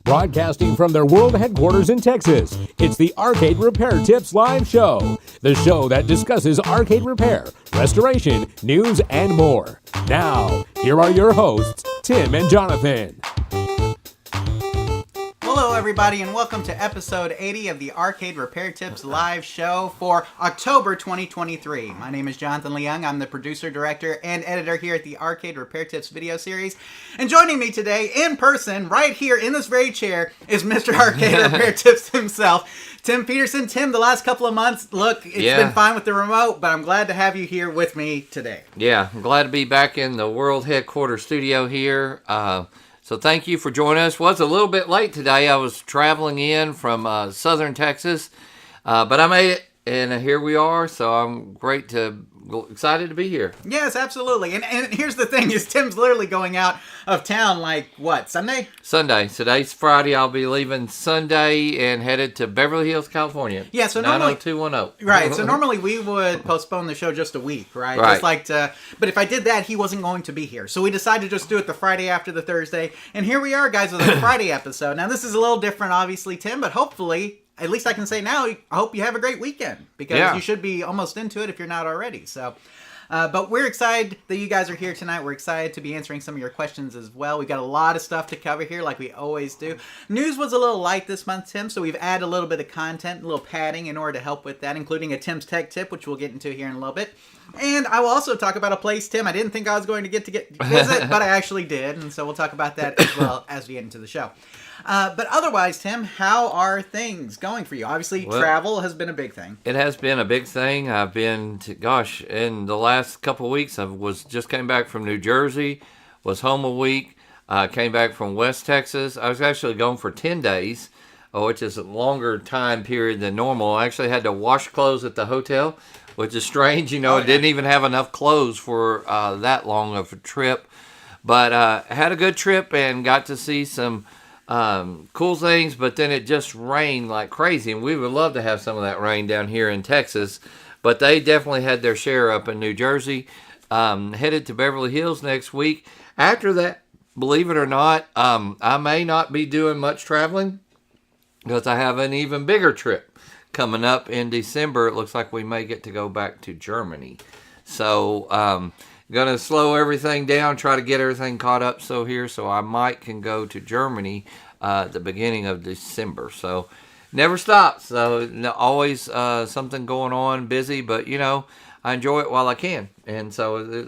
Broadcasting from their world headquarters in Texas, it's the Arcade Repair Tips Live Show. The show that discusses arcade repair, restoration, news, and more. Now, here are your hosts, Tim and Jonathan. Hello everybody and welcome to episode 80 of the Arcade Repair Tips live show for October 2023. My name is Jonathan Leung. I'm the producer, director, and editor here at the Arcade Repair Tips video series. And joining me today in person, right here in this very chair, is Mr. Arcade Repair Tips himself, Tim Peterson. Tim, the last couple of months, look, it's been fine with the remote, but I'm glad to have you here with me today. Yeah, I'm glad to be back in the world headquarters studio here. So thank you for joining us. Was a little bit late today. I was traveling in from southern Texas, but I made it, and here we are. So I'm excited to be here. Yes, absolutely. And here's the thing: is Tim's literally going out of town like what, Sunday? Sunday. Today's Friday. I'll be leaving Sunday and headed to Beverly Hills, California. Yeah, so normally 90210. Right. So normally we would postpone the show just a week, right? Right. Just like but if I did that, he wasn't going to be here. So we decided to just do it the Friday after the Thursday. And here we are, guys, with a Friday episode. Now this is a little different, obviously, Tim, but hopefully, at least I can say now, I hope you have a great weekend, because you should be almost into it if you're not already. So, but we're excited that you guys are here tonight. We're excited to be answering some of your questions as well. We've got a lot of stuff to cover here, like we always do. News was a little light this month, Tim, so we've added a little bit of content, a little padding in order to help with that, including a Tim's Tech Tip, which we'll get into here in a little bit. And I will also talk about a place, Tim, I didn't think I was going to get visit, but I actually did, and so we'll talk about that as well as we get into the show. But otherwise, Tim, how are things going for you? Obviously, travel has been a big thing. It has been a big thing. I've been, in the last couple of weeks, came back from New Jersey, was home a week, came back from West Texas. I was actually gone for 10 days, which is a longer time period than normal. I actually had to wash clothes at the hotel, which is strange. I didn't even have enough clothes for that long of a trip. But I had a good trip and got to see some cool things, but then it just rained like crazy, and we would love to have some of that rain down here in Texas, but they definitely had their share up in New Jersey. Headed to Beverly Hills next week. After that, believe it or not, I may not be doing much traveling, because I have an even bigger trip coming up in December. It looks like we may get to go back to Germany, so going to slow everything down, try to get everything caught up so I might can go to Germany at the beginning of December. So never stops. So always something going on, busy, but I enjoy it while I can. And so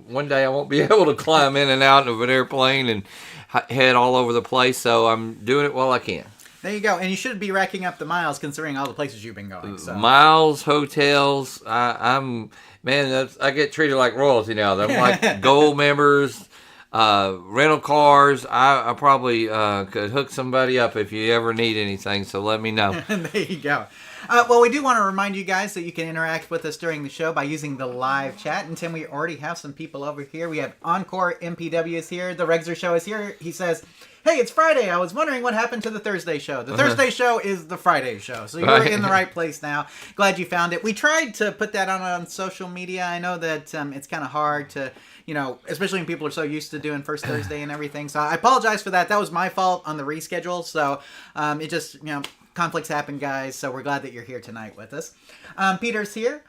one day I won't be able to climb in and out of an airplane and head all over the place. So I'm doing it while I can. There you go. And you should be racking up the miles considering all the places you've been going. So. Miles, hotels. I get treated like royalty now. I'm like gold members, rental cars. I probably could hook somebody up if you ever need anything, so let me know. There you go. Well, we do want to remind you guys that you can interact with us during the show by using the live chat. And Tim, we already have some people over here. We have Encore MPW is here. The Regzer Show is here. He says, hey, it's Friday. I was wondering what happened to the Thursday show. The Thursday show is the Friday show. So you're in the right place now. Glad you found it. We tried to put that on social media. I know that it's kind of hard to, especially when people are so used to doing First Thursday and everything. So I apologize for that. That was my fault on the reschedule. So it just, conflicts happen, guys. So we're glad that you're here tonight with us. Peter's here.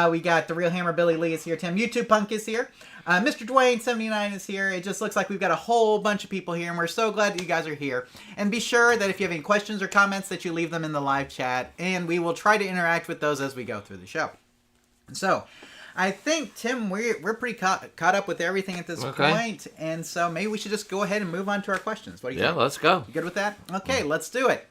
We got The Real Hammer Billy Lee is here. Tim, YouTube Punk is here. Mr. Dwayne 79 is here. It just looks like we've got a whole bunch of people here, and we're so glad that you guys are here. And be sure that if you have any questions or comments that you leave them in the live chat, and we will try to interact with those as we go through the show. So, I think, Tim, we're pretty caught up with everything at this point, and so maybe we should just go ahead and move on to our questions. What do you think? Yeah, let's go. You good with that? Okay, let's do it.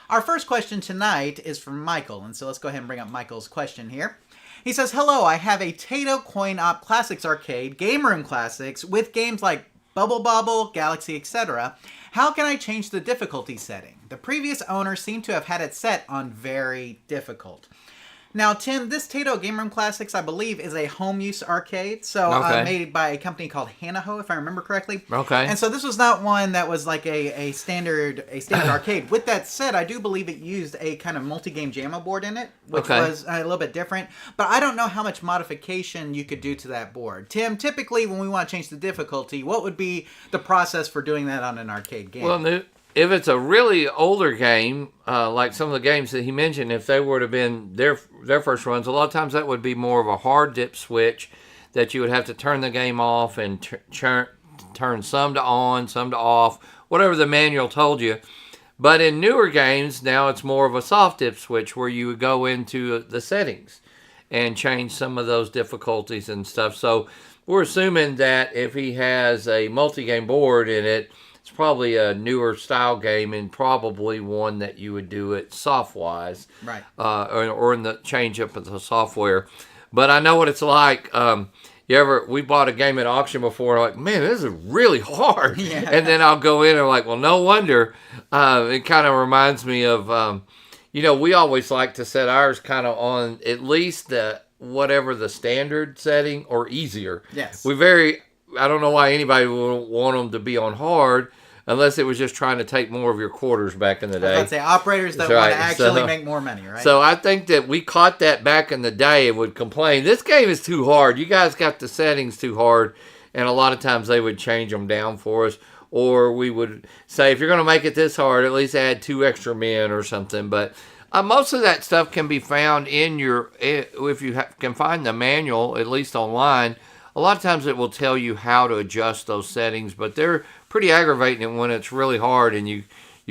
Our first question tonight is from Michael, and so let's go ahead and bring up Michael's question here. He says, hello, I have a Taito Coin-Op Classics Arcade, Gameroom Classics, with games like Bubble Bobble, Galaxy, etc. How can I change the difficulty setting? The previous owner seemed to have had it set on very difficult. Now, Tim, this Taito Gameroom Classics, I believe, is a home-use arcade, so made by a company called Hanaho, if I remember correctly. Okay. And so this was not one that was like a standard arcade. With that said, I do believe it used a kind of multi-game JAMA board in it, which was a little bit different. But I don't know how much modification you could do to that board. Tim, typically when we want to change the difficulty, what would be the process for doing that on an arcade game? Well, if it's a really older game, like some of the games that he mentioned, if they were to have been their first runs, a lot of times that would be more of a hard dip switch that you would have to turn the game off and turn some to on, some to off, whatever the manual told you. But in newer games, now it's more of a soft dip switch where you would go into the settings and change some of those difficulties and stuff. So we're assuming that if he has a multi-game board in it, it's probably a newer style game and probably one that you would do it soft-wise. Right. Or in the change up of the software. But I know what it's like. We bought a game at auction before, like, man, this is really hard. Yeah. And then I'll go in and like, well, no wonder. It kind of reminds me of, we always like to set ours kind of on at least whatever the standard setting or easier. Yes. I don't know why anybody would want them to be on hard unless it was just trying to take more of your quarters back in the day. I was about to say, operators that want to actually make more money, right? So I think that we caught that back in the day and would complain, this game is too hard. You guys got the settings too hard. And a lot of times they would change them down for us. Or we would say, if you're going to make it this hard, at least add 2 extra men or something. But most of that stuff can be found if you can find the manual, at least online. A lot of times it will tell you how to adjust those settings, but they're pretty aggravating when it's really hard and you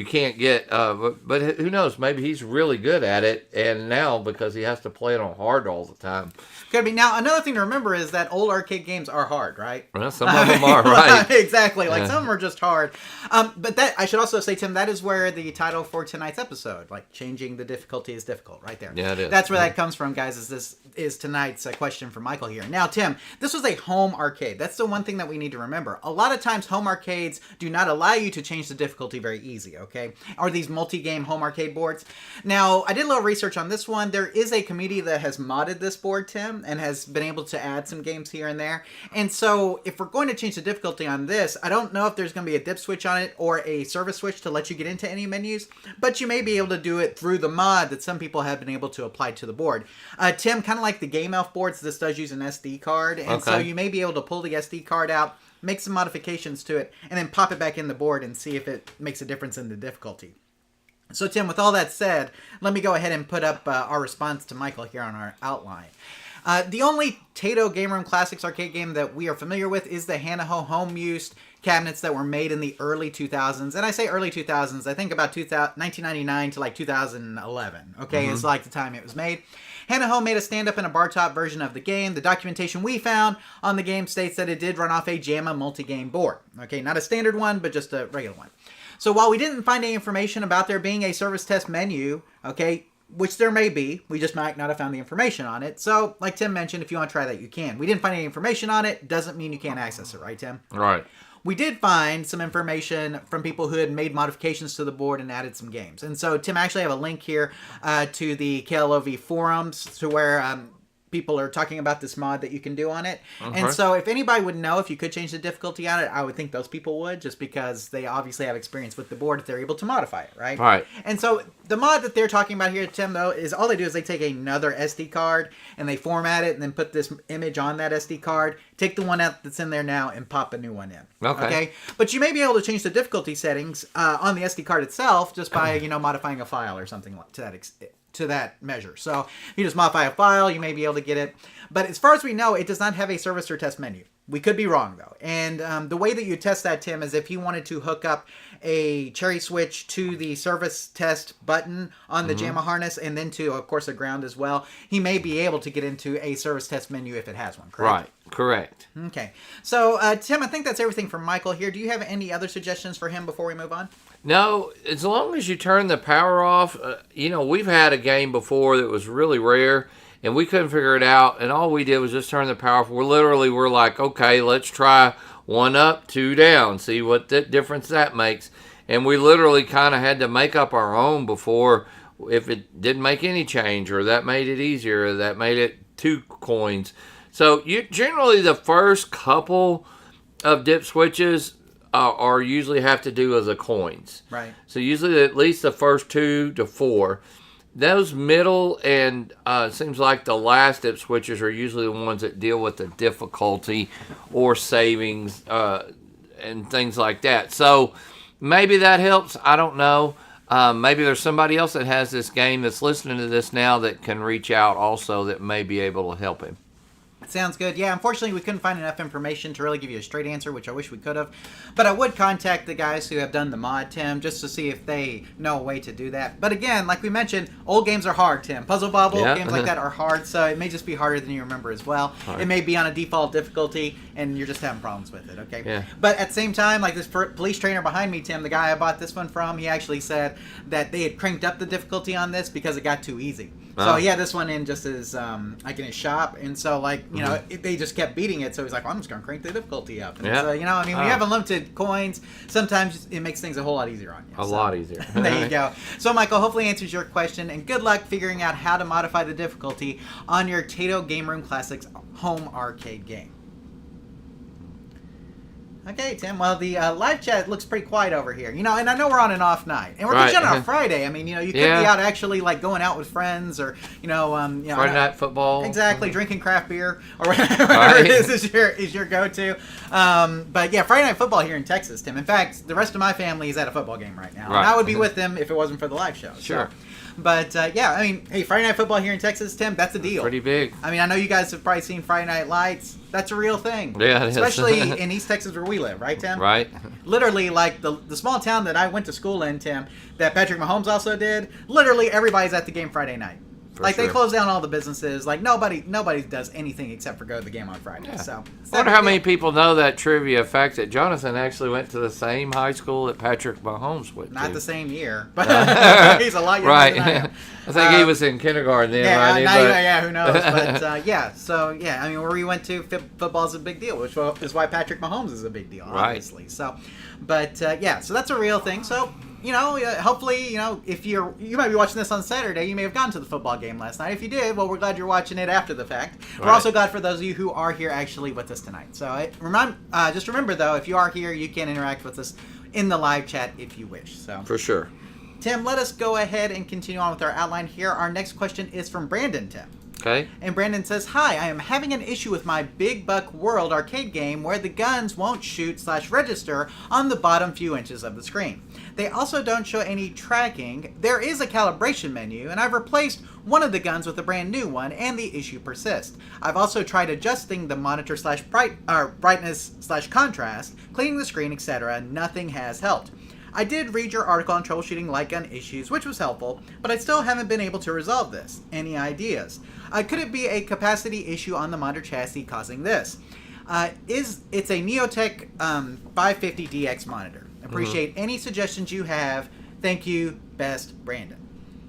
can't get, but who knows, maybe he's really good at it, and now because he has to play it on hard all the time. Could be. Now, another thing to remember is that old arcade games are hard, right? Well, some of them are, right. Exactly. Like, some of them are just hard. But that, I should also say, Tim, that is where the title for tonight's episode, like, changing the difficulty is difficult, right there. Yeah, it is. That's where that comes from, guys, is tonight's question for Michael here. Now, Tim, this was a home arcade. That's the one thing that we need to remember. A lot of times, home arcades do not allow you to change the difficulty very easy, okay? Or these multi-game home arcade boards. Now, I did a little research on this one. There is a community that has modded this board, Tim, and has been able to add some games here and there. And so if we're going to change the difficulty on this, I don't know if there's going to be a dip switch on it or a service switch to let you get into any menus, but you may be able to do it through the mod that some people have been able to apply to the board. Tim, kind of like the Game Elf boards, this does use an SD card, and so you may be able to pull the SD card out, make some modifications to it, and then pop it back in the board and see if it makes a difference in the difficulty. So, Tim, with all that said, let me go ahead and put up our response to Michael here on our outline. The only Taito Gameroom Classics arcade game that we are familiar with is the Hanaho home-use cabinets that were made in the early 2000s. And I say early 2000s, I think about 1999 to like 2011. Okay, it's like the time it was made. Hanaho made a stand-up and a bar-top version of the game. The documentation we found on the game states that it did run off a JAMA multi-game board. Okay, not a standard one, but just a regular one. So while we didn't find any information about there being a service test menu, okay, which there may be, we just might not have found the information on it. So, like Tim mentioned, if you want to try that, you can. We didn't find any information on it. Doesn't mean you can't access it, right, Tim? Right. We did find some information from people who had made modifications to the board and added some games. And so, Tim, I actually have a link here to the KLOV forums to where people are talking about this mod that you can do on it. And so if anybody would know if you could change the difficulty on it, I would think those people would, just because they obviously have experience with the board if they're able to modify it, right? Right. And so the mod that they're talking about here, Tim, though, is all they do is they take another SD card and they format it and then put this image on that SD card, take the one out that's in there now and pop a new one in. Okay? But you may be able to change the difficulty settings on the SD card itself just by, modifying a file or something to that measure. So if you just modify a file, you may be able to get it. But as far as we know, it does not have a service or test menu. We could be wrong, though. And the way that you test that, Tim, is if you wanted to hook up a cherry switch to the service test button on the JAMA harness and then to, of course, a ground as well, he may be able to get into a service test menu if it has one, correct? Right, correct. Okay. So, Tim, I think that's everything from Michael here. Do you have any other suggestions for him before we move on? No, as long as you turn the power off, we've had a game before that was really rare, and we couldn't figure it out, and all we did was just turn the power off. We're like, okay, let's try 1 up, 2 down, see what difference that makes. And we literally kind of had to make up our own before, if it didn't make any change, or that made it easier, or that made it 2 coins. So generally the first couple of dip switches are usually have to do as a coins. Right. So usually at least the first 2 to 4. Those middle and seems like the last dip switches are usually the ones that deal with the difficulty or savings and things like that. So maybe that helps. I don't know. Maybe there's somebody else that has this game that's listening to this now that can reach out also that may be able to help him. Sounds good. Yeah, unfortunately, we couldn't find enough information to really give you a straight answer, which I wish we could have. But I would contact the guys who have done the mod, Tim, just to see if they know a way to do that. But again, like we mentioned, old games are hard, Tim. Puzzle Bobble, games like that are hard, so it may just be harder than you remember as well. It may be on a default difficulty, and you're just having problems with it, okay? Yeah. But at the same time, like this police trainer behind me, Tim, the guy I bought this one from, he actually said that they had cranked up the difficulty on this because it got too easy. So he had this one in just as like in his shop, and so like you know they just kept beating it. So he's like, well, I'm just gonna crank the difficulty up. And so you know, I mean, when you have unlimited coins, sometimes it makes things a whole lot easier on you. A lot easier. There you go. So Michael, hopefully answers your question, and good luck figuring out how to modify the difficulty on your Taito Gameroom Classics home arcade game. Okay, Tim. Well, the live chat looks pretty quiet over here. You know, and I know we're on an off night, and we're pitching on a Friday. I mean, you know, you could be out actually like going out with friends, or you know, Friday night football. Exactly, drinking craft beer or whatever it is your go-to. But yeah, Friday night football here in Texas, Tim. In fact, the rest of my family is at a football game right now, and I would be with them if it wasn't for the live show. Sure. So. But, yeah, I mean, hey, Friday Night Football here in Texas, Tim, that's a deal. Pretty big. I mean, I know you guys have probably seen Friday Night Lights. That's a real thing. Yeah, it is. Especially in East Texas where we live, right, Tim? Right. Literally, like, the small town that I went to school in, Tim, that Patrick Mahomes also did, literally everybody's at the game Friday night. They close down all the businesses. Like, nobody does anything except for go to the game on Friday. Yeah. So I wonder how many people know that trivia fact that Jonathan actually went to the same high school that Patrick Mahomes went to. Not the same year, but he's a lot younger than I am. I think he was in kindergarten then, right? Who knows? But, I mean, where we went to, football's a big deal, which is why Patrick Mahomes is a big deal, obviously. Right. So, but, so that's a real thing. So, you know, hopefully, you know, if you might be watching this on Saturday, you may have gone to the football game last night. If you did, well, we're glad you're watching it after the fact. Right. We're also glad for those of you who are here actually with us tonight. So just remember, though, if you are here, you can interact with us in the live chat if you wish. So for sure. Tim, let us go ahead and continue on with our outline here. Our next question is from Brandon, Tim. Okay. And Brandon says, hi, I am having an issue with my Big Buck World arcade game where the guns won't shoot/register on the bottom few inches of the screen. They also don't show any tracking. There is a calibration menu, and I've replaced one of the guns with a brand new one, and the issue persists. I've also tried adjusting the monitor/brightness/contrast, cleaning the screen, etc. Nothing has helped. I did read your article on troubleshooting light gun issues, which was helpful, but I still haven't been able to resolve this. Any ideas? Could it be a capacity issue on the monitor chassis causing this? It's a Neotech 550DX monitor. Appreciate any suggestions you have. Thank you. Best, Brandon.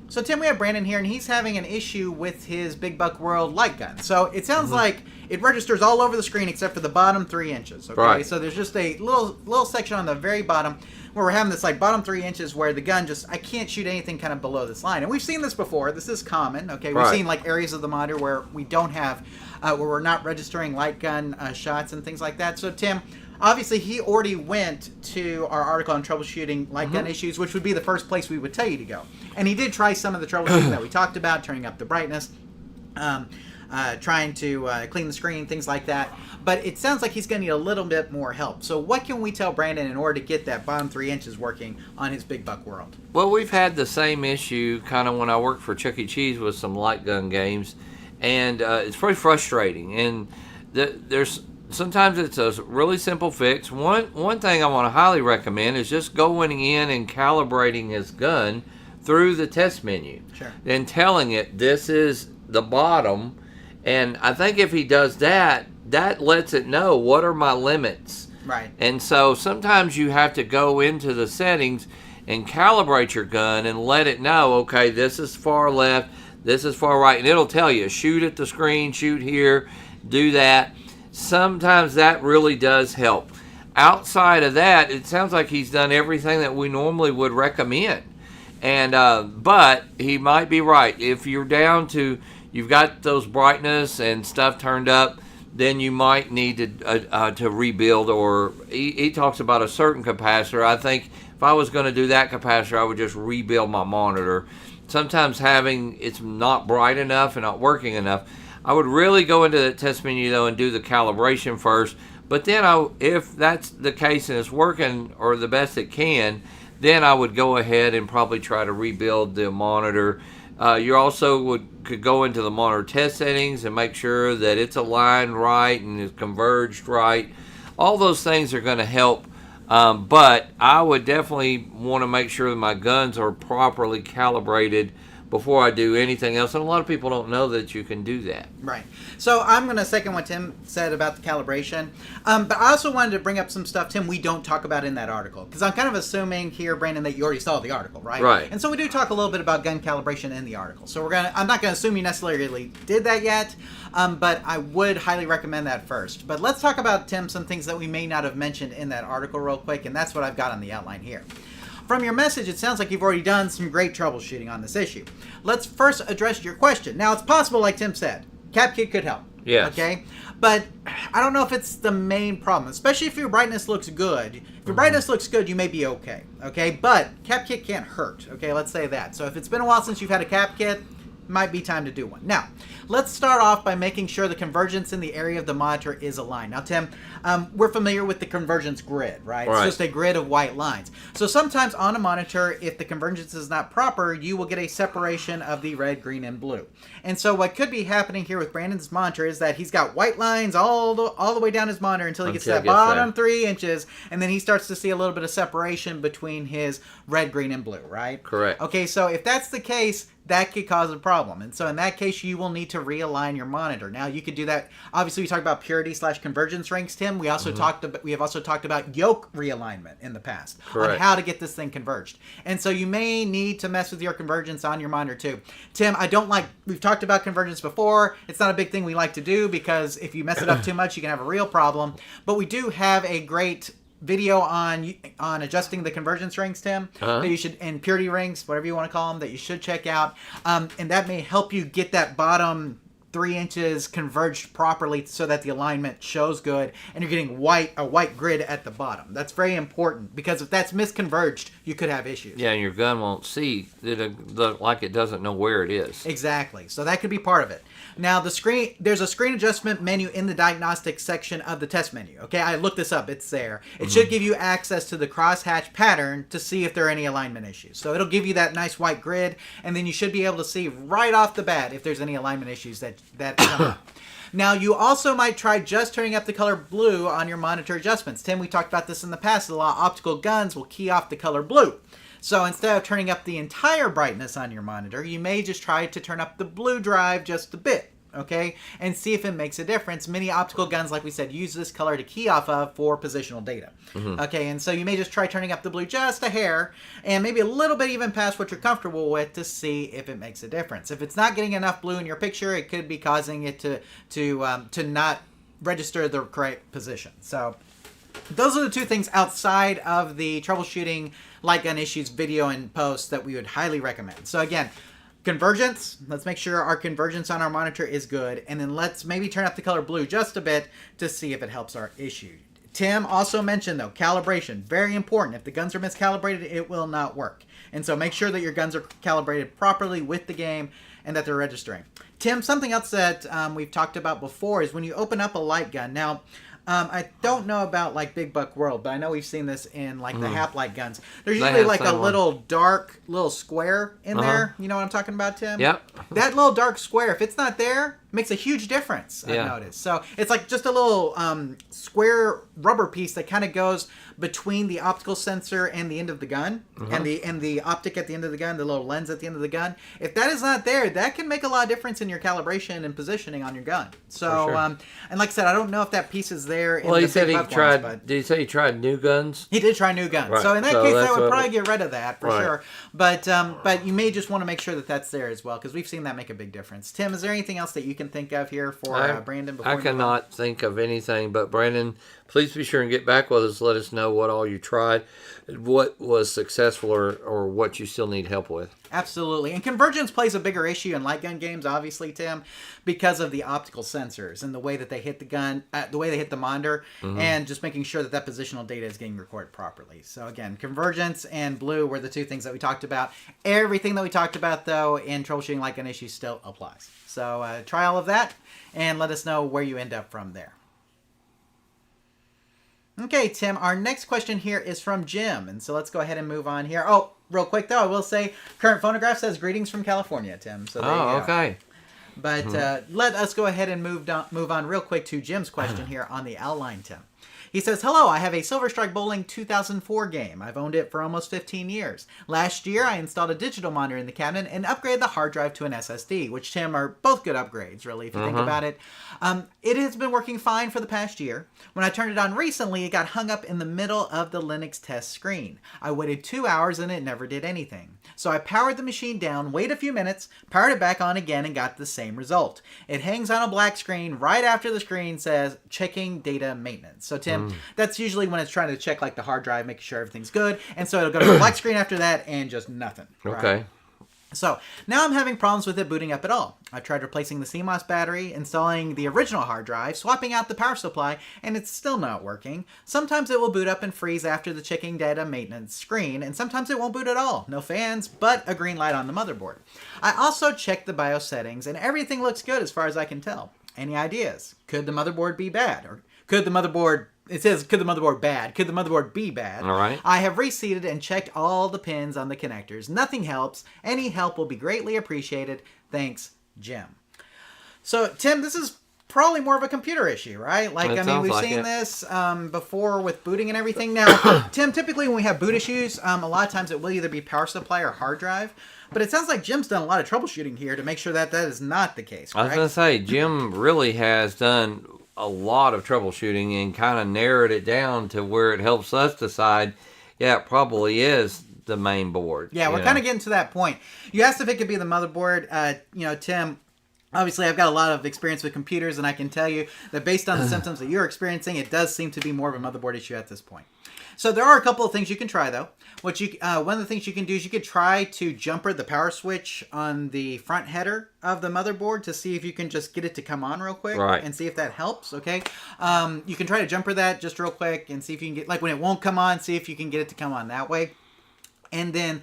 So, Tim, we have Brandon here, and he's having an issue with his Big Buck World light gun. So, it sounds like it registers all over the screen except for the bottom 3 inches. Okay, right. So there's just a little section on the very bottom where we're having this like bottom 3 inches where the gun I can't shoot anything kind of below this line. And we've seen this before. This is common. Okay, we've seen like areas of the monitor where we don't have, where we're not registering light gun shots and things like that. So, Tim, obviously, he already went to our article on troubleshooting light gun issues, which would be the first place we would tell you to go. And he did try some of the troubleshooting that we talked about, turning up the brightness, trying to clean the screen, things like that. But it sounds like he's going to need a little bit more help. So what can we tell Brandon in order to get that bottom 3 inches working on his Big Buck World? Well, we've had the same issue kind of when I worked for Chuck E. Cheese with some light gun games. And it's pretty frustrating. And sometimes it's a really simple fix. One thing I want to highly recommend is just going in and calibrating his gun through the test menu. Sure. And telling it this is the bottom. And I think if he does that, that lets it know what are my limits. Right. And so sometimes you have to go into the settings and calibrate your gun and let it know, okay, this is far left, this is far right. And it'll tell you, shoot at the screen, shoot here, do that. Sometimes that really does help. Outside of that, it sounds like he's done everything that we normally would recommend. And but he might be right. If you're down to, you've got those brightness and stuff turned up, then you might need to rebuild. Or he talks about a certain capacitor. I think if I was going to do that capacitor, I would just rebuild my monitor. Sometimes it's not bright enough and not working enough. I would really go into the test menu, though, and do the calibration first, But then if that's the case and it's working or the best it can, then I would go ahead and probably try to rebuild the monitor. You also could go into the monitor test settings and make sure that it's aligned right and is converged right. All those things are going to help. But I would definitely want to make sure that my guns are properly calibrated before I do anything else. And a lot of people don't know that you can do that. Right. So I'm going to second what Tim said about the calibration. But I also wanted to bring up some stuff, Tim, we don't talk about in that article. Because I'm kind of assuming here, Brandon, that you already saw the article, right? Right. And so we do talk a little bit about gun calibration in the article. So I'm not going to assume you necessarily did that yet. But I would highly recommend that first. But let's talk about, Tim, some things that we may not have mentioned in that article real quick. And that's what I've got on the outline here. From your message, it sounds like you've already done some great troubleshooting on this issue. Let's first address your question. Now, it's possible, like Tim said, CapKit could help. Yes. Okay? But I don't know if it's the main problem, especially if your brightness looks good. If your brightness looks good, you may be okay. Okay? But CapKit can't hurt. Okay? Let's say that. So if it's been a while since you've had a CapKit, might be time to do one. Now, let's start off by making sure the convergence in the area of the monitor is aligned. Now, Tim, we're familiar with the convergence grid, right? It's just a grid of white lines. So sometimes on a monitor, if the convergence is not proper, you will get a separation of the red, green, and blue. And so what could be happening here with Brandon's monitor is that he's got white lines all the way down his monitor until he gets to that bottom 3 inches, and then he starts to see a little bit of separation between his red, green, and blue, right? Correct. Okay, so if that's the case, that could cause a problem. And so in that case, you will need to realign your monitor. Now, you could do that. Obviously, we talked about purity/convergence ranks, Tim. We also we have also talked about yoke realignment in the past. Correct. On how to get this thing converged. And so you may need to mess with your convergence on your monitor too. Tim, we've talked about convergence before. It's not a big thing we like to do because if you mess it up too much, you can have a real problem. But we do have a great video on adjusting the convergence rings, Tim, that you should, and purity rings, whatever you want to call them, that you should check out. And that may help you get that bottom 3 inches converged properly so that the alignment shows good and you're getting a white grid at the bottom. That's very important because if that's misconverged, you could have issues. Yeah, and your gun won't see like it doesn't know where it is. Exactly. So that could be part of it. Now, there's a screen adjustment menu in the diagnostics section of the test menu. Okay, I looked this up. It's there. It should give you access to the crosshatch pattern to see if there are any alignment issues. So it'll give you that nice white grid, and then you should be able to see right off the bat if there's any alignment issues that come up. Now, you also might try just turning up the color blue on your monitor adjustments. Tim, we talked about this in the past. A lot of optical guns will key off the color blue. So instead of turning up the entire brightness on your monitor, you may just try to turn up the blue drive just a bit, okay? And see if it makes a difference. Many optical guns, like we said, use this color to key off of for positional data. Okay, and so you may just try turning up the blue just a hair, and maybe a little bit even past what you're comfortable with to see if it makes a difference. If it's not getting enough blue in your picture, it could be causing it to not register the correct position. So those are the two things outside of the troubleshooting light gun issues video and post that we would highly recommend. So again, convergence, let's make sure our convergence on our monitor is good, and then let's maybe turn up the color blue just a bit to see if it helps our issue. Tim also mentioned, though, calibration, very important. If the guns are miscalibrated, it will not work. And so make sure that your guns are calibrated properly with the game and that they're registering. Tim, something else that we've talked about before is when you open up a light gun. Now, I don't know about like Big Buck World, but I know we've seen this in like the half light guns. There's usually like a little dark little square in there. You know what I'm talking about, Tim? Yep. That little dark square, if it's not there, makes a huge difference, I've noticed. So it's like just a little square rubber piece that kind of goes between the optical sensor and the end of the gun, and the optic at the end of the gun, the little lens at the end of the gun. If that is not there, that can make a lot of difference in your calibration and positioning on your gun. So, and like I said, I don't know if that piece is there. Well, he said he tried. Did he say he tried new guns? He did try new guns. Right. So in that case, I would probably get rid of that for sure. But you may just want to make sure that that's there as well, because we've seen that make a big difference. Tim, is there anything else that you can think of here for Brandon? I cannot think of anything, but Brandon, please be sure and get back with us. Let us know what all you tried, what was successful, or what you still need help with. Absolutely. And convergence plays a bigger issue in light gun games, obviously, Tim, because of the optical sensors and the way that they hit the gun, the way they hit the monitor, and just making sure that positional data is getting recorded properly. So again, convergence and blue were the two things that we talked about. Everything that we talked about, though, in troubleshooting light gun issues still applies. So try all of that and let us know where you end up from there. Okay, Tim, our next question here is from Jim. And so let's go ahead and move on here. Oh, real quick, though, I will say Current Phonograph says greetings from California, Tim. So there you go. Okay. But let us go ahead and move on real quick to Jim's question here on the outline, Tim. He says, hello, I have a Silver Strike Bowling 2004 game. I've owned it for almost 15 years. Last year, I installed a digital monitor in the cabinet and upgraded the hard drive to an SSD, which, Tim, are both good upgrades, really, if you think about it. It has been working fine for the past year. When I turned it on recently, it got hung up in the middle of the Linux test screen. I waited 2 hours and it never did anything. So I powered the machine down, waited a few minutes, powered it back on again, and got the same result. It hangs on a black screen right after the screen says, checking data maintenance. So, Tim, that's usually when it's trying to check like the hard drive, making sure everything's good. And so it'll go to the black screen after that and just nothing. Okay. Right? So now I'm having problems with it booting up at all. I tried replacing the CMOS battery, installing the original hard drive, swapping out the power supply, and it's still not working. Sometimes it will boot up and freeze after the checking data maintenance screen, and sometimes it won't boot at all. No fans, but a green light on the motherboard. I also checked the BIOS settings, and everything looks good as far as I can tell. Any ideas? Could the motherboard be bad? Or could the motherboard... It says, could the motherboard bad? Could the motherboard be bad? All right. I have reseated and checked all the pins on the connectors. Nothing helps. Any help will be greatly appreciated. Thanks, Jim. So, Tim, this is probably more of a computer issue, right? Like, I mean, we've seen this before with booting and everything. Now, Tim, typically when we have boot issues, a lot of times it will either be power supply or hard drive. But it sounds like Jim's done a lot of troubleshooting here to make sure that that is not the case, right? I was going to say, Jim really has done a lot of troubleshooting and kind of narrowed it down to where it helps us decide, yeah, it probably is the main board. Yeah, we're kind of getting to that point. You asked if it could be the motherboard. Tim, obviously I've got a lot of experience with computers, and I can tell you that based on the symptoms that you're experiencing, it does seem to be more of a motherboard issue at this point. So there are a couple of things you can try, though. One of the things you can do is you could try to jumper the power switch on the front header of the motherboard to see if you can just get it to come on real quick, and see if that helps, okay? You can try to jumper that just real quick and see if you can get, like when it won't come on, see if you can get it to come on that way. And then,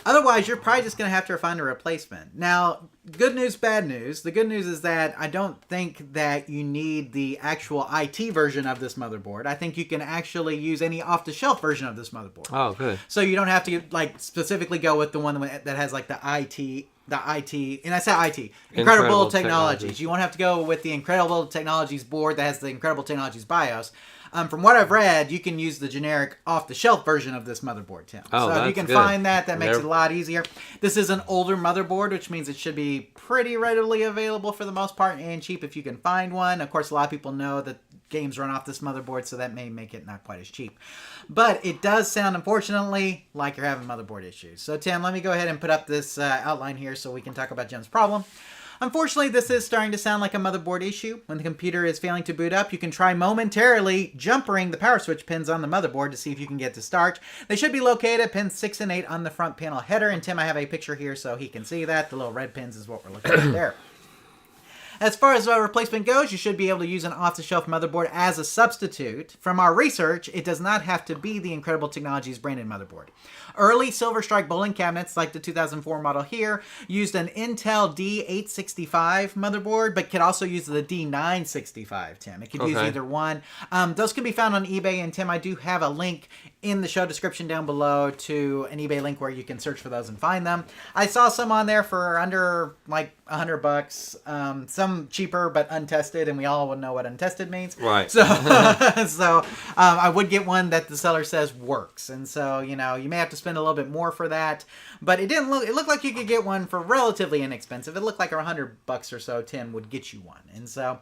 otherwise, you're probably just going to have to find a replacement. Now, good news, bad news. The good news is that I don't think that you need the actual IT version of this motherboard. I think you can actually use any off-the-shelf version of this motherboard. Oh, good. So you don't have to like specifically go with the one that has like the IT, and I say IT, Incredible Technologies. You won't have to go with the Incredible Technologies board that has the Incredible Technologies BIOS. From what I've read, you can use the generic off-the-shelf version of this motherboard, Tim. Oh, so if you can find that makes it a lot easier. This is an older motherboard, which means it should be pretty readily available for the most part and cheap if you can find one. Of course, a lot of people know that games run off this motherboard, so that may make it not quite as cheap. But it does sound, unfortunately, like you're having motherboard issues. So, Tim, let me go ahead and put up this outline here so we can talk about Jim's problem. Unfortunately, this is starting to sound like a motherboard issue. When the computer is failing to boot up, you can try momentarily jumpering the power switch pins on the motherboard to see if you can get to start. They should be located at pins 6 and 8 on the front panel header. And Tim, I have a picture here so he can see that. The little red pins is what we're looking at there. As far as replacement goes, you should be able to use an off-the-shelf motherboard as a substitute. From our research, it does not have to be the Incredible Technologies branded motherboard. Early Silver Strike bowling cabinets, like the 2004 model here, used an Intel D865 motherboard, but could also use the D965, Tim. It could use either one. Those can be found on eBay, and Tim, I do have a link in the show description down below to an eBay link where you can search for those and find them. I saw some on there for under like $100. Some cheaper but untested, and we all would know what untested means. Right. So, I would get one that the seller says works, and so you may have to spend a little bit more for that. But it didn't look. It looked like you could get one for relatively inexpensive. It looked like $100 or so. Tim would get you one, and so.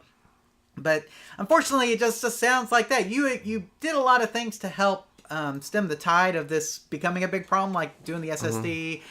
But unfortunately, it just sounds like that. You did a lot of things to help stem the tide of this becoming a big problem, like doing the SSD.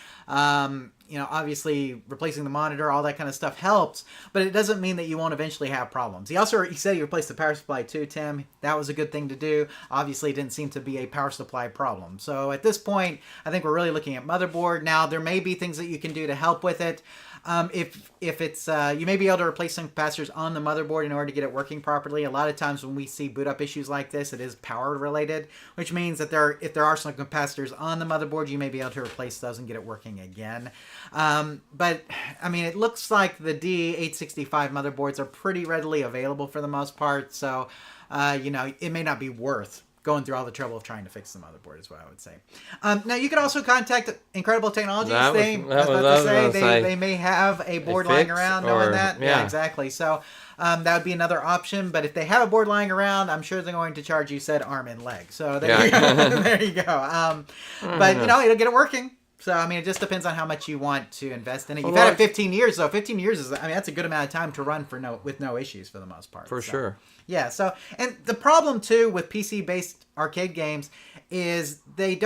Obviously replacing the monitor, all that kind of stuff helps, but it doesn't mean that you won't eventually have problems. He said he replaced the power supply too, Tim. That was a good thing to do. Obviously, it didn't seem to be a power supply problem. So at this point, I think we're really looking at motherboard. Now, there may be things that you can do to help with it. If it's you may be able to replace some capacitors on the motherboard in order to get it working properly. A lot of times when we see boot up issues like this, it is power related, which means that if there are some capacitors on the motherboard, you may be able to replace those and get it working again. But I mean, it looks like the D865 motherboards are pretty readily available for the most part, so it may not be worth going through all the trouble of trying to fix the motherboard is what I would say. Now, you can also contact Incredible Technologies. They may have a board lying around knowing that. Yeah, exactly. So that would be another option. But if they have a board lying around, I'm sure they're going to charge you said arm and leg. So there you go. There you go. But, it'll get it working. So, I mean, it just depends on how much you want to invest in it. You've had it 15 years, though. 15 years is, that's a good amount of time to run with no issues for the most part. For sure. Yeah, and the problem, too, with PC-based arcade games is a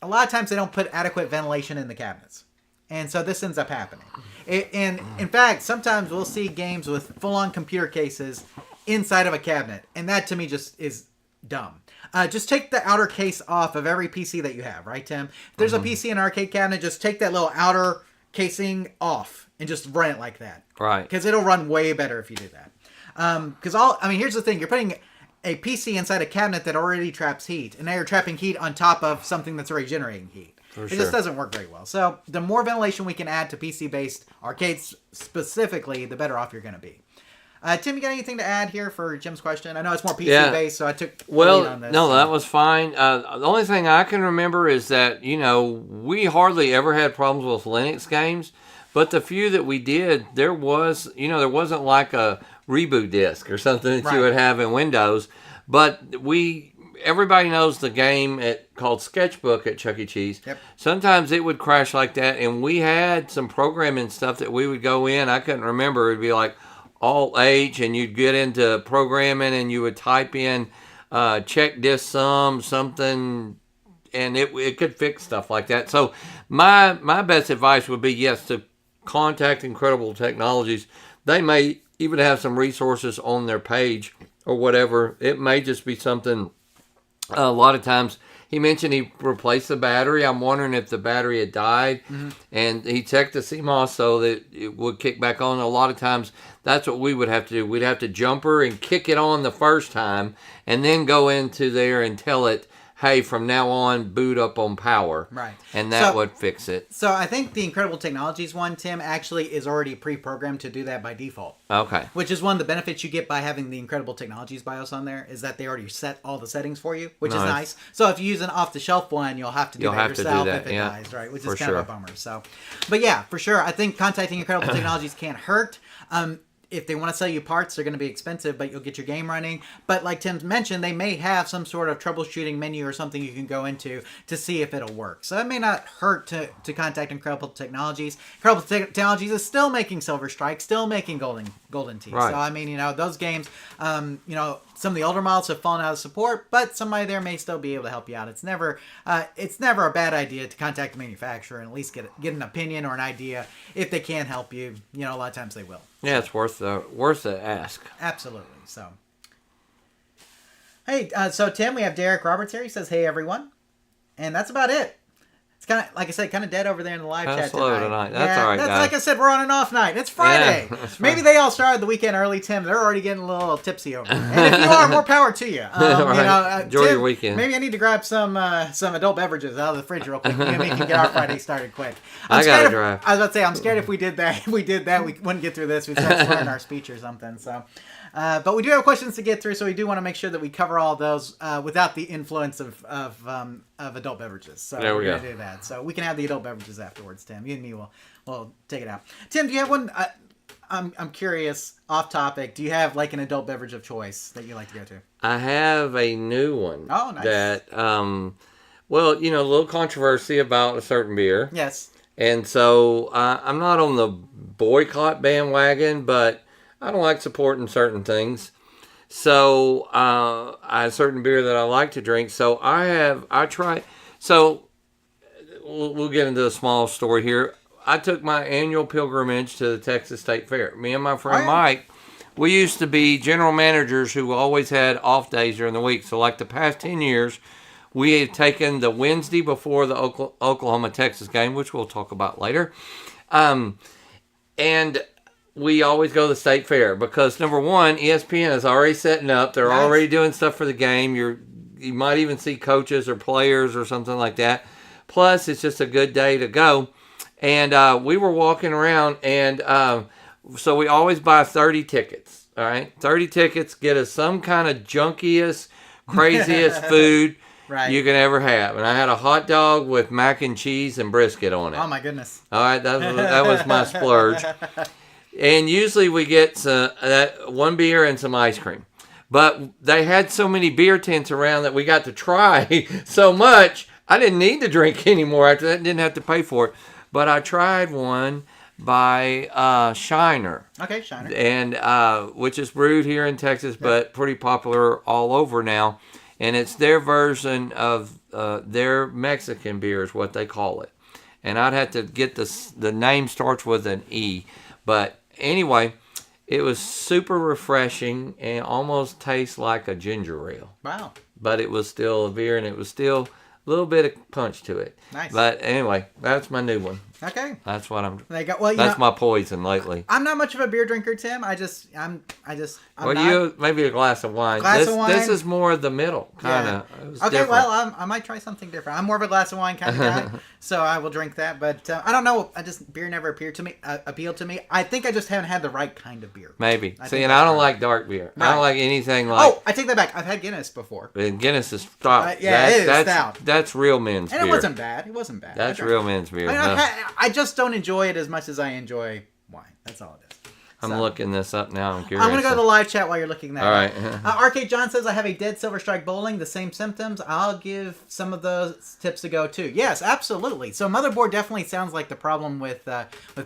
lot of times they don't put adequate ventilation in the cabinets. And so this ends up happening. And, in fact, sometimes we'll see games with full-on computer cases inside of a cabinet. And that, to me, just is dumb. Just take the outer case off of every PC that you have, right, Tim? If there's a PC in an arcade cabinet, just take that little outer casing off and just run it like that. Right. Because it'll run way better if you do that. Here's the thing. You're putting a PC inside a cabinet that already traps heat, and now you're trapping heat on top of something that's already generating heat. It just doesn't work very well. So the more ventilation we can add to PC-based arcades specifically, the better off you're going to be. Tim, you got anything to add here for Jim's question? I know it's more PC-based, so I took lead on this. No, that was fine. The only thing I can remember is that, we hardly ever had problems with Linux games, but the few that we did, there wasn't like a reboot disk or something that you would have in Windows, but everybody knows the game called Sketchbook at Chuck E. Cheese. Yep. Sometimes it would crash like that, and we had some programming stuff that we would go in. I couldn't remember. It would be like Alt-H, and you'd get into programming, and you would type in check disk sum, something, and it could fix stuff like that. So my best advice would be, yes, to contact Incredible Technologies. They may even have some resources on their page or whatever. It may just be something. A lot of times, he mentioned he replaced the battery. I'm wondering if the battery had died, and he checked the CMOS so that it would kick back on. A lot of times, that's what we would have to do. We'd have to jumper and kick it on the first time, and then go into there and tell it, hey, from now on, boot up on power. Right. And that would fix it. So I think the Incredible Technologies one, Tim, actually is already pre-programmed to do that by default. Okay. Which is one of the benefits you get by having the Incredible Technologies BIOS on there, is that they already set all the settings for you, which is nice. So if you use an off-the-shelf one, you'll have to do that yourself if it dies, right? Which is kind of a bummer. So, but yeah, for sure, I think contacting Incredible Technologies can't hurt. If they want to sell you parts, they're going to be expensive, but you'll get your game running. But like Tim mentioned, they may have some sort of troubleshooting menu or something you can go into to see if it'll work. So it may not hurt to contact Incredible Technologies. Incredible Technologies is still making Silver Strike, still making Golden Tee. Right. So, I mean, those games, some of the older models have fallen out of support, but somebody there may still be able to help you out. It's never a bad idea to contact the manufacturer and at least get an opinion or an idea. If they can help you, a lot of times they will. Yeah, it's worth the ask. Absolutely. So, hey, so Tim, we have Derek Roberts here. He says, "Hey everyone," and that's about it. It's kind of, like I said, kind of dead over there in the live chat tonight. That's all right, guys. Like I said, we're on an off night. It's Friday. Yeah, maybe they all started the weekend early, Tim. They're already getting a little tipsy over. And if you are, more power to you. Enjoy Tim, your weekend. Maybe I need to grab some adult beverages out of the fridge real quick. Maybe we can get our Friday started quick. I gotta drive. I was about to say, I'm scared if we did that, we wouldn't get through this. We'd start slurring our speech or something. So. But we do have questions to get through, so we do want to make sure that we cover all those without the influence of adult beverages. So we're going to do that. So we can have the adult beverages afterwards, Tim. You and me will take it out. Tim, do you have one? I'm curious, off topic. Do you have like an adult beverage of choice that you like to go to? I have a new one. Oh, nice. That, a little controversy about a certain beer. Yes. And so I'm not on the boycott bandwagon, but I don't like supporting certain things. So I have a certain beer that I like to drink. So we'll get into a small story here. I took my annual pilgrimage to the Texas State Fair. Me and my friend Mike, we used to be general managers who always had off days during the week. So like the past 10 years, we have taken the Wednesday before the Oklahoma-Texas game, which we'll talk about later. And we always go to the State Fair because, number one, ESPN is already setting up. They're already doing stuff for the game. You might even see coaches or players or something like that. Plus, it's just a good day to go. And we were walking around, and so we always buy 30 tickets. All right, 30 tickets get us some kind of junkiest, craziest food Right. you can ever have. And I had a hot dog with mac and cheese and brisket on it. Oh my goodness. All right, that was my splurge. And usually we get one beer and some ice cream. But they had so many beer tents around that we got to try so much, I didn't need to drink anymore after that. Didn't have to pay for it. But I tried one by Shiner. Okay, Shiner. And which is brewed here in Texas, but pretty popular all over now. And it's their version of their Mexican beer is what they call it. And I'd have to get the name starts with an E. But anyway, it was super refreshing and almost tastes like a ginger ale. Wow. But it was still a beer, and it was still a little bit of punch to it. Nice. But anyway, that's my new one. Okay. That's what I'm. There you go. Well, that's my poison lately. I'm not much of a beer drinker, Tim. I'm Well, not. you maybe a glass of wine. Glass of wine. This is more of the middle kind of. Okay, different. well, I might try something different. I'm more of a glass of wine kind of guy, so I will drink that. But I don't know. Beer never appealed to me. I think I just haven't had the right kind of beer. Maybe. I don't like dark beer. Right. I don't like anything like. Oh, I take that back. I've had Guinness before. And Guinness is stout. It is stout. That's real men's And beer. it wasn't bad. It wasn't bad. That's real men's beer. I just don't enjoy it as much as I enjoy wine. That's all it is. I'm looking this up now. I'm curious. I'm going to go to the live chat while you're looking that all right. Arcade John says, I have a dead Silver Strike bowling, the same symptoms. I'll give some of those tips a go too. Yes, absolutely. So motherboard definitely sounds like the problem with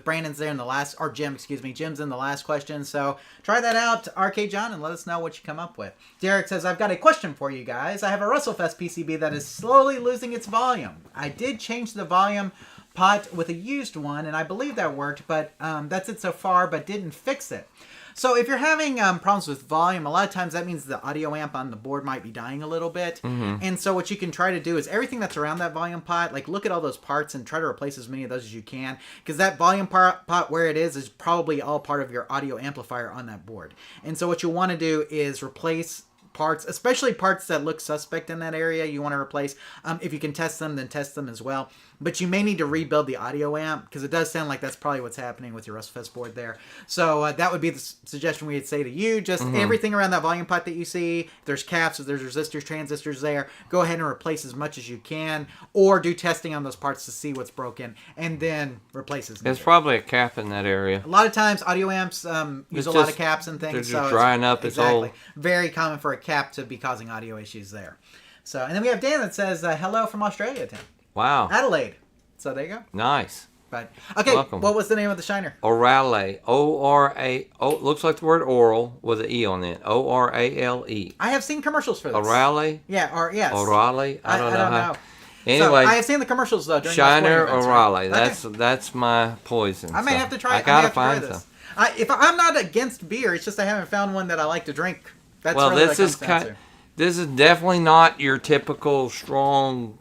Brandon's there in the last, or Jim's in the last question. So try that out, Arcade John, and let us know what you come up with. Derek says, I've got a question for you guys. I have a WrestleFest PCB that is slowly losing its volume. I did change the volume pot with a used one, and I believe that worked, but that's it so far, but didn't fix it. So if you're having problems with volume, a lot of times that means the audio amp on the board might be dying a little bit. Mm-hmm. And so what you can try to do is everything that's around that volume pot, like look at all those parts and try to replace as many of those as you can, because that volume pot where it is probably all part of your audio amplifier on that board. And so what you want to do is replace parts, especially parts that look suspect in that area, you want to replace. If you can test them, then test them as well. But you may need to rebuild the audio amp, because it does sound like that's probably what's happening with your WrestleFest board there. So that would be the suggestion we would say to you. Just everything around that volume pot that you see, if there's caps, if there's resistors, transistors there, go ahead and replace as much as you can, or do testing on those parts to see what's broken, and then replace as needed. There's probably a cap in that area. A lot of times, audio amps use a lot of caps and things. They're just drying up. Exactly. It's old. Very common for a cap to be causing audio issues there. So, and then we have Dan that says, hello from Australia, Tim. Wow. Adelaide. So there you go. Nice. But okay, Welcome. What was the name of the Shiner? Orale. O-R-A. Oh, looks like the word oral with an E on it. O-R-A-L-E. I have seen commercials for this. Orale? Yeah, or yes. Orale? I don't know. So Anyway, I have seen the commercials though. During Shiner events, Orale. Right? That's my poison. I may have to try. I gotta try find this. some. If I'm not against beer, it's just I haven't found one that I like to drink. That's well, really this what it is comes down to. this is definitely not your typical strong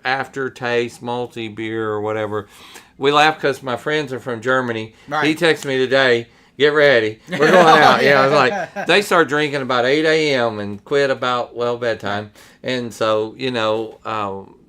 aftertaste multi beer or whatever. We laugh because my friends are from Germany. Right. He texted me today. Get ready. We're going out. Yeah, I was like, they start drinking about 8 a.m. and quit about, bedtime. And so,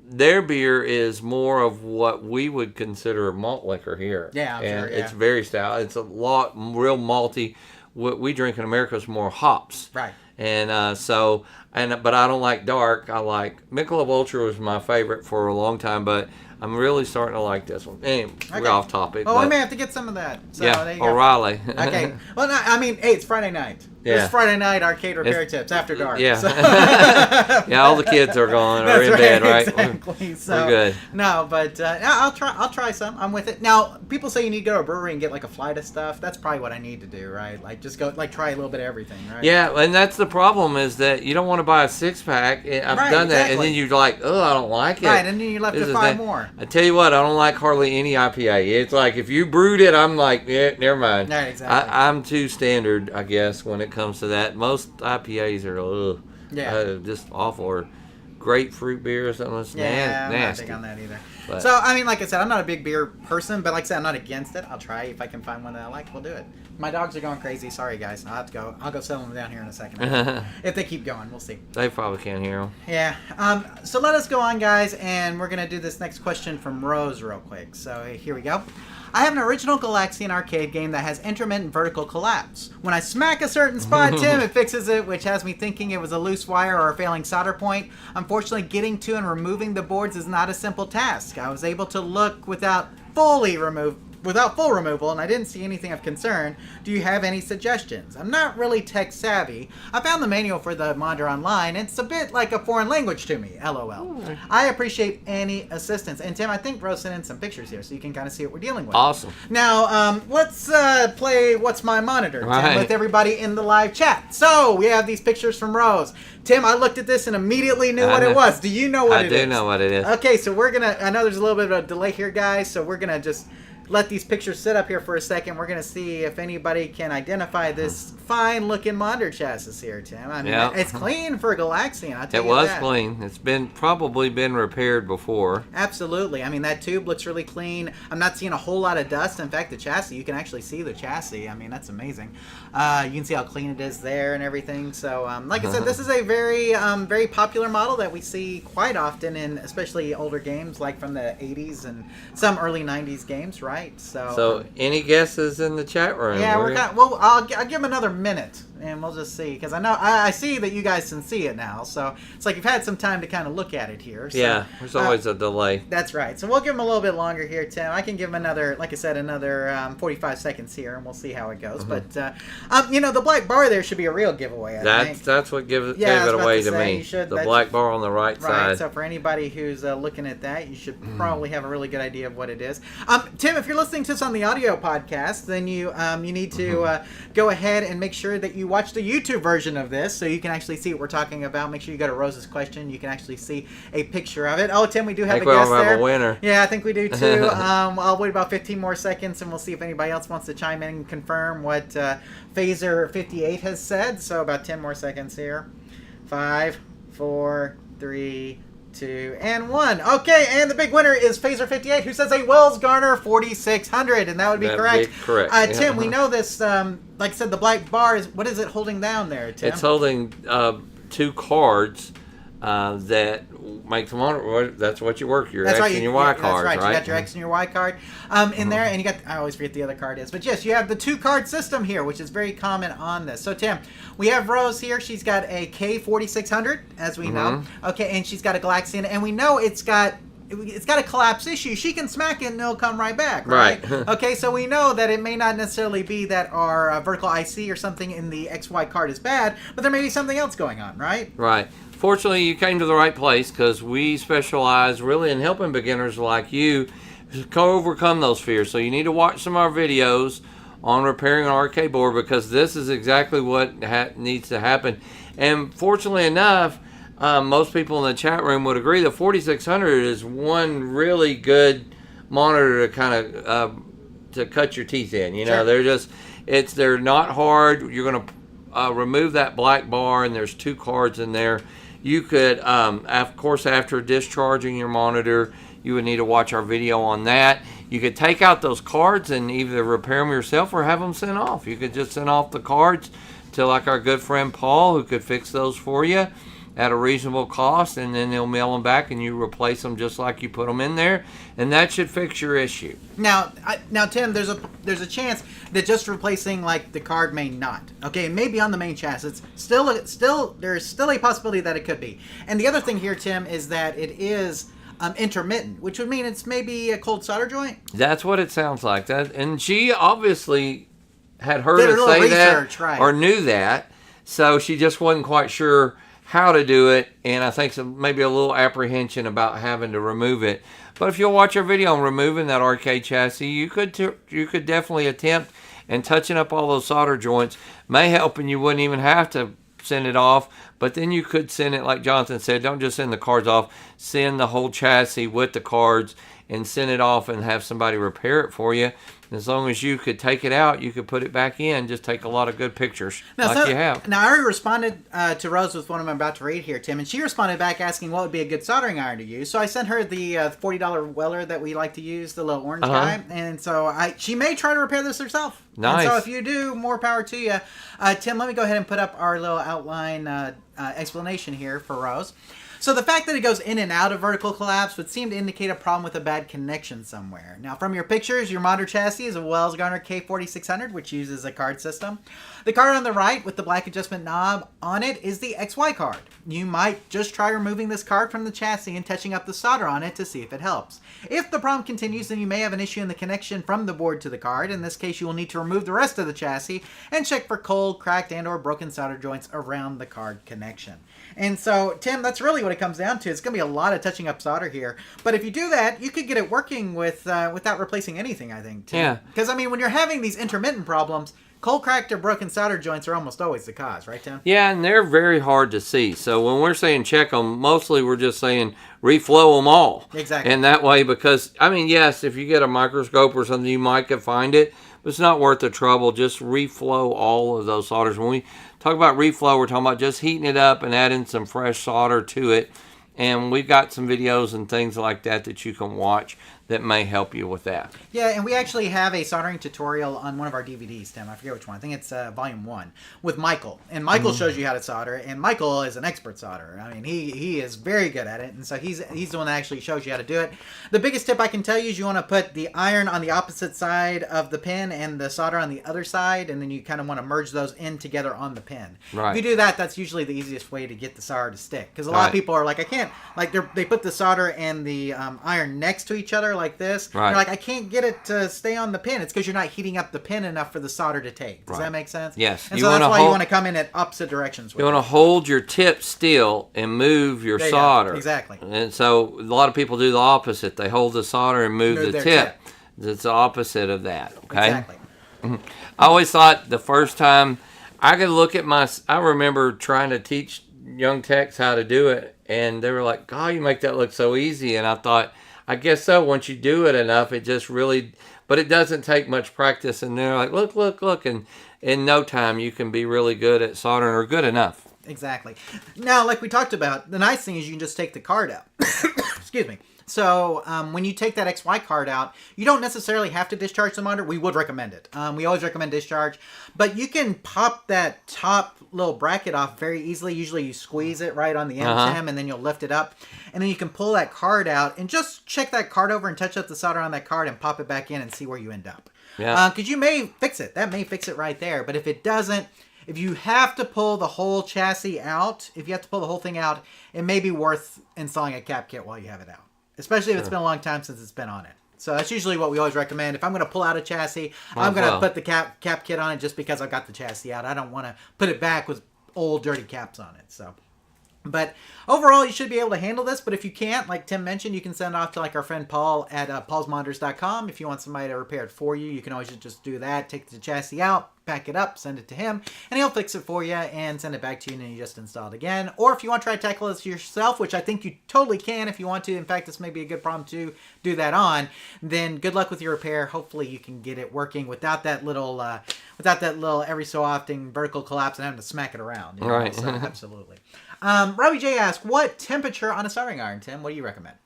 their beer is more of what we would consider malt liquor here. Yeah, I'm sure, yeah. It's very stout. It's a lot, real malty. What we drink in America is more hops. Right. And but I don't like dark. I like Michelob Ultra was my favorite for a long time, but I'm really starting to like this one. Anyway, we're off topic. Oh, I may have to get some of that. So yeah, there you go. O'Reilly. Okay. Well, no, I mean, hey, it's Friday night. Yeah. It's Friday night arcade repair tips after dark. Yeah. So. Yeah, all the kids are gone or in bed, right? Exactly. So, we're good. No, but I'll try some. I'm with it. Now, people say you need to go to a brewery and get like a flight of stuff. That's probably what I need to do, right? Like just go try a little bit of everything, right? Yeah, and that's the problem is that you don't want to buy a 6-pack. I've done that, and then you're like, oh, I don't like it. Right, and then you're left with 5 more. I tell you what, I don't like hardly any IPA. It's like if you brewed it, I'm like, yeah, never mind. Right, exactly. I'm too standard, I guess, when it comes to that. Most IPAs are just awful, or grapefruit beer or something. It's I'm not nasty. big on that either. But, so, I mean, like I said, I'm not a big beer person, but like I said, I'm not against it. I'll try. If I can find one that I like, we'll do it. My dogs are going crazy. Sorry, guys. I'll have to go. I'll go settle them down here in a second. If they keep going, we'll see. They probably can't hear them. Yeah. So let us go on, guys, and we're going to do this next question from Rose real quick. So here we go. I have an original Galaxian arcade game that has intermittent vertical collapse. When I smack a certain spot, Tim, it fixes it, which has me thinking it was a loose wire or a failing solder point. Unfortunately, getting to and removing the boards is not a simple task. I was able to look without full removal, and I didn't see anything of concern. Do you have any suggestions? I'm not really tech savvy. I found the manual for the monitor online. It's a bit like a foreign language to me, LOL. Ooh. I appreciate any assistance. And Tim, I think Rose sent in some pictures here so you can kind of see what we're dealing with. Awesome. Now, let's play What's My Monitor, Tim, with everybody in the live chat. So, we have these pictures from Rose. Tim, I looked at this and immediately knew what it was. Do you know what it is? I do know what it is. Okay, so we're going to, I know there's a little bit of a delay here, guys, so we're going to just let these pictures sit up here for a second. We're going to see if anybody can identify this fine-looking monitor chassis here, Tim. I mean, it's clean for a Galaxian, I'll tell you that. It was clean. It's probably been repaired before. Absolutely. I mean, that tube looks really clean. I'm not seeing a whole lot of dust. In fact, the chassis, you can actually see the chassis. I mean, that's amazing. You can see how clean it is there and everything. So, like I said, this is a very popular model that we see quite often in especially older games like from the 80s and some early 90s games, right? So any guesses in the chat room? Yeah, I'll give them another minute, and we'll just see, because I see that you guys can see it now. So it's like you've had some time to kind of look at it here. So, yeah, there's always a delay. That's right. So we'll give them a little bit longer here, Tim. I can give them another, like I said, another 45 seconds here, and we'll see how it goes. But the black bar there should be a real giveaway. I think that's what gave it away to me. The black bar on the right side. Right. So for anybody who's looking at that, you should probably have a really good idea of what it is. Tim, if you're listening to this on the audio podcast, then you need to go ahead and make sure that you watch the YouTube version of this so you can actually see what we're talking about. Make sure you go to Rose's question. You can actually see a picture of it. Oh, Tim, we do have a guest there. Have a winner. Yeah, I think we do too. I'll wait about 15 more seconds and we'll see if anybody else wants to chime in and confirm what Phaser58 has said. So about 10 more seconds here. 5, 4, 3, 2, and 1. Okay, and the big winner is Phaser58, who says a Wells Garner 4600, and that would be correct. Correct. Tim, we know this, like I said, the black bar what is it holding down there, Tim? It's holding 2 cards that make the monitor. That's what you work, your X and your Y cards, right? You got your X and your Y card in there, and you got, I always forget the other card is, but yes, you have the 2-card system here, which is very common on this. So Tim, we have Rose here. She's got a K4600, as we know. Okay, and she's got a Galaxian, and we know it's got a collapse issue. She can smack it and it'll come right back, right? Okay, so we know that it may not necessarily be that our vertical IC or something in the XY card is bad, but there may be something else going on, right? Right. Fortunately, you came to the right place because we specialize really in helping beginners like you overcome those fears. So you need to watch some of our videos on repairing an arcade board because this is exactly what needs to happen. And fortunately enough, most people in the chat room would agree that 4600 is one really good monitor to kind of to cut your teeth in. You know, they're not hard. You're going to remove that black bar, and there's 2 cards in there. You could, of course, after discharging your monitor, you would need to watch our video on that. You could take out those cards and either repair them yourself or have them sent off. You could just send off the cards to like our good friend Paul, who could fix those for you at a reasonable cost, and then they'll mail them back and you replace them just like you put them in there, and that should fix your issue. Now Tim, there's a chance that just replacing like the card may not. Okay, it may be on the main chassis. It's there's still a possibility that it could be. And the other thing here, Tim, is that it is intermittent, which would mean it's maybe a cold solder joint. That's what it sounds like. And she obviously had heard us say that or knew that, so she just wasn't quite sure how to do it, and I think maybe a little apprehension about having to remove it. But if you'll watch our video on removing that arcade chassis, you could definitely attempt, and touching up all those solder joints may help, and you wouldn't even have to send it off. But then you could send it, like Jonathan said, don't just send the cards off, send the whole chassis with the cards and send it off and have somebody repair it for you. As long as you could take it out, you could put it back in. Just take a lot of good pictures you have. Now, I already responded to Rose with one I'm about to read here, Tim, and she responded back asking what would be a good soldering iron to use. So I sent her the $40 Weller that we like to use, the little orange guy. And so she may try to repair this herself. Nice. And so if you do, more power to you. Tim, let me go ahead and put up our little outline explanation here for Rose. So the fact that it goes in and out of vertical collapse would seem to indicate a problem with a bad connection somewhere. Now, from your pictures, your monitor chassis is a Wells Garner K4600, which uses a card system. The card on the right with the black adjustment knob on it is the XY card. You might just try removing this card from the chassis and touching up the solder on it to see if it helps. If the problem continues, then you may have an issue in the connection from the board to the card. In this case, you will need to remove the rest of the chassis and check for cold, cracked, and or broken solder joints around the card connection. And so, Tim, that's really what it comes down to. It's going to be a lot of touching up solder here. But if you do that, you could get it working without replacing anything, I think, Tim. Yeah. Because, I mean, when you're having these intermittent problems, cold, cracked, or broken solder joints are almost always the cause, right, Tim? Yeah, and they're very hard to see. So when we're saying check them, mostly we're just saying reflow them all. Exactly. And that way, because, I mean, yes, if you get a microscope or something, you might could find it. But it's not worth the trouble. Just reflow all of those solders. When we talk about reflow, we're talking about just heating it up and adding some fresh solder to it. And we've got some videos and things like that you can watch that may help you with that. Yeah, and we actually have a soldering tutorial on one of our DVDs, Tim. I forget which one. I think it's Volume 1 with Michael. And Michael shows you how to solder, and Michael is an expert solderer. I mean, he is very good at it, and so he's the one that actually shows you how to do it. The biggest tip I can tell you is you want to put the iron on the opposite side of the pin and the solder on the other side, and then you kind of want to merge those in together on the pin. Right. If you do that, that's usually the easiest way to get the solder to stick. Because a lot of people are like, I can't, like they put the solder and the iron next to each other like this. Right. You're like, I can't get it to stay on the pin. It's because you're not heating up the pin enough for the solder to take. Does that make sense? Yes. And so that's why you want to come in at opposite directions. You want to hold your tip still and move your solder. Exactly. And so a lot of people do the opposite. They hold the solder and move the tip. It's the opposite of that. Okay. Exactly. I always thought the first time I could look at I remember trying to teach young techs how to do it, and they were like, God, you make that look so easy. And I thought, I guess so. Once you do it enough, it just really, but it doesn't take much practice. And they're like, look. And in no time, you can be really good at soldering or good enough. Exactly. Now, like we talked about, the nice thing is you can just take the card out. Excuse me. So when you take that XY card out, you don't necessarily have to discharge the monitor. We would recommend it. We always recommend discharge. But you can pop that top little bracket off very easily. Usually you squeeze it right on the end, Tim, and then you'll lift it up. And then you can pull that card out and just check that card over and touch up the solder on that card and pop it back in and see where you end up. Yeah. Because you may fix it. That may fix it right there. But if it doesn't, if you have to pull the whole chassis out, if you have to pull the whole thing out, it may be worth installing a cap kit while you have it out. Especially if it's been a long time since it's been on it. So that's usually what we always recommend. If I'm going to pull out a chassis, I'm going to put the cap kit on it just because I've got the chassis out. I don't want to put it back with old dirty caps on it. So, but overall, you should be able to handle this. But if you can't, like Tim mentioned, you can send it off to like our friend Paul at paulsmonitors.com. If you want somebody to repair it for you, you can always just do that. Take the chassis out, pack it up, send it to him, and he'll fix it for you and send it back to you, and then you just install it again. Or if you want to try to tackle this yourself, which I think you totally can if you want to. In fact, this may be a good problem to do that on. Then good luck with your repair. Hopefully, you can get it working without that little every so often vertical collapse and having to smack it around. You know? Right. So, absolutely. Robbie J asked, what temperature on a soldering iron, Tim? What do you recommend?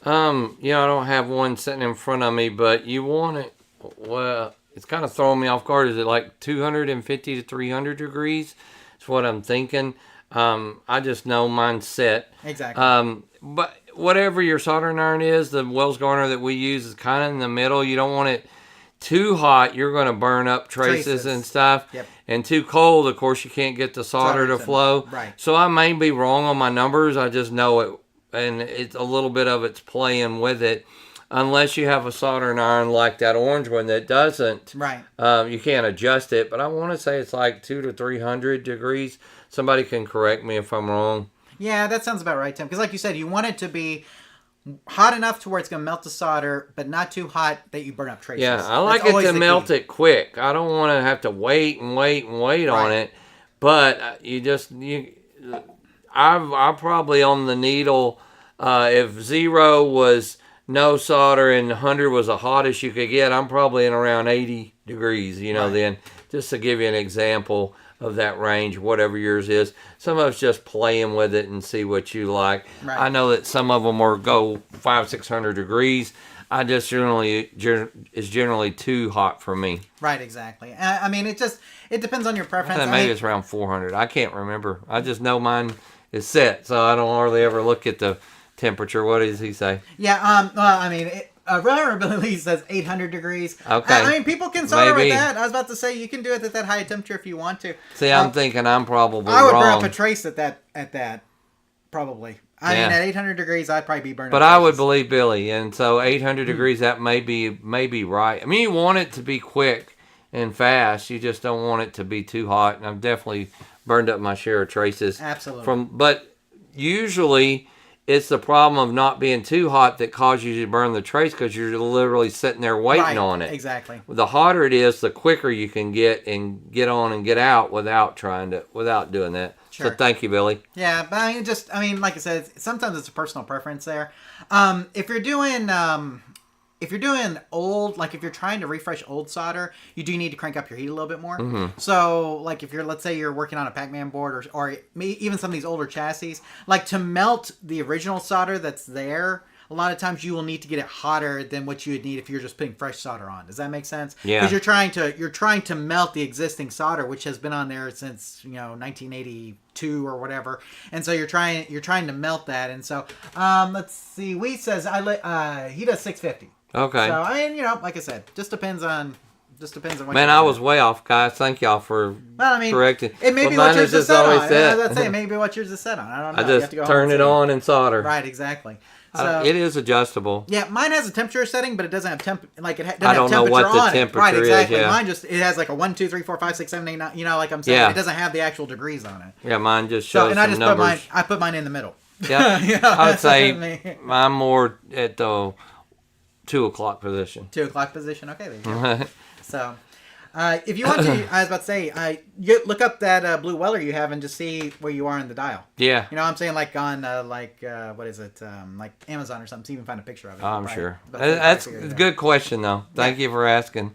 I don't have one sitting in front of me, but you want it, well, it's kind of throwing me off guard. Is it like 250 to 300 degrees? That's what I'm thinking. I just know mine's set. Exactly. But whatever your soldering iron is, the Wells Garner that we use is kind of in the middle. You don't want it too hot. You're going to burn up traces and stuff. Yep. And too cold, of course, you can't get the solder to flow. Right. So I may be wrong on my numbers. I just know it, and it's a little bit of it's playing with it. Unless you have a soldering iron like that orange one that doesn't, right? You can't adjust it. But I want to say it's like 200 to 300 degrees. Somebody can correct me if I'm wrong. Yeah, that sounds about right, Tim. Because like you said, you want it to be hot enough to where it's going to melt the solder, but not too hot that you burn up traces. Yeah, I like it to melt it quick. I don't want to have to wait on it. But I'm probably on the needle. If 0 was no solder and 100 was the hottest you could get, I'm probably in around 80 degrees, then, just to give you an example of that range, whatever yours is. Some of us just playing with it and see what you like. Right. I know that some of them go 500-600 degrees. I just is generally too hot for me. Right, exactly. I mean, it depends on your preference. Maybe it's around 400. I can't remember. I just know mine is set, so I don't hardly ever look at the temperature. What does he say? Yeah. Well, I mean, reliability says 800 degrees. Okay. I mean, people can solder Maybe. with that. I was about to say you can do it at that high temperature if you want to. See, I'm thinking I'm probably I would burn wrong. up a trace at that. Probably. I mean, at 800 degrees, I'd probably be burning. But I would believe Billy, and so 800 degrees, that may be right. I mean, you want it to be quick and fast. You just don't want it to be too hot. And I've definitely burned up my share of traces. Absolutely. But usually, it's the problem of not being too hot that causes you to burn the trace because you're literally sitting there waiting on it. Exactly. The hotter it is, the quicker you can get on and get out without doing that. Sure. So thank you, Billy. Yeah, but I mean, like I said, sometimes it's a personal preference there. If you're doing old, like if you're trying to refresh old solder, you do need to crank up your heat a little bit more. Mm-hmm. So, like if let's say you're working on a Pac-Man board or even some of these older chassis, like to melt the original solder that's there, a lot of times you will need to get it hotter than what you would need if you're just putting fresh solder on. Does that make sense? Yeah. Because you're trying to melt the existing solder, which has been on there since 1982 or whatever, and so you're trying to melt that. And so let's see. Wheat says he does 650. Okay. So I mean, like I said, just depends on what. Man, I was way off, guys. Thank y'all for correcting. It may be what yours is set on. Let's say maybe what yours is set on. I don't know. I just turn it on and solder. Right, exactly. So, it is adjustable. Yeah, mine has a temperature setting, but it doesn't have doesn't I don't know what the temperature right, exactly. is. Yeah. Mine it has like a 1, 2, 3, 4, 5, 6, 7, 8, 9. Like I'm saying, it doesn't have the actual degrees on it. Yeah, mine just shows some numbers. I put mine in the middle. Yeah, I would say I'm more at the 2 o'clock position. 2 o'clock position. Okay, there you go. So, if you want to, I was about to say, look up that blue Weller you have and just see where you are in the dial. Yeah. You know what I'm saying? Like on, what is it? Like Amazon or something. So you can find a picture of it. I'm sure. That's a good question, though. Thank you for asking.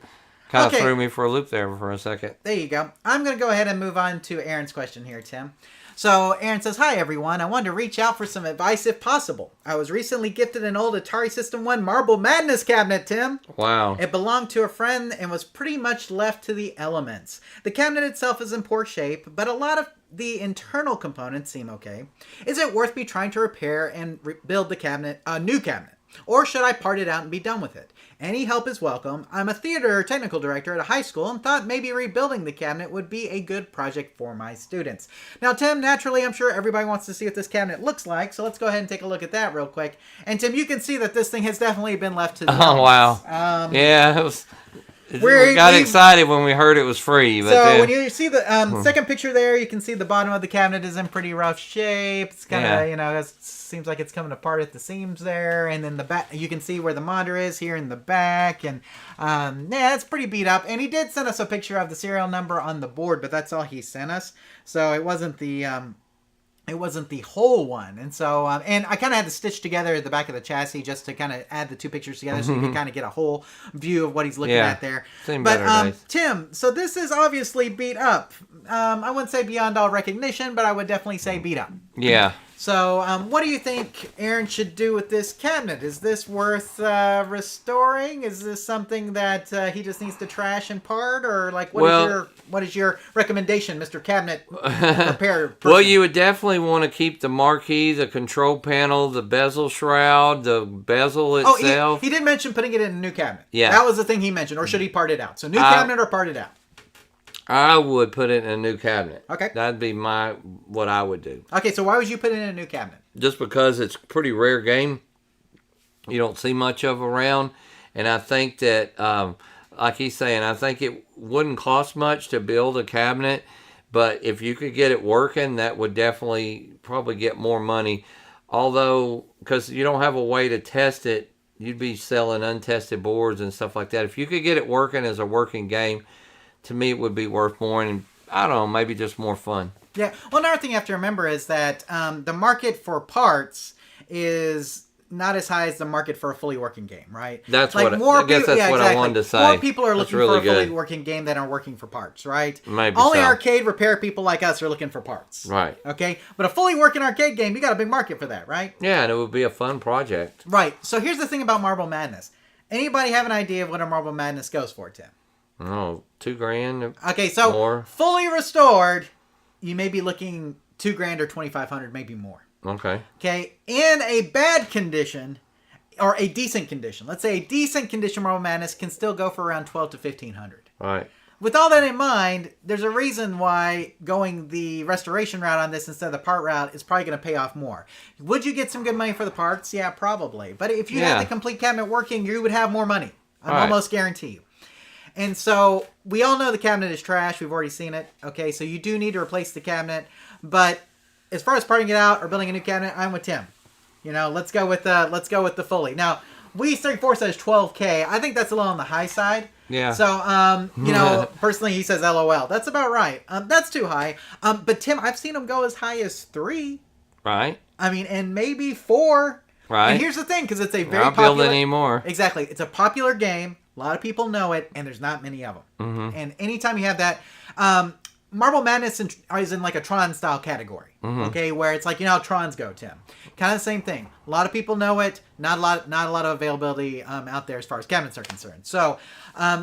Kind of threw me for a loop there for a second. There you go. I'm going to go ahead and move on to Aaron's question here, Tim. So Aaron says, "Hi everyone, I wanted to reach out for some advice if possible. I was recently gifted an old Atari System 1 Marble Madness cabinet, Tim. Wow. It belonged to a friend and was pretty much left to the elements. The cabinet itself is in poor shape, but a lot of the internal components seem okay. Is it worth me trying to repair and build the cabinet, a new cabinet? Or should I part it out and be done with it? Any help is welcome. I'm a theater technical director at a high school and thought maybe rebuilding the cabinet would be a good project for my students." Now, Tim, naturally, I'm sure everybody wants to see what this cabinet looks like, so let's go ahead and take a look at that real quick. And, Tim, you can see that this thing has definitely been left to the Oh, wow. Yeah, it was... We got excited when we heard it was free. But so when you see the second picture there, you can see the bottom of the cabinet is in pretty rough shape. It's kind of, it seems like it's coming apart at the seams there. And then the back, you can see where the monitor is here in the back. And it's pretty beat up. And he did send us a picture of the serial number on the board, but that's all he sent us. So it wasn't the... It wasn't the whole one. And so, and I kind of had to stitch together the back of the chassis just to kind of add the two pictures together so you can kind of get a whole view of what he's looking at there. But, Tim, so this is obviously beat up. I wouldn't say beyond all recognition, but I would definitely say beat up. Yeah. So, what do you think Aaron should do with this cabinet? Is this worth restoring? Is this something that he just needs to trash and part? Or, like, what is your recommendation, Mr. Cabinet Repair person? Well, you would definitely want to keep the marquee, the control panel, the bezel shroud, the bezel itself. Oh, he did mention putting it in a new cabinet. Yeah. That was the thing he mentioned. Or should he part it out? So, new cabinet or part it out? I would put it in a new cabinet. Okay. That'd be what I would do. Okay, so why would you put it in a new cabinet? Just because it's a pretty rare game. You don't see much of around. And I think that, like he's saying, I think it wouldn't cost much to build a cabinet. But if you could get it working, that would definitely probably get more money. Although, because you don't have a way to test it, you'd be selling untested boards and stuff like that. If you could get it working as a working game, to me, it would be worth more, and I don't know, maybe just more fun. Yeah. Well, another thing you have to remember is that the market for parts is not as high as the market for a fully working game, right? That's like what I guess that's what I wanted to say. More people are looking for a fully working game than are working for parts, right? Maybe Only arcade repair people like us are looking for parts. Right. Okay? But a fully working arcade game, you got a big market for that, right? Yeah, and it would be a fun project. Right. So here's the thing about Marble Madness. Anybody have an idea of what a Marble Madness goes for, Tim? Oh, $2,000. Okay, so more. Fully restored, you may be looking $2,000 or $2,500, maybe more. Okay. Okay, in a bad condition, or a decent condition. Let's say a decent condition Marble Madness can still go for around $1,200 to $1,500. Right. With all that in mind, there's a reason why going the restoration route on this instead of the part route is probably going to pay off more. Would you get some good money for the parts? Yeah, probably. But if you had the complete cabinet working, you would have more money. I'm almost guarantee you. And so we all know the cabinet is trash. We've already seen it. Okay, so you do need to replace the cabinet. But as far as parting it out or building a new cabinet, I'm with Tim. You know, let's go with the fully. Now, We34 says $12K. I think that's a little on the high side. Yeah. So, you know, personally, he says LOL. That's about right. That's too high. But Tim, I've seen them go as high as 3. Right. I mean, and maybe 4. Right. And here's the thing, because it's a very not popular... build anymore. Exactly. It's a popular game. A lot of people know it, and there's not many of them. Mm-hmm. And anytime you have that... Marble Madness is in like a Tron style category, okay, where it's like, you know how Trons go, Tim. Kind of the same thing. A lot of people know it. Not a lot of availability out there as far as cabinets are concerned. So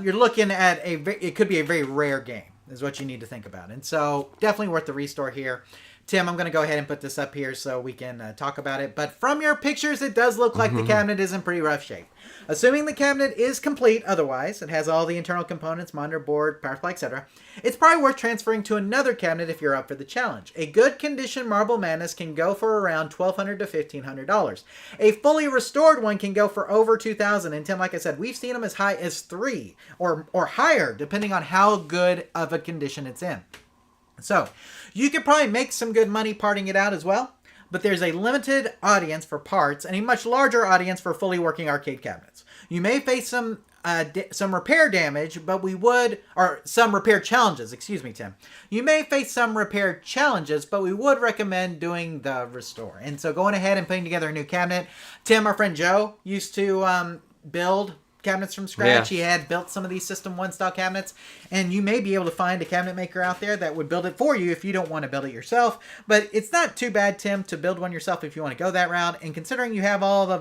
you're looking at it could be a very rare game, is what you need to think about. And so definitely worth the restore here. Tim, I'm going to go ahead and put this up here so we can talk about it. But from your pictures, it does look like the cabinet is in pretty rough shape. Assuming the cabinet is complete, otherwise, it has all the internal components, monitor, board, power supply, etc. It's probably worth transferring to another cabinet if you're up for the challenge. A good condition Marble Madness can go for around $1,200 to $1,500. A fully restored one can go for over $2,000. And Tim, like I said, we've seen them as high as 3 or higher, depending on how good of a condition it's in. So, you could probably make some good money parting it out as well, but there's a limited audience for parts and a much larger audience for fully working arcade cabinets. You may face some repair damage, but some repair challenges, excuse me, Tim. You may face some repair challenges, but we would recommend doing the restore. And so going ahead and putting together a new cabinet. Tim, our friend Joe, used to build cabinets from scratch. He had built some of these System 1 style cabinets, and you may be able to find a cabinet maker out there that would build it for you if you don't want to build it yourself. But it's not too bad, Tim, to build one yourself if you want to go that route. And considering you've got all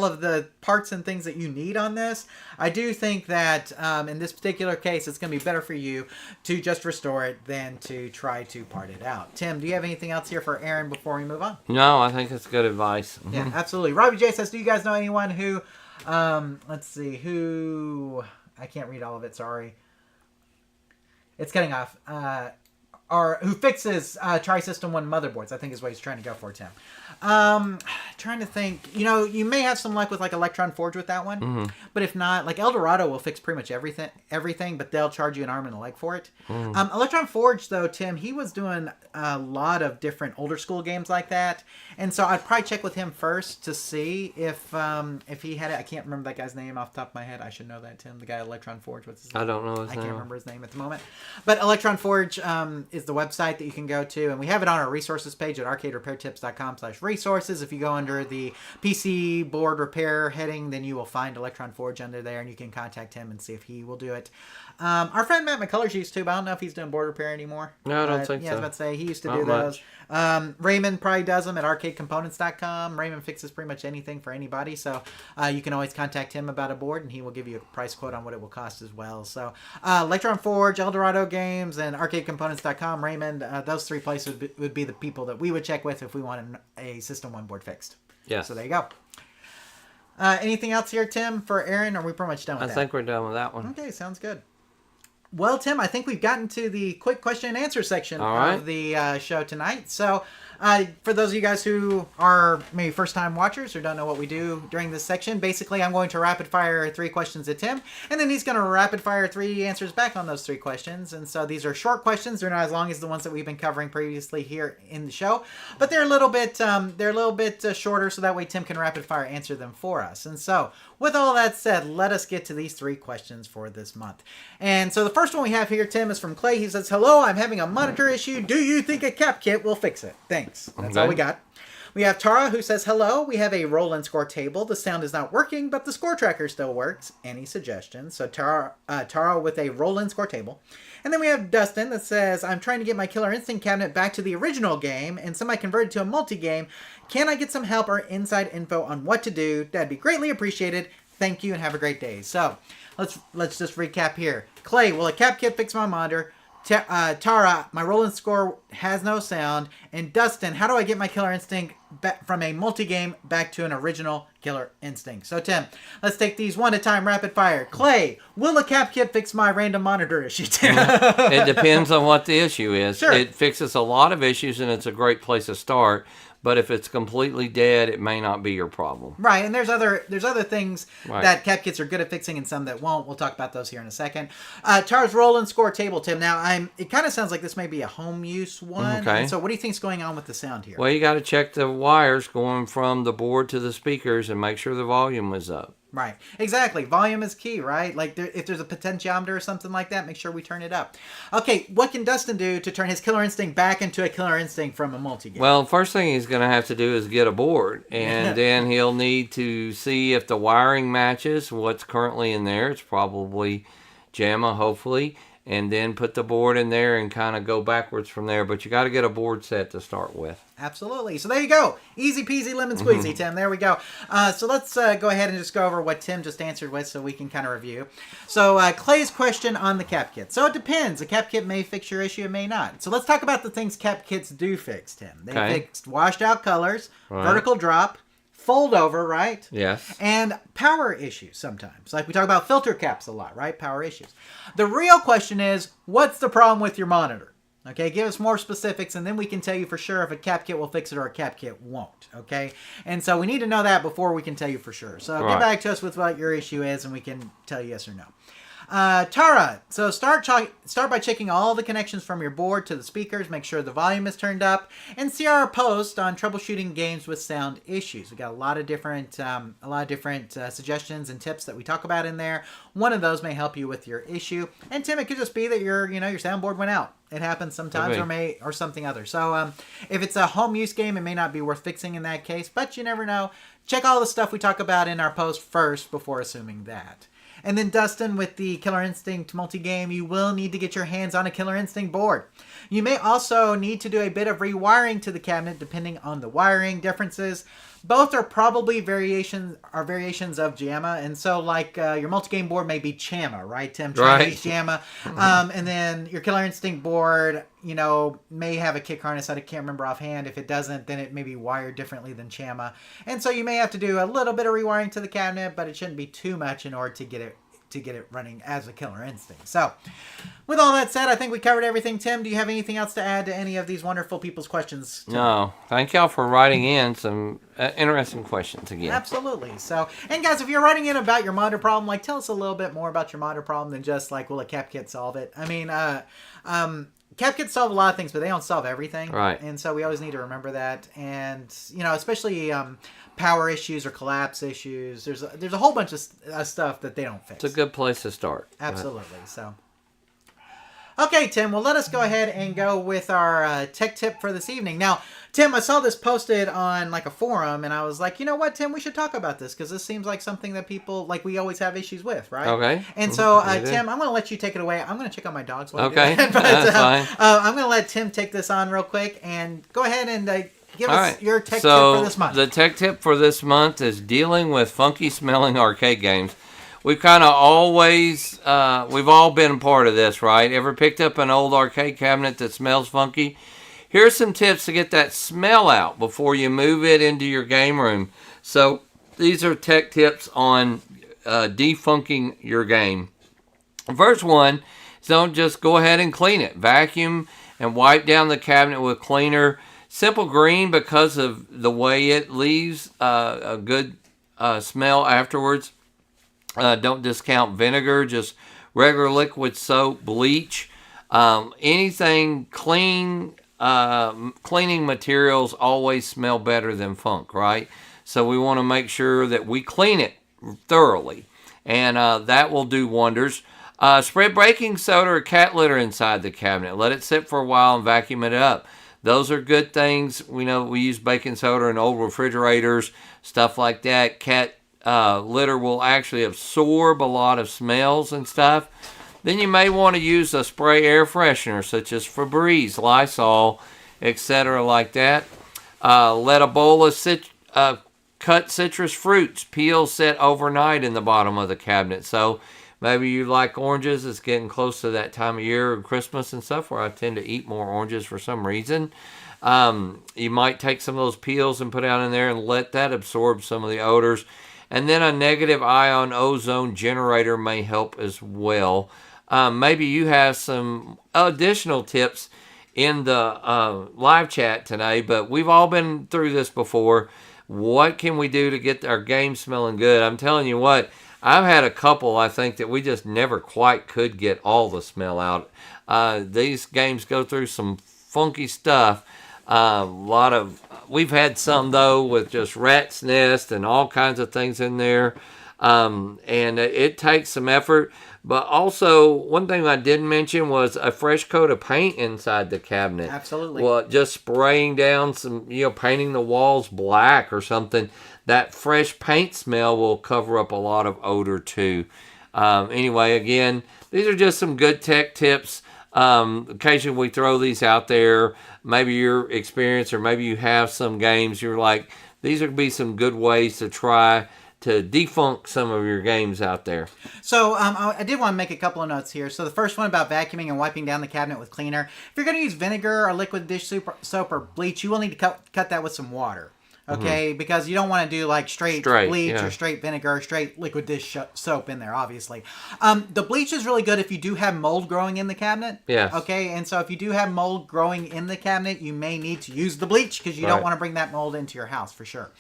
of the parts and things that you need on this, I do think that in this particular case, it's going to be better for you to just restore it than to try to part it out. Tim, do you have anything else here for Aaron before we move on? No, I think it's good advice. Yeah, absolutely. Robbie J says, do you guys know anyone who... let's see, I can't read all of it, sorry. It's cutting off. Or who fixes Tri-System 1 motherboards, I think is what he's trying to go for, Tim. Trying to think, you may have some luck with like Electron Forge with that one, but if not, like Eldorado will fix pretty much everything, but they'll charge you an arm and a leg for it. Electron Forge, though, Tim, he was doing a lot of different older school games like that, and so I'd probably check with him first to see if he had it. I can't remember that guy's name off the top of my head. I should know that, Tim. The guy at Electron Forge. What's his name? I don't know his name. name. I can't remember his name at the moment. But Electron Forge is the website that you can go to, and we have it on our resources page at arcaderepairtips.com/resources. If you go under the PC board repair heading, then you will find Electron Forge under there, and you can contact him and see if he will do it. Our friend Matt McCullers used to, but I don't know if he's doing board repair anymore. No, I don't think so. Yeah, I was about to say, he used to Not do those. much. Raymond probably does them at arcadecomponents.com. Raymond fixes pretty much anything for anybody, so you can always contact him about a board, and he will give you a price quote on what it will cost as well. So Electron Forge, Eldorado Games, and arcadecomponents.com. Raymond, those 3 places would be the people that we would check with if we wanted a System 1 board fixed. Yeah. So there you go. Anything else here, Tim, for Aaron? Or are we pretty much done with that? I think we're done with that one. Okay, sounds good. Well, Tim, I think we've gotten to the quick question and answer section of the show tonight. So, for those of you guys who are maybe first-time watchers or don't know what we do during this section, basically I'm going to rapid-fire 3 questions at Tim, and then he's going to rapid-fire 3 answers back on those 3 questions. And so these are short questions. They're not as long as the ones that we've been covering previously here in the show, but they're a little bit shorter, so that way Tim can rapid-fire answer them for us. And so, with all that said, let us get to these 3 questions for this month. And so the first one we have here, Tim, is from Clay. He says, hello, I'm having a monitor issue. Do you think a cap kit will fix it? Thanks. That's all we got. We have Tara, who says, hello, we have a roll-in score table. The sound is not working, but the score tracker still works. Any suggestions? So Tara with a roll-in score table. And then we have Dustin that says, I'm trying to get my Killer Instinct cabinet back to the original game and semi-converted to a multi-game. Can I get some help or inside info on what to do? That'd be greatly appreciated. Thank you and have a great day. So let's just recap here. Clay, will a cap kit fix my monitor? Tara, my rolling score has no sound. And Dustin, how do I get my Killer Instinct from a multi-game back to an original Killer Instinct? So Tim, let's take these one at a time, rapid fire. Clay, will a cap kit fix my random monitor issue, Tim? It depends on what the issue is. Sure. It fixes a lot of issues, and it's a great place to start. But if it's completely dead, it may not be your problem. Right, and there's other things Right. that cap kits are good at fixing and some that won't. We'll talk about those here in a second. Tara's roll and score table, Tim. Now, it kind of sounds like this may be a home use one. Okay. And so what do you think's going on with the sound here? Well, you got to check the wires going from the board to the speakers and make sure the volume is up. Right, exactly. Volume is key, right? Like if there's a potentiometer or something like that, make sure we turn it up. Okay, what can Dustin do to turn his Killer Instinct back into a Killer Instinct from a multi-game? Well, first thing he's going to have to do is get a board, and then he'll need to see if the wiring matches what's currently in there. It's probably JAMA, hopefully, and then put the board in there and kind of go backwards from there. But you got to get a board set to start with. Absolutely. So there you go. Easy peasy lemon squeezy, Tim. There we go. So let's go ahead and just go over what Tim just answered with so we can kind of review. So Clay's question on the cap kit. So it depends. A cap kit may fix your issue, it may not. So let's talk about the things cap kits do fix, Tim. They fixed washed out colors, vertical drop, fold over, right? Yes. And power issues sometimes. Like we talk about filter caps a lot, right? Power issues. The real question is, what's the problem with your monitor? Okay, give us more specifics, and then we can tell you for sure if a cap kit will fix it or a cap kit won't. Okay, and so we need to know that before we can tell you for sure. So get back to us with what your issue is, and we can tell you yes or no. Tara, so start by checking all the connections from your board to the speakers, make sure the volume is turned up, and see our post on troubleshooting games with sound issues. We got a lot of different suggestions and tips that we talk about in there. One of those may help you with your issue. And Tim, it could just be that your soundboard went out. It happens sometimes, or something other. So if it's a home use game, it may not be worth fixing in that case, but you never know. Check all the stuff we talk about in our post first before assuming that. And then Dustin, with the Killer Instinct multi-game, you will need to get your hands on a Killer Instinct board. You may also need to do a bit of rewiring to the cabinet depending on the wiring differences. Both are probably variations of JAMA, and so like your multi-game board may be CHAMA, right, Tim? Chinese JAMA. And then your Killer Instinct board, may have a kick harness. I can't remember offhand. If it doesn't, then it may be wired differently than CHAMA. And so you may have to do a little bit of rewiring to the cabinet, but it shouldn't be too much in order to get it running as a Killer Instinct. So, with all that said, I think we covered everything. Tim, do you have anything else to add to any of these wonderful people's questions? No. Thank y'all for writing in some interesting questions again. Absolutely. So, and guys, if you're writing in about your monitor problem, tell us a little bit more about your monitor problem than just will a cap kit solve it? I mean, cap kits solve a lot of things, but they don't solve everything. Right. And so we always need to remember that. And, especially power issues or collapse issues, there's a whole bunch of stuff that they don't fix. It's a good place to start. Absolutely. So, okay, Tim, well, let us go ahead and go with our tech tip for this evening. Now, Tim, I saw this posted on a forum, and I was like, you know what, Tim, we should talk about this because this seems like something that people, we always have issues with, right? Okay. And so, Tim, I'm going to let you take it away. I'm going to check on my dogs while you do that. But, that's fine. I'm going to let Tim take this on real quick and go ahead and give us your tech tip for this month. The tech tip for this month is dealing with funky smelling arcade games. We've kind of always, we've all been a part of this, right? Ever picked up an old arcade cabinet that smells funky? Here's some tips to get that smell out before you move it into your game room. So these are tech tips on defunking your game. The first one is don't just go ahead and clean it. Vacuum and wipe down the cabinet with cleaner. Simple Green, because of the way it leaves a good smell afterwards. Don't discount vinegar, just regular liquid soap, bleach. Anything clean, cleaning materials always smell better than funk, right? So we want to make sure that we clean it thoroughly, and that will do wonders. Spread baking soda or cat litter inside the cabinet. Let it sit for a while and vacuum it up. Those are good things. We know we use baking soda in old refrigerators, stuff like that. Cat litter will actually absorb a lot of smells and stuff. Then you may want to use a spray air freshener such as Febreze, Lysol, etc. like that. Let a bowl of cut citrus fruits peel set overnight in the bottom of the cabinet. So Maybe you like oranges. It's getting close to that time of year and Christmas and stuff where I tend to eat more oranges for some reason. You might take some of those peels and put it out in there and let that absorb some of the odors. And then a negative ion ozone generator may help as well. Maybe you have some additional tips in the live chat today, but we've all been through this before. What can we do to get our game smelling good? I'm telling you what, I've had a couple, I think, that we just never quite could get all the smell out. These games go through some funky stuff. We've had some, though, with just rat's nest and all kinds of things in there. And it takes some effort. But also, one thing I didn't mention was a fresh coat of paint inside the cabinet. Absolutely. Well, just spraying down some, painting the walls black or something. That fresh paint smell will cover up a lot of odor, too. Anyway, again, these are just some good tech tips. Occasionally we throw these out there. Maybe your experience, or maybe you have some games you're like, these would be some good ways to try to defunk some of your games out there. So I did want to make a couple of notes here. So the first one about vacuuming and wiping down the cabinet with cleaner. If you're going to use vinegar or liquid dish soap or bleach, you will need to cut that with some water. Okay, because you don't want to do like straight bleach or straight vinegar or straight liquid dish soap in there, obviously. The bleach is really good if you do have mold growing in the cabinet. Yes. Okay, and so if you do have mold growing in the cabinet, you may need to use the bleach because you don't want to bring that mold into your house for sure.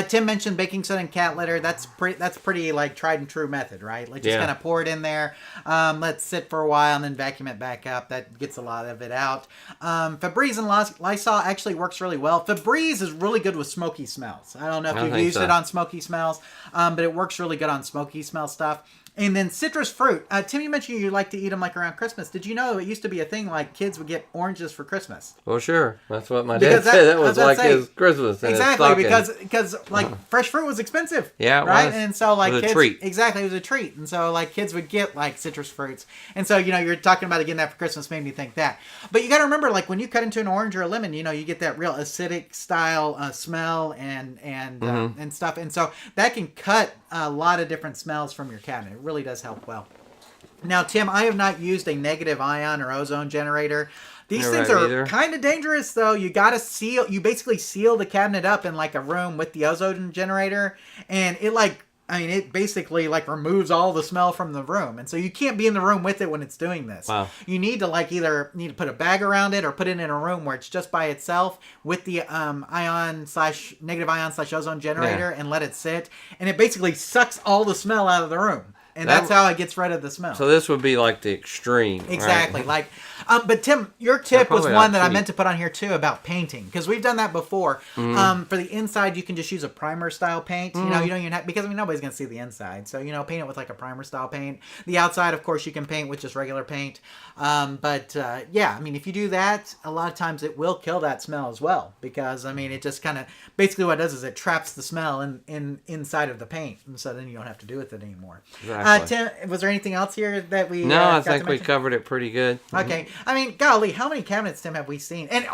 Tim mentioned baking soda and cat litter. That's pretty like tried and true method, right? Like just kind of pour it in there, let it sit for a while, and then vacuum it back up. That gets a lot of it out. Febreze and Lysol actually works really well. Febreze is really good with smoky smells. I don't know if you've used it on smoky smells, but it works really good on smoky smell stuff. And then citrus fruit. Tim, you mentioned you like to eat them like around Christmas. Did you know it used to be a thing like kids would get oranges for Christmas? Well, sure. That's what my dad said. That was like his Christmas. Exactly, because like fresh fruit was expensive. Yeah, it right? was. And so like it was kids, a treat. Exactly, it was a treat. And so like kids would get like citrus fruits. And so, you're talking about getting that for Christmas made me think that. But you got to remember, like when you cut into an orange or a lemon, you get that real acidic style smell and stuff. And so that can cut a lot of different smells from your cabinet. It really does help well. Now, Tim, I have not used a negative ion or ozone generator. These things are kind of dangerous, though. You basically seal the cabinet up in like a room with the ozone generator, and it basically like removes all the smell from the room. And so you can't be in the room with it when it's doing this. Wow. You need to either put a bag around it or put it in a room where it's just by itself with the negative ion / ozone generator and let it sit. And it basically sucks all the smell out of the room. And that's how it gets rid of the smell. So this would be like the extreme. Exactly. Right? But Tim, your tip was one that I meant to put on here too about painting, because we've done that before. For the inside, you can just use a primer style paint. You don't even have, because nobody's gonna see the inside, so paint it with like a primer style paint. The outside, of course, you can paint with just regular paint. If you do that, a lot of times it will kill that smell as well, because it just kind of basically what it does is it traps the smell inside of the paint, and so then you don't have to do with it anymore. Exactly. Tim, was there anything else here that we? No, I think we covered it pretty good. Okay. Golly, how many cabinets, Tim, have we seen? And,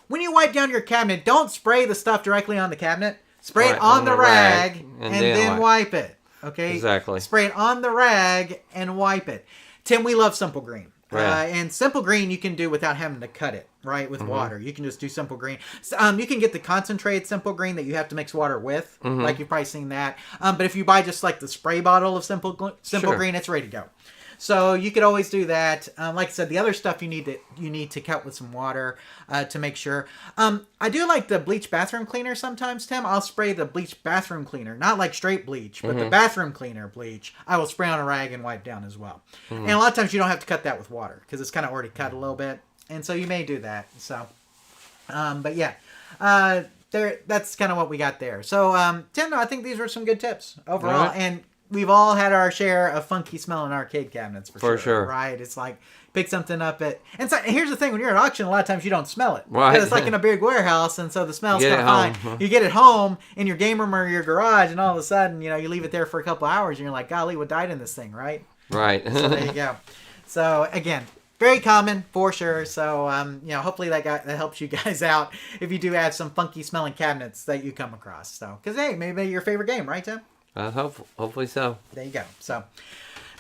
when you wipe down your cabinet, don't spray the stuff directly on the cabinet. Spray it on the rag and then wipe it. Okay? Exactly. Spray it on the rag and wipe it. Tim, we love Simple Green. Right. And Simple Green you can do without having to cut it, right, with water. You can just do Simple Green. You can get the concentrated Simple Green that you have to mix water with. Like you've probably seen that. But if you buy just like the spray bottle of Simple Green, it's ready to go. So you could always do that. Like I said, the other stuff you need to cut with some water to make sure. I do like the bleach bathroom cleaner sometimes, Tim. I'll spray the bleach bathroom cleaner, not like straight bleach, but the bathroom cleaner bleach. I will spray on a rag and wipe down as well. And a lot of times you don't have to cut that with water because it's kind of already cut a little bit, and so you may do that. So, that's kind of what we got there. So, Tim, I think these were some good tips overall, and we've all had our share of funky smelling arcade cabinets for sure. Right? It's like pick something up and so here's the thing: when you're at auction, a lot of times you don't smell it. Right. Because it's like in a big warehouse, and so the smell's kind of fine. You get it home in your game room or your garage, and all of a sudden, you leave it there for a couple hours, and you're like, "Golly, what died in this thing?" Right? Right. So there you go. So again, very common for sure. So hopefully that helps you guys out if you do have some funky smelling cabinets that you come across. So because hey, maybe your favorite game, right, Tim? Hopefully so. There you go. So,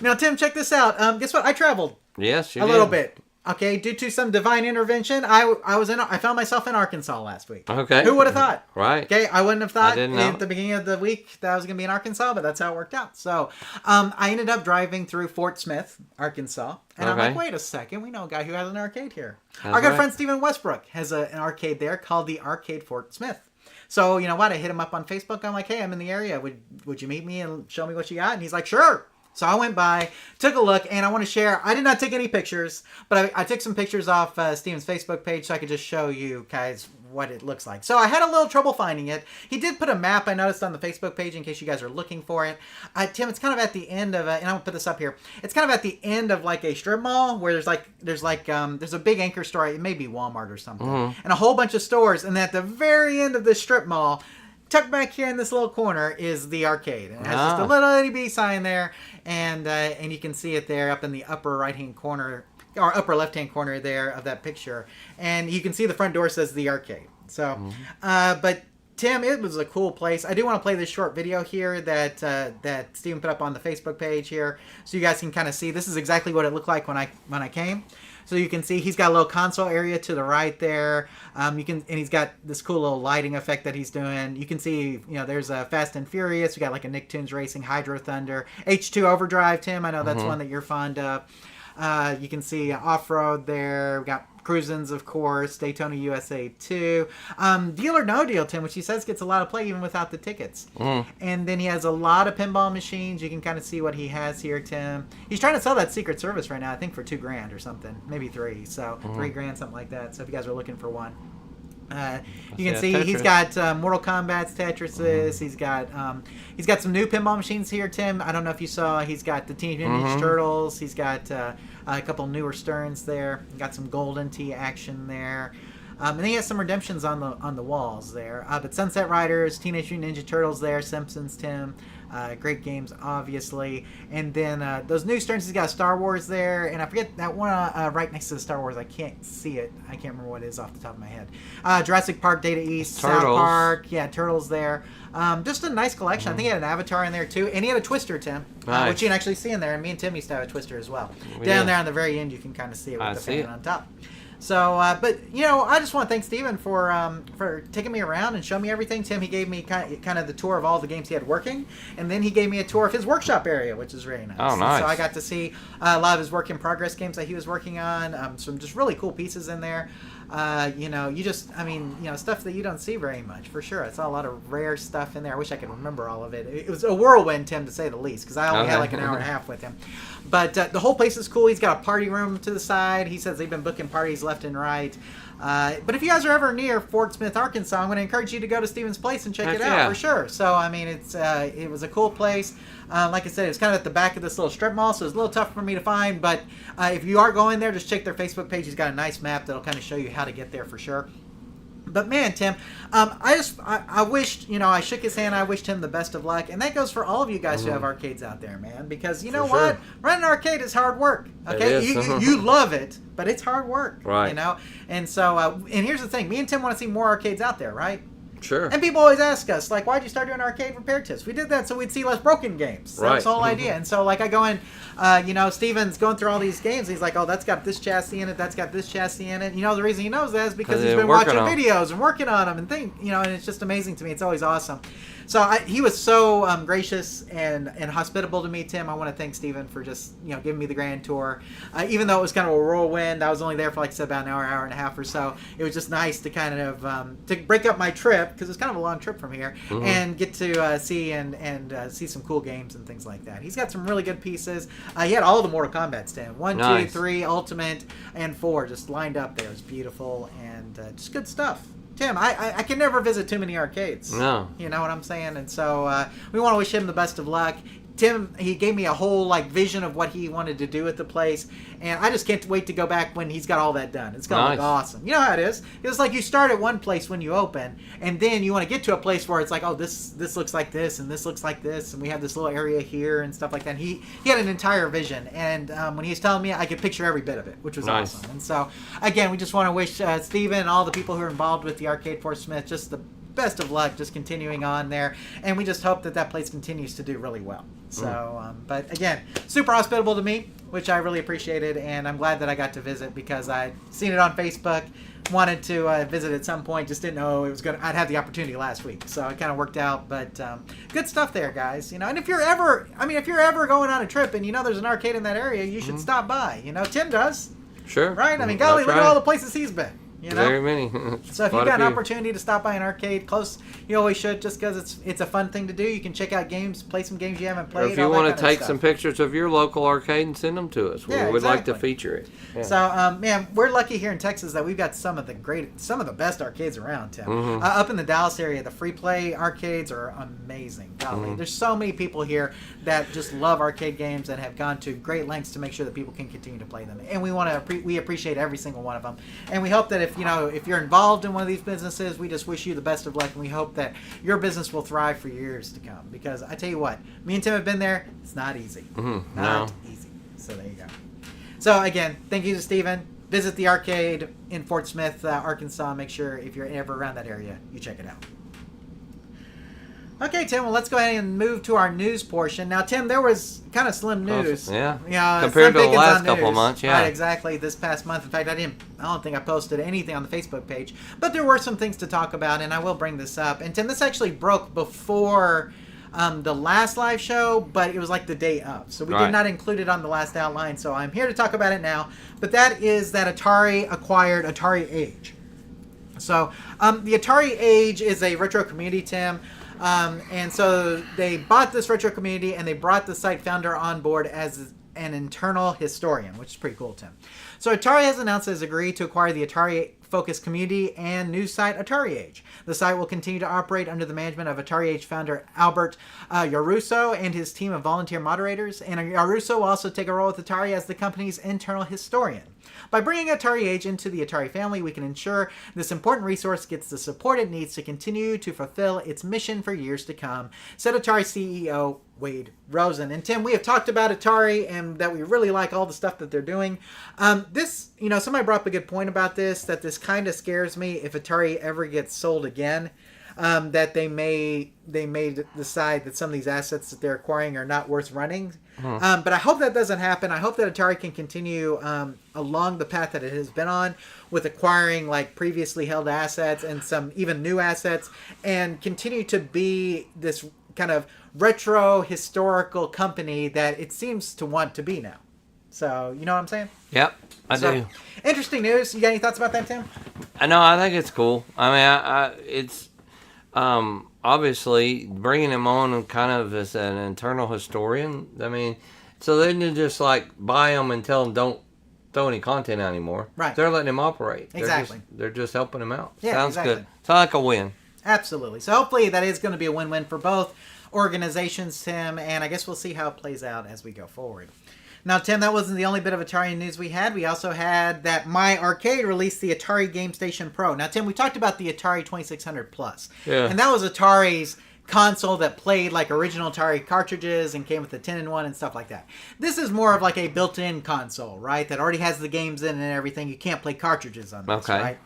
Now, Tim, check this out. Guess what? I traveled Yes, you a did. little bit. Okay, due to some divine intervention, I found myself in Arkansas last week. Okay. Who would have thought? Right. Okay, I wouldn't have thought didn't know. at the beginning of the week that I was going to be in Arkansas, but that's how it worked out. So, I ended up driving through Fort Smith, Arkansas, and I'm Okay. like, wait a second, we know a guy who has an arcade here. That's Our good right. friend Stephen Westbrook has an arcade there called the Arcade Fort Smith. So, you know what? I hit him up on Facebook. I'm like, hey, I'm in the area. Would you meet me and show me what you got? And he's like, sure. So I went by, took a look, and I want to share. I did not take any pictures, but I took some pictures off Steven's Facebook page so I could just show you guys what it looks like. So I had a little trouble finding it. He did put a map, I noticed, on the Facebook page in case you guys are looking for it. Tim, it's kind of at the end of and I'm gonna put this up here. It's kind of at the end of like a strip mall where there's a big anchor store. It may be Walmart or something, and a whole bunch of stores. And at the very end of this strip mall, tucked back here in this little corner, is the arcade. And it has just a little itty bitty sign there, and you can see it there up in the upper right hand corner or upper left hand corner there of that picture, and you can see the front door says the arcade. So, but Tim, it was a cool place. I do want to play this short video here that Steven put up on the Facebook page here, so you guys can kind of see. This is exactly what it looked like when I came. So you can see he's got a little console area to the right there. And he's got this cool little lighting effect that he's doing. You can see, there's a Fast and Furious. We got like a Nicktoons Racing, Hydro Thunder, H2 Overdrive. Tim, I know that's one that you're fond of. You can see off-road there. We got Cruisins, of course, Daytona USA 2. Deal or No Deal, Tim, which he says gets a lot of play even without the tickets. And then he has a lot of pinball machines. You can kind of see what he has here, Tim. He's trying to sell that Secret Service right now, I think for $2,000 or something, maybe $3,000. So $3,000, something like that. So if you guys are looking for one. You can see Tetris. he's got Mortal Kombat's Tetrises. He's got some new pinball machines here, Tim. I don't know if you saw. He's got the Teenage Mutant Ninja Turtles. He's got a couple newer Sterns there. Got some Golden Tee action there. And then he has some redemptions on the walls there. But Sunset Riders, Teenage Mutant Ninja Turtles there, Simpsons, Tim. Great games, obviously. And then those new Sterns, he's got Star Wars there. And I forget that one right next to the Star Wars. I can't see it. I can't remember what it is off the top of my head. Jurassic Park, Data East, Turtles. South Park. Yeah, Turtles there. Just a nice collection. I think he had an Avatar in there, too. And he had a Twister, Tim. Nice. Which you can actually see in there. And me and Tim used to have a Twister as well. Yeah. Down there on the very end, you can kind of see it with I the see fan it. on top. So, but I just want to thank Steven for taking me around and showing me everything. Tim, he gave me kind of the tour of all the games he had working, and then he gave me a tour of his workshop area, which is really nice. Oh, nice. So I got to see a lot of his work in progress games that he was working on. Some just really cool pieces in there. Stuff that you don't see very much, for sure. It's a lot of rare stuff in there. I wish I could remember all of it. It was a whirlwind, Tim, to say the least, because I only had like an hour and a half with him. But the whole place is cool. He's got a party room to the side. He says they've been booking parties left and right. But if you guys are ever near Fort Smith, Arkansas, I'm going to encourage you to go to Steven's place and check it out, for sure. So, it was a cool place. Like I said, it's kind of at the back of this little strip mall, so it's a little tough for me to find. But if you are going there, just check their Facebook page. He's got a nice map that'll kind of show you how to get there for sure. But man, Tim, I wished, I shook his hand. I wished him the best of luck. And that goes for all of you guys who have arcades out there, man. Because you know what? Running an arcade is hard work. Okay? It is. You love it, but it's hard work. Right. And so, and here's the thing. Me and Tim want to see more arcades out there, right? Sure. And people always ask us, like, why'd you start doing arcade repair tips? We did that so we'd see less broken games. That was the whole idea. And so, like, I go in, Steven's going through all these games. He's like, oh, that's got this chassis in it. That's got this chassis in it. The reason he knows that is because he's been watching videos and working on them and and it's just amazing to me. It's always awesome. So he was so gracious and hospitable to me, Tim. I want to thank Steven for just, giving me the grand tour. Even though it was kind of a whirlwind, I was only there for, like I said, about an hour and a half or so. It was just nice to kind of to break up my trip, because it's kind of a long trip from here, and get to see and see some cool games and things like that. He's got some really good pieces. He had all the Mortal Kombat, Tim. 1, Nice. 2, 3, Ultimate, and 4 just lined up there. It was beautiful and just good stuff. Tim, I can never visit too many arcades. No. You know what I'm saying? And so we want to wish him the best of luck. Tim, he gave me a whole vision of what he wanted to do at the place, and I just can't wait to go back when he's got all that done. It's gonna look awesome. You know how it is. It's like you start at one place when you open, and then you want to get to a place where it's like, oh, this looks like this, and this looks like this, and we have this little area here and stuff like that. And he had an entire vision, and when he was telling me, I could picture every bit of it, which was awesome. And so again, we just want to wish Steven and all the people who are involved with the Arcade Fort Smith just the best of luck just continuing on there. And we just hope that that place continues to do really well. So, but again, super hospitable to me, which I really appreciated. And I'm glad that I got to visit because I'd seen it on Facebook, wanted to visit at some point, just didn't know I'd have the opportunity last week. So it kind of worked out. But good stuff there, guys. You know, and if you're ever going on a trip and you know there's an arcade in that area, you should stop by. You know, Tim does. Sure. Right? I mean, golly, look at all the places he's been. You know? Very many. So if you've got an opportunity to stop by an arcade close, you always should, just because it's a fun thing to do. You can check out games, play some games you haven't played. Or if you want to take some pictures of your local arcade and send them to us, we'd like to feature it. Yeah. So, man, we're lucky here in Texas that we've got some of the best arcades around, Tim. Up in the Dallas area, the free play arcades are amazing. Golly, there's so many people here that just love arcade games and have gone to great lengths to make sure that people can continue to play them. And we appreciate every single one of them. And we hope that if you're involved in one of these businesses, we just wish you the best of luck, and we hope that your business will thrive for years to come. Because I tell you what, me and Tim have been there. It's not easy. Not easy. So there you go. So again, thank you to Steven. Visit the arcade in Fort Smith, Arkansas. Make sure if you're ever around that area, you check it out. Okay, Tim, well, let's go ahead and move to our news portion. Now, Tim, there was kind of slim news. Yeah. Compared to the last couple of months, Right, exactly, this past month. In fact, I don't think I posted anything on the Facebook page. But there were some things to talk about, and I will bring this up. And, Tim, this actually broke before the last live show, but it was like the day of. So we did not include it on the last outline, so I'm here to talk about it now. But that is that Atari acquired AtariAge. So the AtariAge is a retro community, Tim. And so they bought this retro community and they brought the site founder on board as an internal historian, which is pretty cool, Tim. So Atari has announced it has agreed to acquire the Atari-focused community and news site AtariAge. The site will continue to operate under the management of AtariAge founder Albert Yarusso and his team of volunteer moderators. And Yarusso will also take a role with Atari as the company's internal historian. By bringing AtariAge into the Atari family, we can ensure this important resource gets the support it needs to continue to fulfill its mission for years to come, said Atari CEO Wade Rosen. And Tim, we have talked about Atari and that we really like all the stuff that they're doing. Somebody brought up a good point about this, that this kind of scares me if Atari ever gets sold again. That they may decide that some of these assets that they're acquiring are not worth running. But I hope that doesn't happen. I hope that Atari can continue along the path that it has been on with acquiring like previously held assets and some even new assets, and continue to be this kind of retro historical company that it seems to want to be now. So, you know what I'm saying? Yep, I do. Interesting news. You got any thoughts about that, Tim? I think it's cool. I mean, it's obviously bringing him on kind of as an internal historian. I mean, so they didn't just like buy him and tell him don't throw any content out anymore. Right. They're letting him operate. Exactly. They're just helping him out. Yeah, Sounds exactly. good. Sounds like a win. Absolutely. So hopefully that is going to be a win-win for both organizations, Tim, and I guess we'll see how it plays out as we go forward. Now, Tim, that wasn't the only bit of Atari news we had. We also had that My Arcade released the Atari Gamestation Pro. Now, Tim, we talked about the Atari 2600 Plus. Yeah. And that was Atari's console that played like original Atari cartridges and came with the 10-in-1 and stuff like that. This is more of like a built-in console, right? That already has the games in and everything. You can't play cartridges on this, right?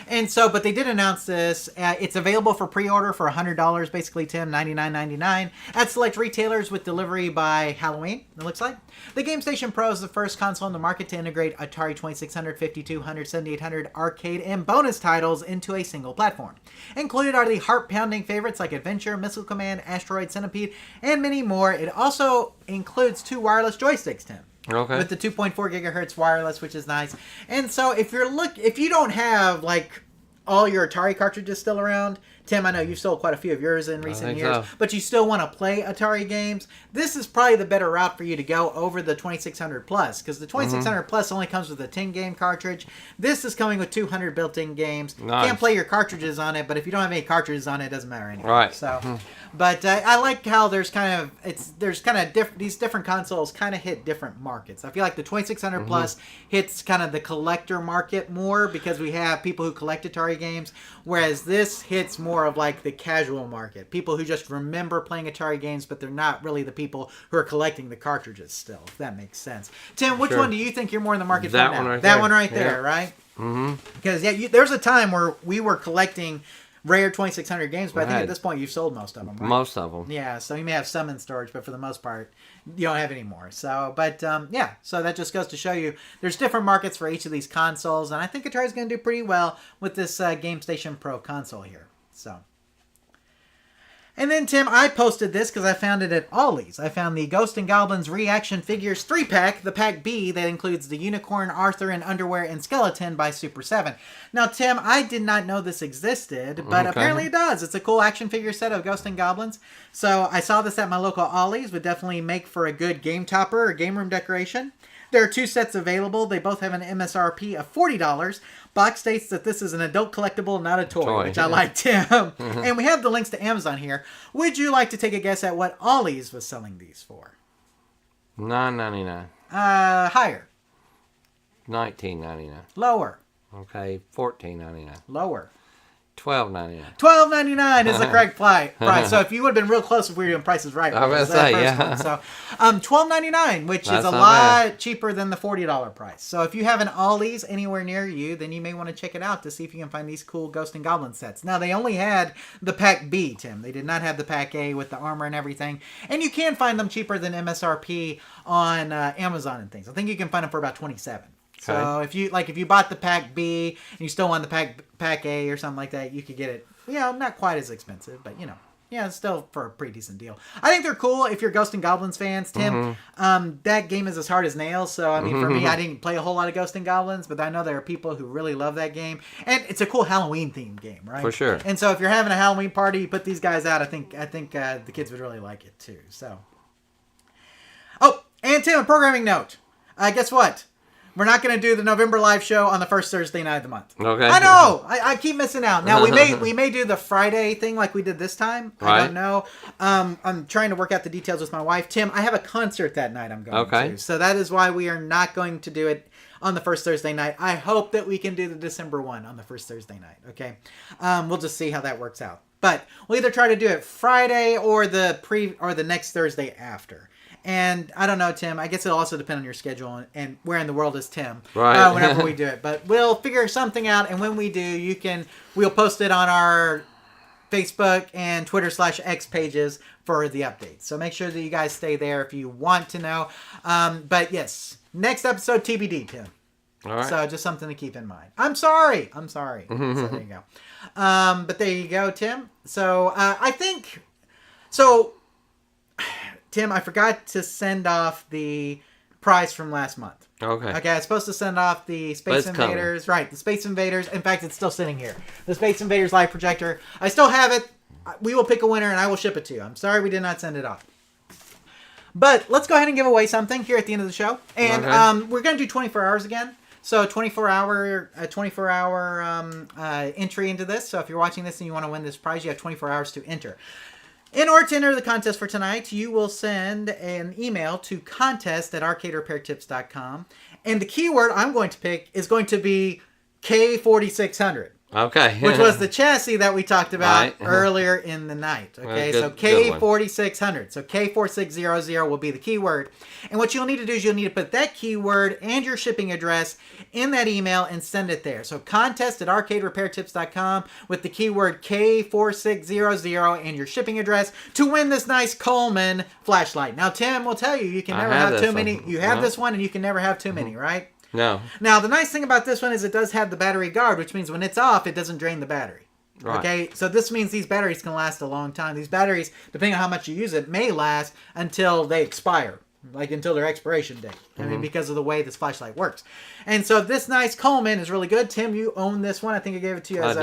And so, but they did announce this. It's available for pre-order for $100, basically, Tim, $99.99 at select retailers with delivery by Halloween, it looks like. The GameStation Pro is the first console in the market to integrate Atari 2600, 5200, 7800 arcade and bonus titles into a single platform. Included are the heart-pounding favorites like Adventure, Missile Command, Asteroid Centipede, and many more. It also includes 2 wireless joysticks, Tim. Okay. With the 2.4 gigahertz wireless, which is nice. And so if you don't have like all your Atari cartridges still around, Tim, I know you've sold quite a few of yours in recent years, but you still want to play Atari games, this is probably the better route for you to go over the 2600 Plus, because the 2600 Plus only comes with a 10-game cartridge. This is coming with 200 built-in games. Nice. You can't play your cartridges on it, but if you don't have any cartridges on it, it doesn't matter anyway. Right. So, but I like how these different consoles kind of hit different markets. I feel like the 2600 Plus hits kind of the collector market more because we have people who collect Atari games, whereas this hits more of like the casual market, people who just remember playing Atari games, but they're not really the people who are collecting the cartridges still, if that makes sense. Tim, which one do you think you're more in the market for now? One right that there. one right there, right? Mm-hmm. Because there's a time where we were collecting rare 2600 games, but I think Right. at this point you've sold most of them, right? Most of them. Yeah, so you may have some in storage, but for the most part, you don't have any more. So, but yeah, so that just goes to show you there's different markets for each of these consoles, and I think Atari's going to do pretty well with this Gamestation Pro console here. So. And then, Tim, I posted this because I found it at Ollie's. I found the Ghost and Goblins Reaction Figures 3-pack, the Pack B, that includes the Unicorn, Arthur, and Underwear, and Skeleton by Super 7. Now, Tim, I did not know this existed, but apparently it does. It's a cool action figure set of Ghost and Goblins. So I saw this at my local Ollie's. Would definitely make for a good game topper or game room decoration. There are 2 sets available. They both have an MSRP of $40. Box states that this is an adult collectible, not a toy. Which I like, Tim. And we have the links to Amazon here. Would you like to take a guess at what Ollie's was selling these for? $9.99. Higher. $19.99. Lower. Okay, $14.99. Lower. $12.99. $12.99 is the correct price. So if you would have been real close if we were doing prices right. I was going to say, yeah. One. So $12.99, which That's is a not lot bad. cheaper than the $40 price. So if you have an Ollie's anywhere near you, then you may want to check it out to see if you can find these cool Ghost and Goblin sets. Now, they only had the Pack B, Tim. They did not have the Pack A with the armor and everything. And you can find them cheaper than MSRP on Amazon and things. I think you can find them for about $27. So if you bought the Pack B and you still want the Pack A or something like that, you could get it. Not quite as expensive, but it's still for a pretty decent deal. I think they're cool if you're Ghost and Goblins fans, Tim. That game is as hard as nails. So I mean, for me, I didn't play a whole lot of Ghost and Goblins, but I know there are people who really love that game, and it's a cool Halloween themed game, right? For sure. And so if you're having a Halloween party, you put these guys out. I think the kids would really like it too. So. Oh, and Tim, a programming note. Guess what? We're not going to do the November live show on the first Thursday night of the month. Okay. I know. I keep missing out. Now we may do the Friday thing like we did this time. I don't know. I'm trying to work out the details with my wife. Tim, I have a concert that night I'm going to. So that is why we are not going to do it on the first Thursday night. I hope that we can do the December one on the first Thursday night. Okay. We'll just see how that works out. But we'll either try to do it Friday or the next Thursday after. And I don't know, Tim. I guess it'll also depend on your schedule and where in the world is Tim. Right. Whenever we do it, but we'll figure something out. And when we do, we'll post it on our Facebook and Twitter/X pages for the updates. So make sure that you guys stay there if you want to know. But yes, next episode TBD, Tim. All right. So just something to keep in mind. I'm sorry. So there you go. But there you go, Tim. So I think so. Tim, I forgot to send off the prize from last month. Okay, I was supposed to send off the Space Invaders. Coming. Right, the Space Invaders. In fact, it's still sitting here. The Space Invaders live projector. I still have it. We will pick a winner and I will ship it to you. I'm sorry we did not send it off. But let's go ahead and give away something here at the end of the show. And we're going to do 24 hours again. So 24-hour entry into this. So if you're watching this and you want to win this prize, you have 24 hours to enter. In order to enter the contest for tonight, you will send an email to contest@arcaderepairtips.com. And the keyword I'm going to pick is going to be K4600. Okay. Which was the chassis that we talked about earlier in the night. Okay, so K4600. So K4600 will be the keyword. And what you'll need to do is you'll need to put that keyword and your shipping address in that email and send it there. So contest@arcaderepairtips.com with the keyword K4600 and your shipping address to win this nice Coleman flashlight. Now, Tim will tell you can never have too many. You have this one and you can never have too many, right? No. Now, the nice thing about this one is it does have the battery guard, which means when it's off, it doesn't drain the battery. Right. Okay? So this means these batteries can last a long time. These batteries, depending on how much you use it, may last until they expire. Like until their expiration date. I mean, because of the way this flashlight works. And so this nice Coleman is really good. Tim, you own this one. I think I gave it to you as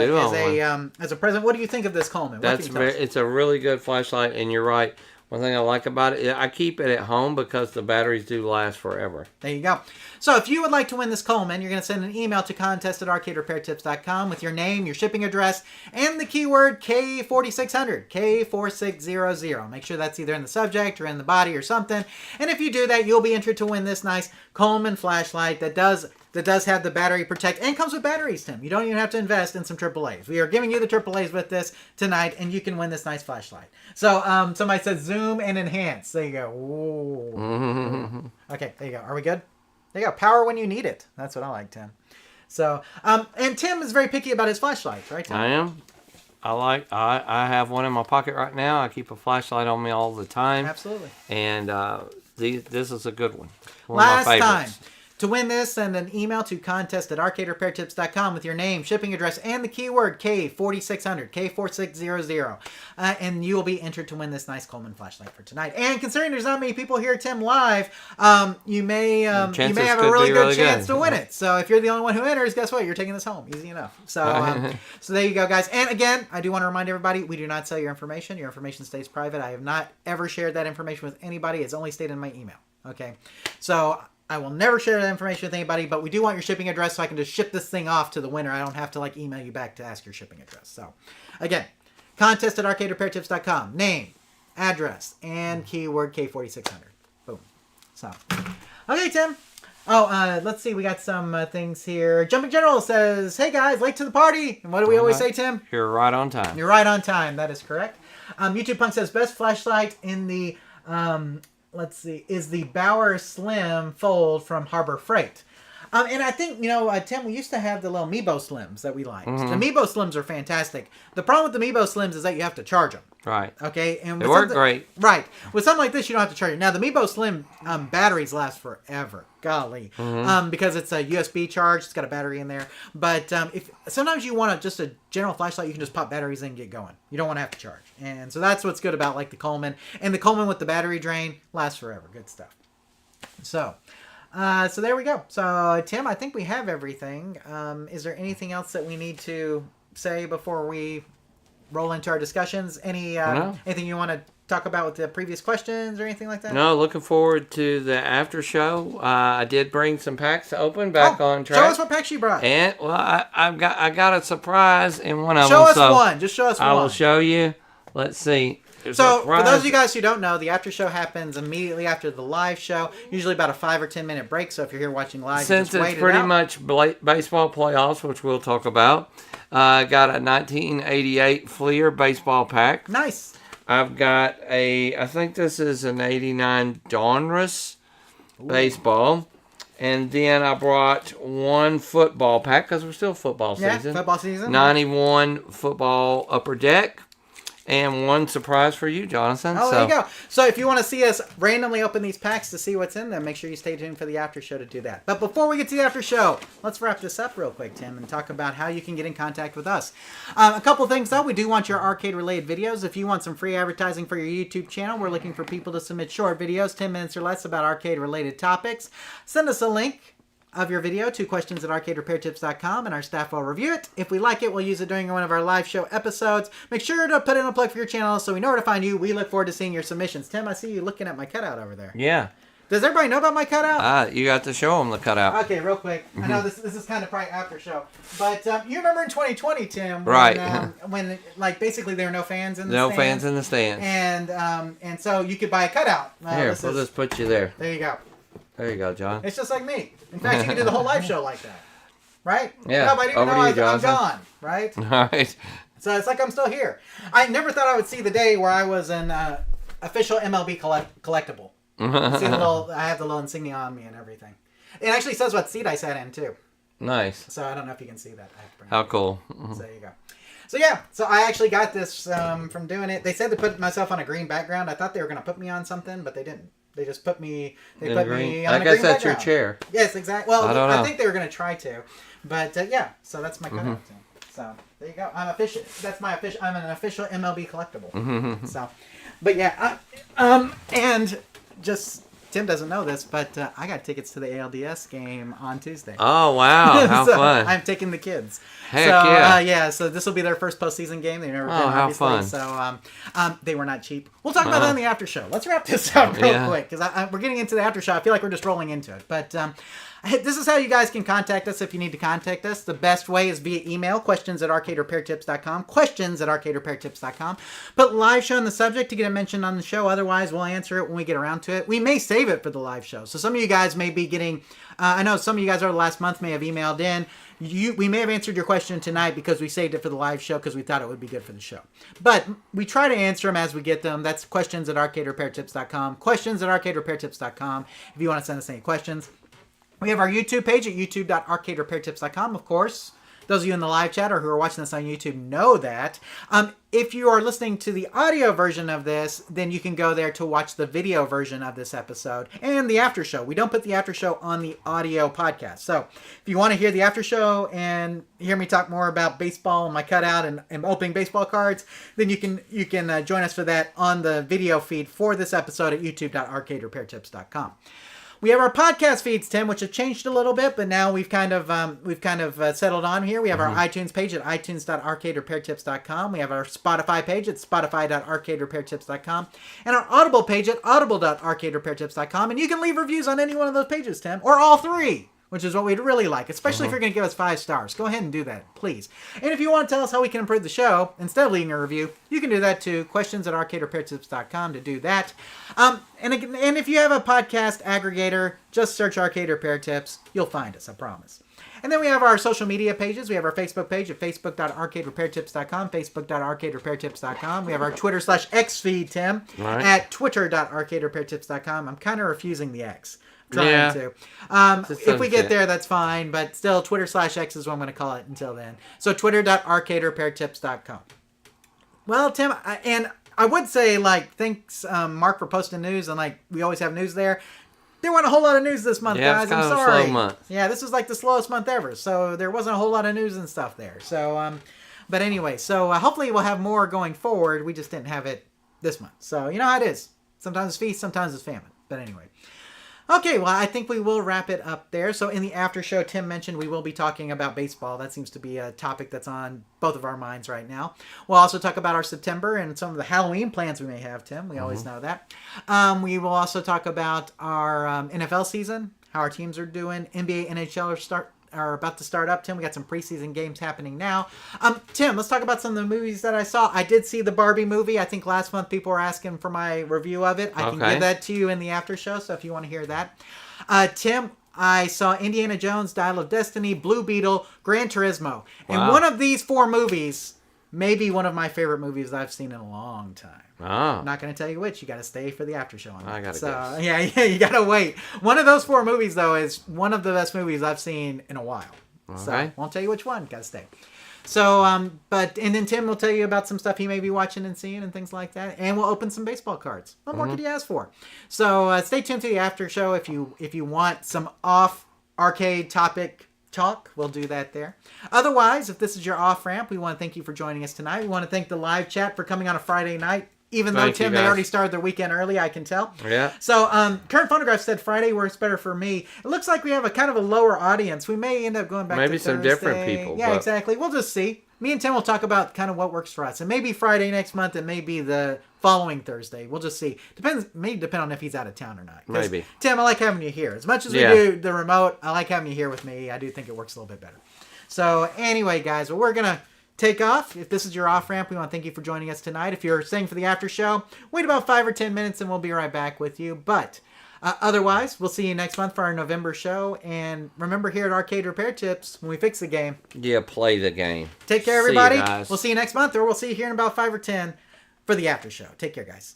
a present. What do you think of this Coleman? It's a really good flashlight, and you're right. One thing I like about it, I keep it at home because the batteries do last forever. There you go. So if you would like to win this Coleman, you're going to send an email to contest@arcaderepairtips.com with your name, your shipping address, and the keyword K4600, K4600. Make sure that's either in the subject or in the body or something. And if you do that, you'll be entered to win this nice Coleman flashlight that does have the battery protect and comes with batteries, Tim. You don't even have to invest in some AAAs. We are giving you the AAAs with this tonight, and you can win this nice flashlight. So somebody said zoom and enhance. There you go. Ooh. Okay, there you go. Are we good? There you go. Power when you need it. That's what I like, Tim. So, and Tim is very picky about his flashlights, right, Tim? I am. I have one in my pocket right now. I keep a flashlight on me all the time. Absolutely. And this is a good one. One Last of my time. favorites. To win this, send an email to contest@arcaderepairtips.com with your name, shipping address, and the keyword K4600, K4600. And you will be entered to win this nice Coleman flashlight for tonight. And considering there's not many people here, Tim, live, you may have a really good chance to win it. So if you're the only one who enters, guess what? You're taking this home. Easy enough. So, so there you go, guys. And again, I do want to remind everybody, we do not sell your information. Your information stays private. I have not ever shared that information with anybody. It's only stayed in my email. Okay? So I will never share that information with anybody, but we do want your shipping address so I can just ship this thing off to the winner. I don't have to email you back to ask your shipping address. So again, contest@arcaderepairtips.com. Name, address, and keyword K4600. Boom. So, okay, Tim. Oh, let's see. We got some things here. Jumping General says, "Hey guys, late to the party." And what do we always say, Tim? You're right on time. You're right on time. That is correct. YouTube Punk says, "Best flashlight in the let's see, is the Bauer Slim Fold from Harbor Freight." And I think, Tim, we used to have the little Meebo Slims that we liked. Mm-hmm. The Meebo Slims are fantastic. The problem with the Meebo Slims is that you have to charge them. Right. Okay? And they work great. Right. With something like this, you don't have to charge it. Now, the Meebo Slim batteries last forever. Golly. Mm-hmm. Because it's a USB charge. It's got a battery in there. But if sometimes you want just a general flashlight, you can just pop batteries in and get going. You don't want to have to charge. And so that's what's good about the Coleman. And the Coleman with the battery drain lasts forever. Good stuff. So there we go. So, Tim, I think we have everything. Is there anything else that we need to say before we roll into our discussions? Anything you want to talk about with the previous questions or anything like that? No, looking forward to the after show. I did bring some packs to open back on track. Show us what packs you brought. And I got a surprise in one of them. Show us one. Just show us one. I will show you. Let's see. So, for those of you guys who don't know, the after show happens immediately after the live show. Usually about a 5 or 10 minute break. So if you're here watching live, since you just it's pretty much baseball playoffs, which we'll talk about, got a 1988 Fleer baseball pack. Nice. I've got I think this is an 89 Donruss baseball. And then I brought one football pack because we're still football season. Yeah, football season. 91 football upper deck. And one surprise for you, Jonathan. Oh, there you go. So if you want to see us randomly open these packs to see what's in them, make sure you stay tuned for the after show to do that. But before we get to the after show, let's wrap this up real quick, Tim, and talk about how you can get in contact with us. A couple things, though. We do want your arcade-related videos. If you want some free advertising for your YouTube channel, we're looking for people to submit short videos, 10 minutes or less, about arcade-related topics. Send us a link of your video to questions@arcaderepairtips.com, and our staff will review it. If we like it, we'll use it during one of our live show episodes. Make sure to put in a plug for your channel so we know where to find you. We look forward to seeing your submissions. Tim, I see you looking at my cutout over there. Yeah. Does everybody know about my cutout? You got to show them the cutout. Okay, real quick. I know this is kind of probably after show, but you remember in 2020, Tim, right? When basically there were no fans in the stands. No fans in the stands. And so you could buy a cutout. Here, we'll just put you there. There you go. There you go, John. It's just like me. In fact, you can do the whole live show like that. Right? Yeah. Nobody even knows I'm gone. Right? All right. So it's like I'm still here. I never thought I would see the day where I was an official MLB collectible. See I have the little insignia on me and everything. It actually says what seat I sat in, too. Nice. So I don't know if you can see that. I have to bring How cool. So there you go. So yeah, so I actually got this from doing it. They said to put myself on a green background. I thought they were going to put me on something, but they didn't. They just put me. They put me on a green background. I guess that's your chair. Yes, exactly. Well, I don't know. I think they were going to try to, but yeah. So that's my cutout. So there you go. I'm official. That's my official. I'm an official MLB collectible. So, but yeah, and just. Tim doesn't know this, but I got tickets to the ALDS game on Tuesday. Oh, wow. How fun. I'm taking the kids. Heck yeah. Yeah, so this will be their first postseason game. They've never been, obviously. How fun. So they were not cheap. We'll talk about that in the after show. Let's wrap this up real quick, because we're getting into the after show. I feel like we're just rolling into it. But this is how you guys can contact us if you need to contact us. The best way is via email, questions@arcaderepairtips.com, questions@arcaderepairtips.com. Put live show in the subject to get it mentioned on the show. Otherwise, we'll answer it when we get around to it. We may save it for the live show. So some of you guys may be getting, I know some of you guys over the last month may have emailed in. We may have answered your question tonight because we saved it for the live show because we thought it would be good for the show. But we try to answer them as we get them. That's questions@arcaderepairtips.com, questions@arcaderepairtips.com if you want to send us any questions. We have our YouTube page at youtube.arcaderepairtips.com, of course. Those of you in the live chat or who are watching this on YouTube know that. If you are listening to the audio version of this, then you can go there to watch the video version of this episode and the after show. We don't put the after show on the audio podcast. So if you want to hear the after show and hear me talk more about baseball and my cutout and opening baseball cards, then you can join us for that on the video feed for this episode at youtube.arcaderepairtips.com. We have our podcast feeds, Tim, which have changed a little bit, but now we've kind of settled on here. We have our iTunes page at itunes.arcaderepairtips.com. We have our Spotify page at spotify.arcaderepairtips.com, and our Audible page at audible.arcaderepairtips.com. And you can leave reviews on any one of those pages, Tim, or all three, which is what we'd really like, especially if you're going to give us 5 stars. Go ahead and do that, please. And if you want to tell us how we can improve the show, instead of leaving a review, you can do that to questions@arcaderepairtips.com to do that. And if you have a podcast aggregator, just search Arcade Repair Tips. You'll find us, I promise. And then we have our social media pages. We have our Facebook page at facebook.arcaderepairtips.com, facebook.arcaderepairtips.com. We have our Twitter/X feed, Tim, at twitter.arcaderepairtips.com. I'm kind of refusing the X. Trying to. If we get there, that's fine. But still, Twitter/X is what I'm going to call it until then. So twitter.arcaderepairtips.com. Well, Tim, I would say, thanks, Mark, for posting news. And, we always have news there. There wasn't a whole lot of news this month, guys. I'm sorry. Slow month. Yeah, this was the slowest month ever. So there wasn't a whole lot of news and stuff there. So, but anyway, so hopefully we'll have more going forward. We just didn't have it this month. So, you know how it is. Sometimes it's feast, sometimes it's famine. But anyway. Okay, well, I think we will wrap it up there. So in the after show, Tim mentioned we will be talking about baseball. That seems to be a topic that's on both of our minds right now. We'll also talk about our September and some of the Halloween plans we may have, Tim. We always know that. We will also talk about our NFL season, how our teams are doing. NBA, NHL are about to start up, Tim. We got some preseason games happening now. Tim, let's talk about some of the movies that I saw. I did see the Barbie movie. I think last month people were asking for my review of it. I can give that to you in the after show, so if you want to hear that. Tim, I saw Indiana Jones, Dial of Destiny, Blue Beetle, Gran Turismo. And one of these 4 movies may be one of my favorite movies I've seen in a long time. I'm not going to tell you which. You got to stay for the after show on that. I got to guess. Yeah, you got to wait. One of those 4 movies, though, is one of the best movies I've seen in a while. So, won't tell you which one. Got to stay. So, and then Tim will tell you about some stuff he may be watching and seeing and things like that. And we'll open some baseball cards. What more could you ask for? So, stay tuned to the after show if you want some off arcade topic talk. We'll do that there. Otherwise, if this is your off ramp, we want to thank you for joining us tonight. We want to thank the live chat for coming on a Friday night. Even though, Tim, they already started their weekend early, I can tell. Yeah. So, Current Phonograph said Friday works better for me. It looks like we have a kind of a lower audience. We may end up going back to maybe some Thursday. different people. Yeah, exactly. We'll just see. Me and Tim will talk about kind of what works for us. It may be Friday next month. It may be the following Thursday. We'll just see. May depend on if he's out of town or not. Maybe. Tim, I like having you here. As much as we do the remote, I like having you here with me. I do think it works a little bit better. So, anyway, guys, we're going to take off. If this is your off ramp, we want to thank you for joining us tonight. If you're staying for the after show, wait about 5 or 10 minutes and we'll be right back with you. But otherwise, we'll see you next month for our November show. And remember, here at Arcade Repair Tips, when we fix the game, play the game. Take care, everybody. See you guys. We'll see you next month, or we'll see you here in about 5 or 10 for the after show. Take care, guys.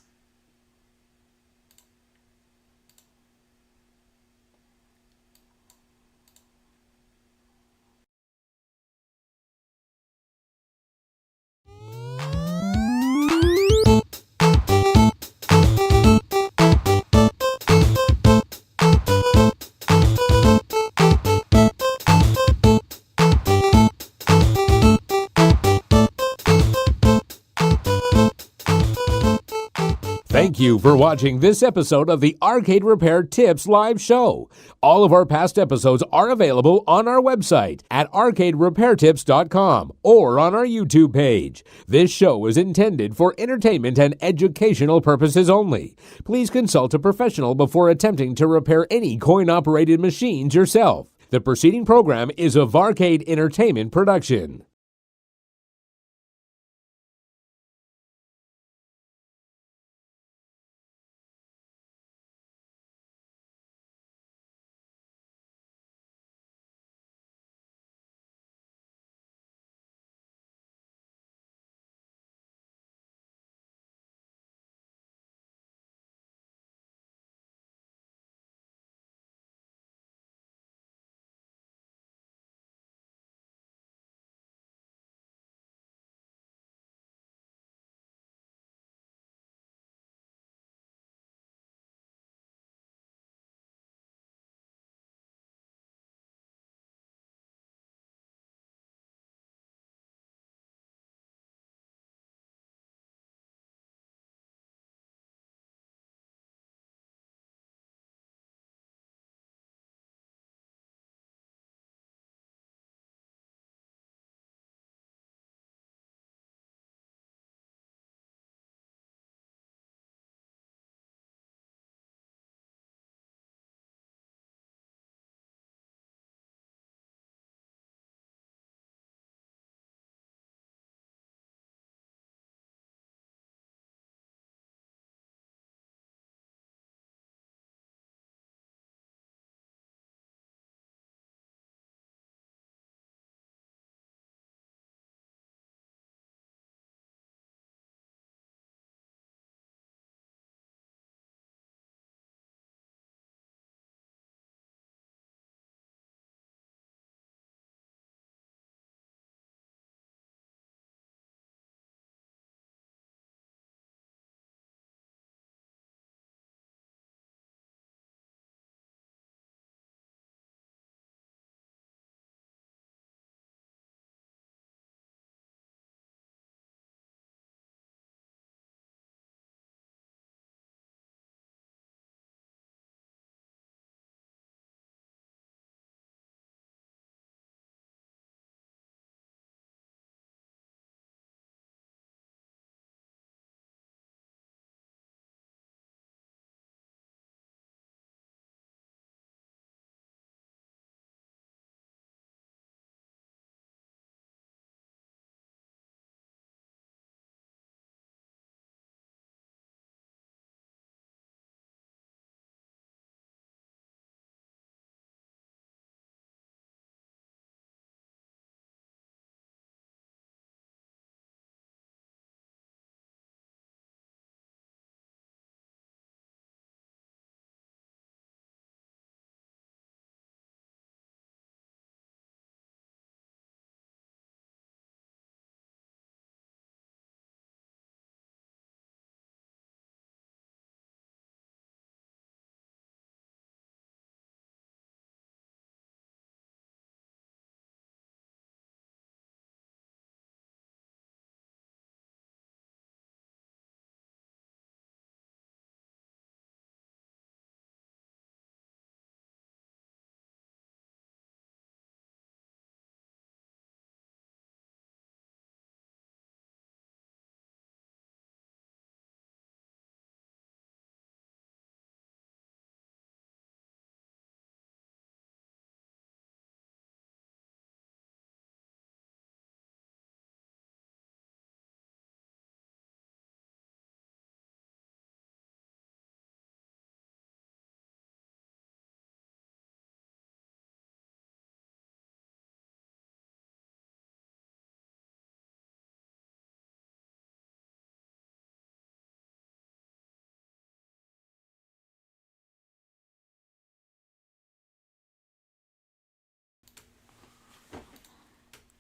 Thank you for watching this episode of the Arcade Repair Tips live show. All of our past episodes are available on our website at arcaderepairtips.com or on our YouTube page. This show is intended for entertainment and educational purposes only. Please consult a professional before attempting to repair any coin-operated machines yourself. The preceding program is a Varcade Entertainment production.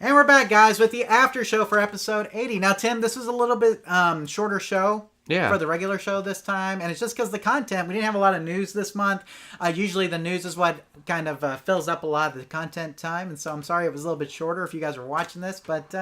And we're back, guys, with the after show for episode 80. Now, Tim, this was a little bit shorter show for the regular show this time. And it's just because the content, we didn't have a lot of news this month. Usually the news is what kind of fills up a lot of the content time. And so I'm sorry it was a little bit shorter if you guys were watching this. But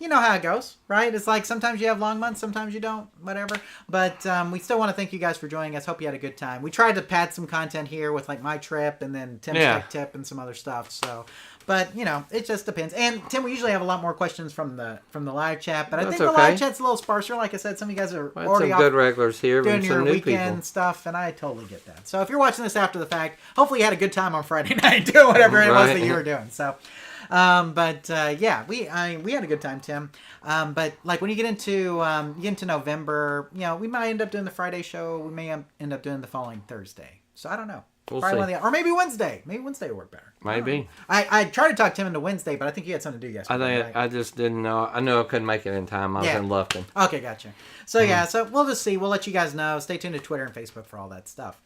you know how it goes, right? It's like sometimes you have long months, sometimes you don't, whatever. But we still want to thank you guys for joining us. Hope you had a good time. We tried to pad some content here with like my trip and then Tim's tech tip and some other stuff. So... But, you know, it just depends. And, Tim, we usually have a lot more questions from the live chat. But I think the live chat's a little sparser. Like I said, some of you guys are already some good regulars here, doing some your new weekend people. stuff. And I totally get that. So if you're watching this after the fact, hopefully you had a good time on Friday night doing whatever it was that you were doing. So, yeah, we had a good time, Tim. But, like, when you get into November, you know, we might end up doing the Friday show. We may end up doing the following Thursday. So I don't know. We'll see. Or maybe Wednesday. Maybe Wednesday will work better. Maybe. I tried to talk Tim into Wednesday, but I think you had something to do yesterday. I just didn't know. I knew I couldn't make it in time. I was in Lufkin. Okay, gotcha. So, yeah, so we'll just see. We'll let you guys know. Stay tuned to Twitter and Facebook for all that stuff.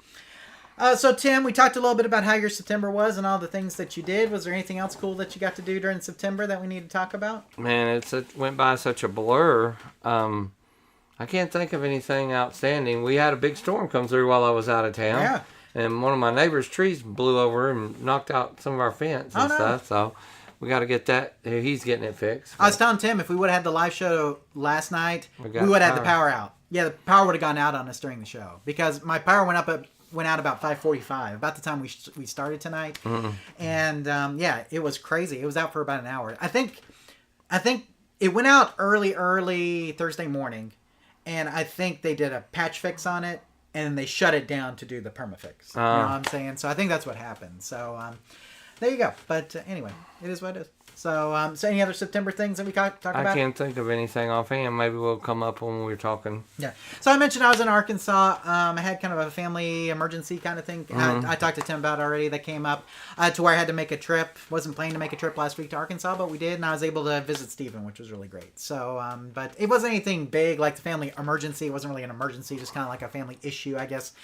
So, Tim, we talked a little bit about how your September was and all the things that you did. Was there anything else cool that you got to do during September that we need to talk about? Man, it went by such a blur. I can't think of anything outstanding. We had a big storm come through while I was out of town. Yeah. And one of my neighbor's trees blew over and knocked out some of our fence and stuff. So we got to get that. He's getting it fixed. I was telling Tim if we would have had the live show last night, we would have had the power out. Yeah, the power would have gone out on us during the show because my power went out about 5:45, about the time we started tonight. Mm-hmm. And yeah, it was crazy. It was out for about an hour. I think it went out early Thursday morning, and I think they did a patch fix on it. And they shut it down to do the permafix. You know what I'm saying? So I think that's what happened. So there you go. But anyway, it is what it is. So, so any other September things that we talk about? I can't think of anything offhand. Maybe we'll come up when we're talking. Yeah. So I mentioned I was in Arkansas. I had kind of a family emergency kind of thing. I talked to Tim about already that came up to where I had to make a trip. Wasn't planning to make a trip last week to Arkansas, but we did. And I was able to visit Stephen, which was really great. So, but it wasn't anything big like the family emergency. It wasn't really an emergency, just kind of like a family issue, I guess,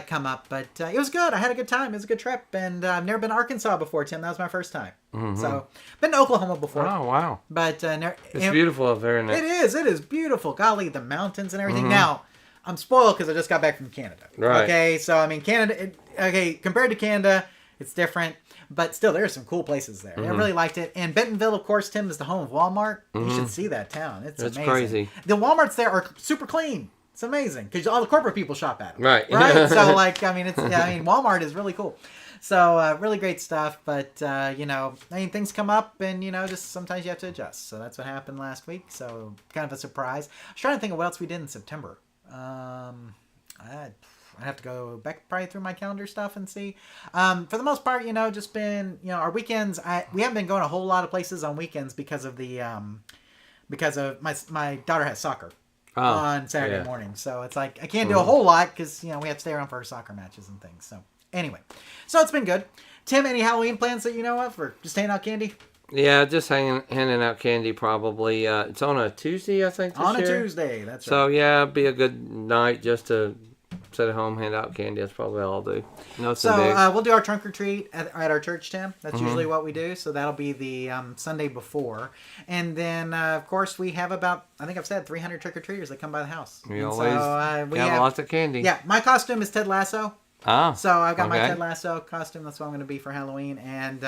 come up. But it was good. I had a good time. It was a good trip. And I've never been to Arkansas before, Tim. That was my first time. Mm-hmm. So, been to Oklahoma before. Oh, wow. But it's beautiful up there, isn't it? It is beautiful. Golly, the mountains and everything. Mm-hmm. Now, I'm spoiled because I just got back from Canada. Right. Okay, so, I mean, Canada, compared to Canada, it's different. But still, there are some cool places there. Mm-hmm. I really liked it. And Bentonville, of course, Tim, is the home of Walmart. Mm-hmm. You should see that town. It's amazing. Crazy. The Walmarts there are super clean. It's amazing because all the corporate people shop at them. Right. So, like, I mean, Walmart is really cool. So, really great stuff, but, you know, I mean, things come up and, you know, just sometimes you have to adjust. So that's what happened last week. So kind of a surprise. I was trying to think of what else we did in September. I'd have to go back probably through my calendar stuff and see. For the most part, you know, just been, you know, our weekends, we haven't been going a whole lot of places on weekends because of my daughter has soccer. On Saturday morning. So it's like, I can't do a whole lot because, you know, we have to stay around for our soccer matches and things. So anyway, so it's been good. Tim, any Halloween plans that you know of or just handing out candy? Yeah, just handing out candy probably. It's on a Tuesday, I think, this year. On a Tuesday, that's right. So yeah, it'd be a good night just to sit at home, hand out candy. That's probably all I'll do. Nothing big. We'll do our trunk or treat at our church, Tim. That's usually what we do. So that'll be the Sunday before. And then, of course, we have about, I think I've said, 300 trick-or-treaters that come by the house. We always have lots of candy. Yeah, my costume is Ted Lasso. Ah, so I've got my Ted Lasso costume. That's what I'm going to be for Halloween. And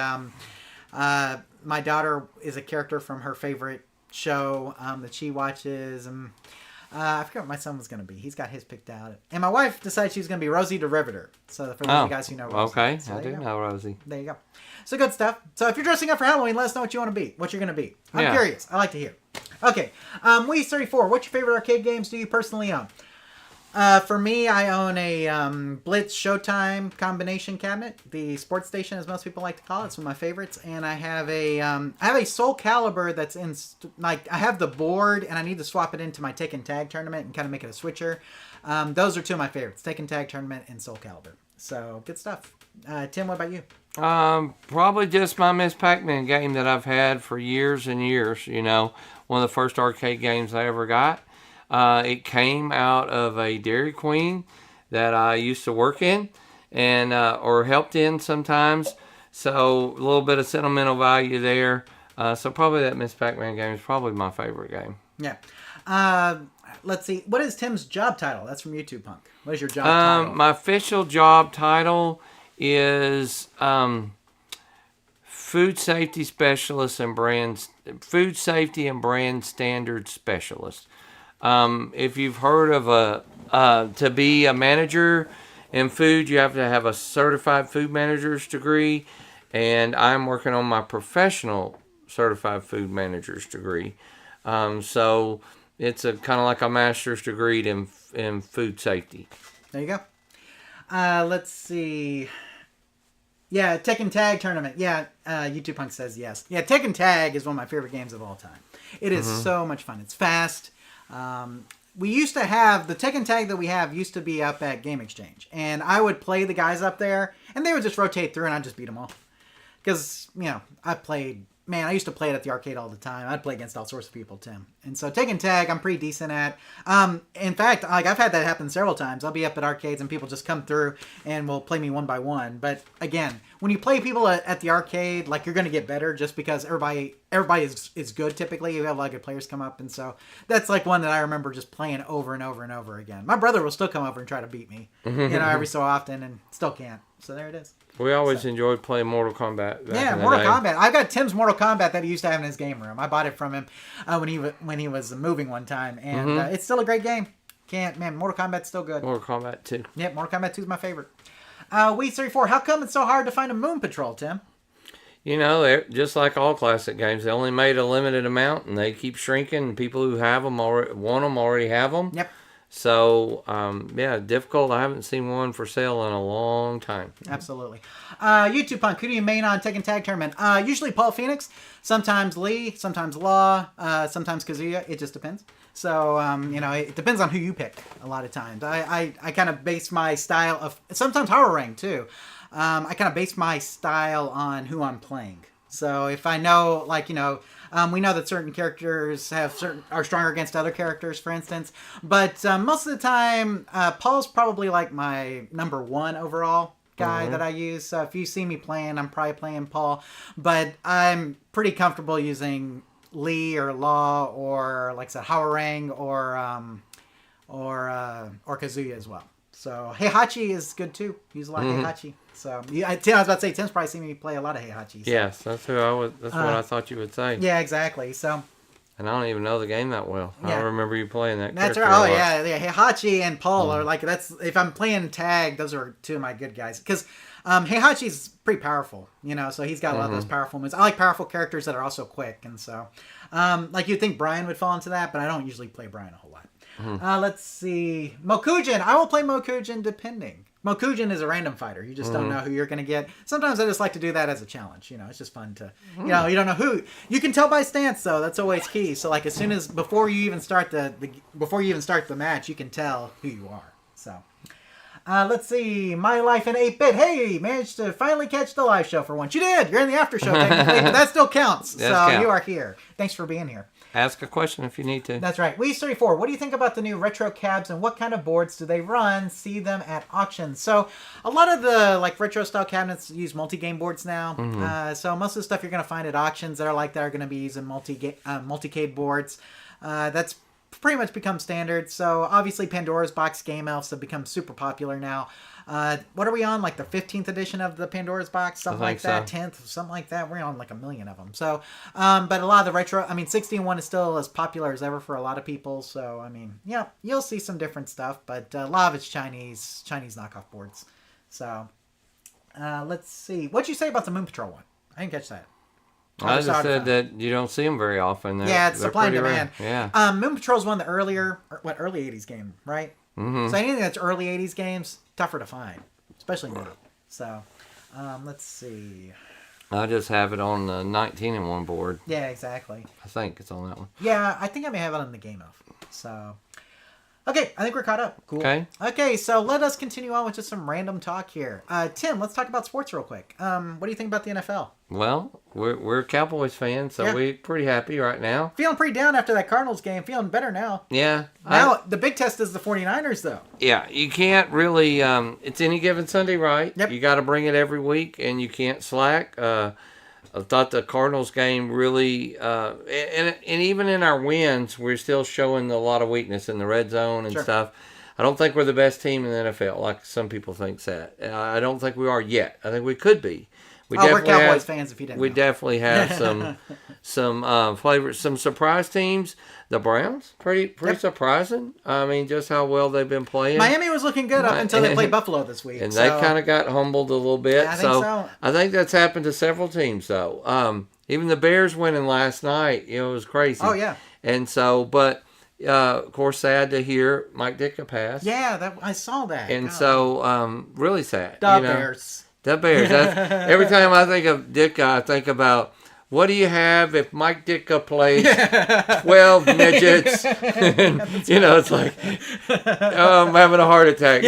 my daughter is a character from her favorite show that she watches. I forgot what my son was going to be. He's got his picked out. And my wife decided she was going to be Rosie the Riveter. So for those of you guys who know Rosie. Okay, so I do know Rosie. There you go. So good stuff. So if you're dressing up for Halloween, let us know what you want to be. What you're going to be. I'm curious. I like to hear. Okay. Week 34. What's your favorite arcade games do you personally own? For me, I own a Blitz Showtime combination cabinet, the Sports Station, as most people like to call it. It's one of my favorites, and I have a Soul Calibur that's in like I have the board, and I need to swap it into my Tekken Tag tournament and kind of make it a switcher. Those are two of my favorites: Tekken Tag tournament and Soul Calibur. So good stuff. Tim, what about you? Probably just my Miss Pac-Man game that I've had for years and years. You know, one of the first arcade games I ever got. It came out of a Dairy Queen that I used to work in and or helped in sometimes. So a little bit of sentimental value there. So probably that Miss Pac-Man game is probably my favorite game. Yeah. Let's see. What is Tim's job title? That's from YouTube Punk. What is your job title? My official job title is Food Safety Specialist and Food Safety and Brand Standards Specialist. If you've heard of to be a manager in food, you have to have a certified food manager's degree, and I'm working on my professional certified food manager's degree. So it's kind of like a master's degree in food safety. There you go. Let's see. Yeah, Tekken Tag Tournament. Yeah, YouTube Punk says yes. Yeah, Tekken Tag is one of my favorite games of all time. It is so much fun. It's fast. We used to have, the Tekken Tag that we have used to be up at Game Exchange. And I would play the guys up there, and they would just rotate through, and I'd just beat them all. Because, I used to play it at the arcade all the time. I'd play against all sorts of people, Tim. And so Tekken Tag, I'm pretty decent at. In fact, I've had that happen several times. I'll be up at arcades and people just come through and will play me one by one. But again, when you play people at the arcade, you're going to get better just because everybody is good typically. You have a lot of good players come up. And so that's one that I remember just playing over and over and over again. My brother will still come over and try to beat me, every so often, and still can't. So there it is. We always enjoyed playing Mortal Kombat. Yeah, Mortal Kombat. I've got Tim's Mortal Kombat that he used to have in his game room. I bought it from him when he was moving one time, and it's still a great game. Mortal Kombat's still good. Mortal Kombat 2. Yeah, Mortal Kombat 2 is my favorite. Wii34, how come it's so hard to find a Moon Patrol, Tim? Just like all classic games, they only made a limited amount, and they keep shrinking. And people who have them already have them. Yep. So, difficult. I haven't seen one for sale in a long time. Absolutely. YouTube Punk, who do you main on Tekken Tag Tournament? Usually Paul Phoenix, sometimes Lee, sometimes Law, sometimes Kazuya. It just depends. So, it depends on who you pick a lot of times. I kind of base my style of, sometimes Harrowing too. I kind of base my style on who I'm playing. So if I know, we know that certain characters are stronger against other characters, for instance. But most of the time, Paul's probably my number one overall guy that I use. So if you see me playing, I'm probably playing Paul. But I'm pretty comfortable using Lee or Law or, like I said, Hwoarang or Kazuya as well. So Heihachi is good too. Use a lot of Heihachi. So I was about to say, Tim's probably seen me play a lot of Heihachi. So. Yes, that's what I thought you would say. Yeah, exactly. So. And I don't even know the game that well. Yeah. I remember you playing that. That's right. Oh yeah. Heihachi and Paul are that's if I'm playing tag, those are two of my good guys because Heihachi's pretty powerful. So he's got a lot of those powerful moves. I like powerful characters that are also quick, and so you'd think Brian would fall into that, but I don't usually play Brian a whole lot. Let's see. Mokujin. I will play Mokujin depending. Mokujin is a random fighter. You just don't know who you're going to get. Sometimes I just like to do that as a challenge. It's just fun to, you don't know who. You can tell by stance though. That's always key. So as soon as before you even start the match, you can tell who you are. So. Let's see. My Life in 8-Bit. Hey, managed to finally catch the live show for once. You did. You're in the after show technically, but that still counts. You are here. Thanks for being here. Ask a question if you need to. That's right. Wii34, what do you think about the new retro cabs and what kind of boards do they run? See them at auctions. So a lot of the retro style cabinets use multi-game boards now. So most of the stuff you're going to find at auctions that are going to be using multi-cade boards. That's pretty much become standard. So obviously Pandora's Box Game Elves have become super popular now. What are we on? The 15th edition of the Pandora's Box? Something like that. So. 10th, something like that. We're on a million of them. So, but a lot of the retro, 16-1 is still as popular as ever for a lot of people. So, yeah, you'll see some different stuff, but a lot of it's Chinese knockoff boards. So, let's see. What'd you say about the Moon Patrol one? I didn't catch that. I just said that you don't see them very often. It's supply and demand. Rare. Yeah. Moon Patrol's one of the early 80s game, right? So anything that's early 80s games, tougher to find, especially now. So, let's see. I just have it on the 19-1 board. Yeah, exactly. I think it's on that one. Yeah, I think I may have it on the Game of. So, okay, I think we're caught up. Cool. Okay, so let us continue on with just some random talk here. Tim, let's talk about sports real quick. What do you think about the NFL? Well, we're Cowboys fans, so we're pretty happy right now. Feeling pretty down after that Cardinals game. Feeling better now. Yeah. Now, the big test is the 49ers, though. Yeah, you can't really... it's any given Sunday, right? Yep. You got to bring it every week, and you can't slack. I thought the Cardinals game really, and even in our wins, we're still showing a lot of weakness in the red zone and stuff. I don't think we're the best team in the NFL, like some people think that. I don't think we are yet. I think we could be. We're Cowboys fans if you didn't know. Definitely have some flavor, some surprise teams. The Browns, pretty surprising. I mean, just how well they've been playing. Miami was looking good up until they played Buffalo this week. And they kind of got humbled a little bit. Yeah, I think so. I think that's happened to several teams, though. Even the Bears winning last night, it was crazy. Oh, yeah. And so, but... of course, sad to hear Mike Ditka pass. Yeah, I saw that. And so, really sad. Bears. The Bears. Every time I think of Ditka, I think about, what do you have if Mike Ditka plays 12 midgets? And, it's like, oh, I'm having a heart attack.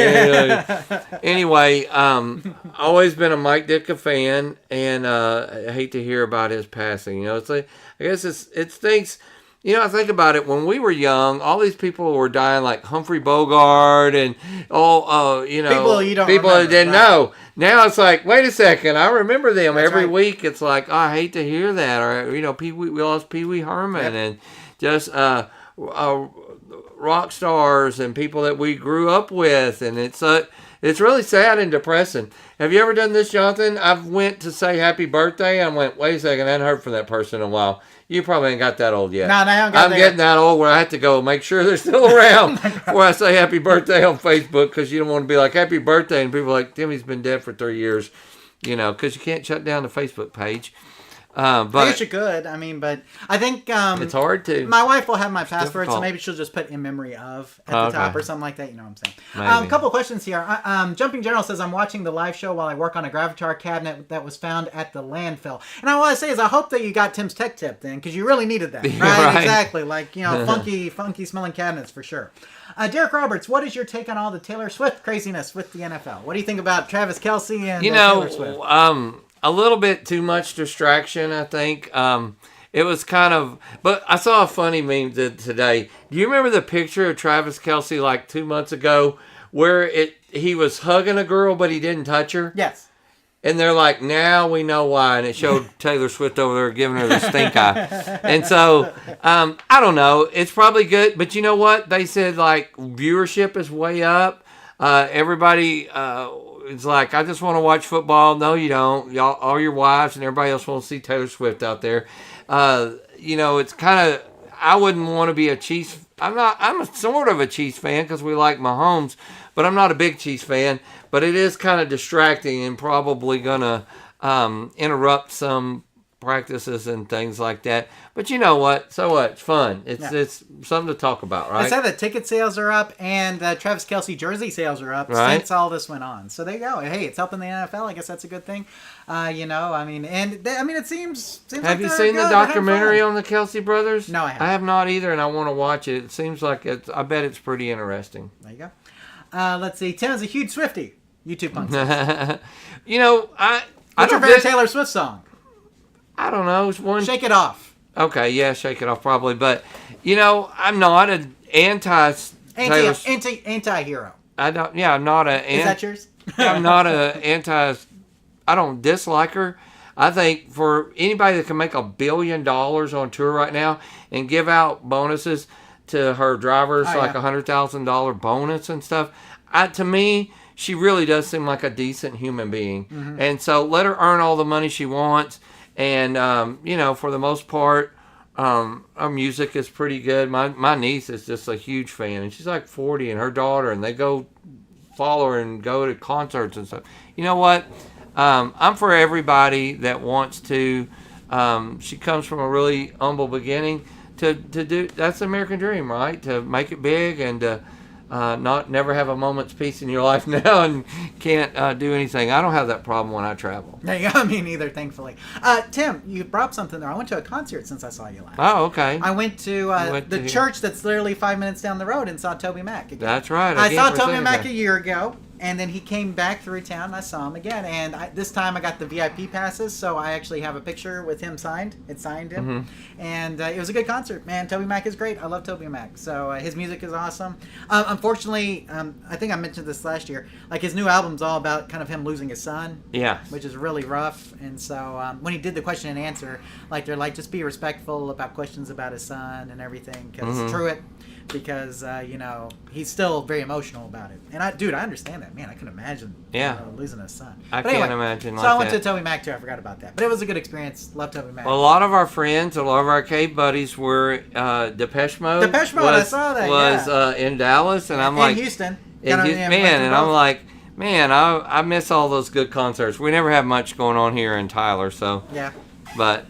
Anyway, always been a Mike Ditka fan, and I hate to hear about his passing. It's like, I guess it stinks. I think about it, when we were young, all these people were dying, like Humphrey Bogart and people that didn't know. Now it's like, wait a second, I remember them. That's every week. It's like, I hate to hear that. Or, we lost Pee Wee Herman and just rock stars and people that we grew up with. And it's really sad and depressing. Have you ever done this, Jonathan? I've went to say happy birthday, and I went, wait a second, I hadn't heard from that person in a while. You probably ain't got that old yet. No, I haven't got I'm getting that old where I have to go make sure they're still around before I say happy birthday on Facebook, because you don't want to be like, happy birthday, and people are like, Timmy's been dead for 3 years, because you can't shut down the Facebook page. But I guess you could. I mean, but I think it's hard to. My wife will have my password, so maybe she'll just put in memory of at the top or something like that. You know what I'm saying? A couple questions here. Jumping General says, I'm watching the live show while I work on a Gravatar cabinet that was found at the landfill. And I want to say is I hope that you got Tim's tech tip then, because you really needed that. Right? Exactly. Like, funky smelling cabinets for sure. Derek Roberts, what is your take on all the Taylor Swift craziness with the NFL? What do you think about Travis Kelce and Taylor Swift? A little bit too much distraction, I think. It was kind of... But I saw a funny meme today. Do you remember the picture of Travis Kelce like 2 months ago where he was hugging a girl but he didn't touch her? Yes. And they're like, now we know why. And it showed Taylor Swift over there giving her the stink eye. And so, I don't know. It's probably good. But you know what? They said, like, viewership is way up. Everybody... it's like, I just want to watch football. No, you don't. Y'all, all your wives and everybody else wants to see Taylor Swift out there. It's kind of, I wouldn't want to be a Chiefs. I'm a sort of a Chiefs fan because we like Mahomes, but I'm not a big Chiefs fan. But it is kind of distracting and probably going to interrupt some practices and things like that. But you know what? So what? It's fun. It's something to talk about, right? I said that ticket sales are up and Travis Kelce jersey sales are up since all this went on. So there you go. Hey, it's helping the NFL. I guess that's a good thing. It seems Have you seen the documentary on the Kelce brothers? No, I haven't. I have not either, and I want to watch it. It seems like I bet it's pretty interesting. There you go. Let's see. Tim is a huge Swiftie. YouTube punk. What's your favorite Taylor Swift song? I don't know. It's one. Shake It Off. Okay, yeah, Shake It Off probably. But, I'm not an anti-hero. I'm not a... Is that yours? I'm not a I don't dislike her. I think for anybody that can make $1 billion on tour right now and give out bonuses to her drivers, like $100,000 bonus and stuff, to me, she really does seem like a decent human being. Mm-hmm. And so let her earn all the money she wants. And, for the most part, our music is pretty good. My niece is just a huge fan, and she's like 40, and her daughter, and they go follow her and go to concerts and stuff. You know what? I'm for everybody that wants to. She comes from a really humble beginning to do. That's the American dream, right? To make it big and to never have a moment's peace in your life now and can't do anything. I don't have that problem when I travel. Yeah, me neither, thankfully. Tim, you brought up something there. I went to a concert since I saw you last. Oh, okay. I went to the church that's literally 5 minutes down the road and saw Toby Mac again. That's right. I saw Toby Mac a year ago, And then he came back through town, and I saw him again. And this time I got the VIP passes, so I actually have a picture with him signed. It signed him. And it was a good concert, man. Toby Mac is great. I love Toby Mac. So his music is awesome. Unfortunately, I think I mentioned this last year, like his new album's all about kind of him losing his son. Yeah. Which is really rough. And so when he did the question and answer, like they're like, just be respectful about questions about his son and everything. Because screw it. Because, he's still very emotional about it. And I understand that. Man, I couldn't imagine losing a son. But anyway, can't imagine so I went to Toby Mac too. I forgot about that. But it was a good experience. Love Toby Mac. Well, a lot of our friends, a lot of our arcade buddies were Depeche Mode. Depeche Mode, I saw that, was in Dallas. And I'm like... Houston. I'm like, man, I miss all those good concerts. We never have much going on here in Tyler, so... Yeah. But...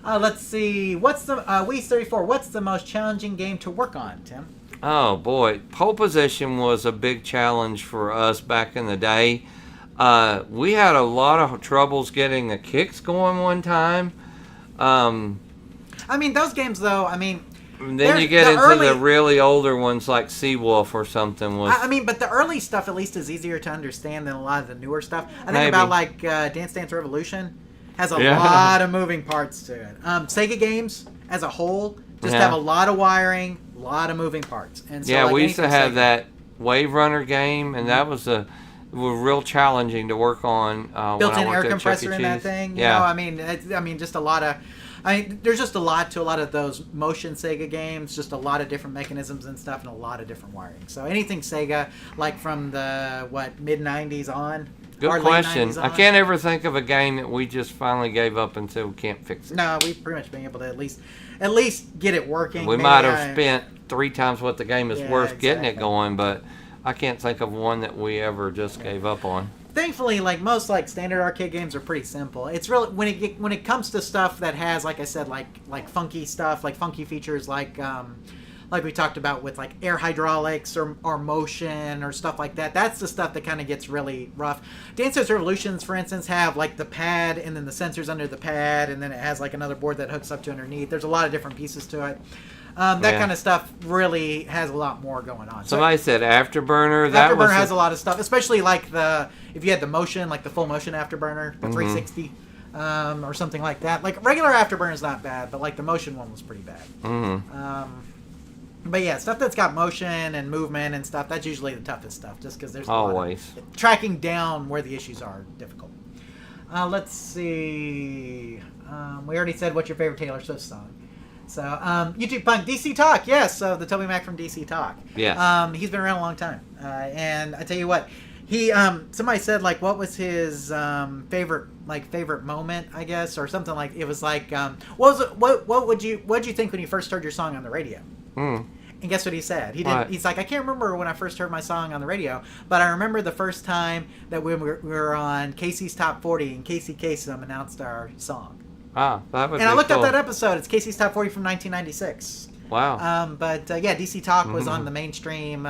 let's see. What's the Wii 34? What's the most challenging game to work on, Tim? Oh boy, pole position was a big challenge for us back in the day. We had a lot of troubles getting the kicks going one time. Those games though. Then you get into the really older ones like Seawolf or something. But the early stuff at least is easier to understand than a lot of the newer stuff. I think about like Dance Dance Revolution. Has a lot of moving parts to it. Sega games, as a whole, just have a lot of wiring, a lot of moving parts. And so, we used to have that Wave Runner game, and that was real challenging to work on. Built-in air compressor in that thing. Just a lot of... there's just a lot to a lot of those motion Sega games, just a lot of different mechanisms and stuff, and a lot of different wiring. So anything Sega, like from the, mid-90s on... Good question. I can't ever think of a game that we just finally gave up and said we can't fix it. No, we've pretty much been able to at least get it working. We might have spent 3 times what the game is worth getting it going, but I can't think of one that we ever just gave up on. Thankfully, most standard arcade games are pretty simple. It's really when it comes to stuff that has, like I said, like funky stuff, like funky features, like we talked about with like air hydraulics or motion or stuff like that. That's the stuff that kind of gets really rough. Dance Dance Revolutions, for instance, have like the pad and then the sensors under the pad, and then it has like another board that hooks up to underneath. There's a lot of different pieces to it. That kind of stuff really has a lot more going on. Somebody said Afterburner. Afterburner has a lot of stuff, especially like if you had the motion, like the full motion Afterburner, the 360. Or something like that. Like regular Afterburner is not bad, but like the motion one was pretty bad. But yeah, stuff that's got motion and movement and stuff, that's usually the toughest stuff, just because there's always tracking down where the issues are difficult. Let's see. We already said what's your favorite Taylor Swift song. So, YouTube Punk, DC Talk, yes, so the Toby Mac from DC Talk. Yeah. He's been around a long time. And I tell you what, he somebody said like what was his favorite moment, I guess, or something like it was like what would you think when you first heard your song on the radio? And guess what he said? He's like, I can't remember when I first heard my song on the radio, but I remember the first time that we were on Casey's Top 40 and Casey Kasem announced our song. Ah, that would. And I looked up that episode. It's Casey's Top 40 from 1996. Wow. DC Talk was on the mainstream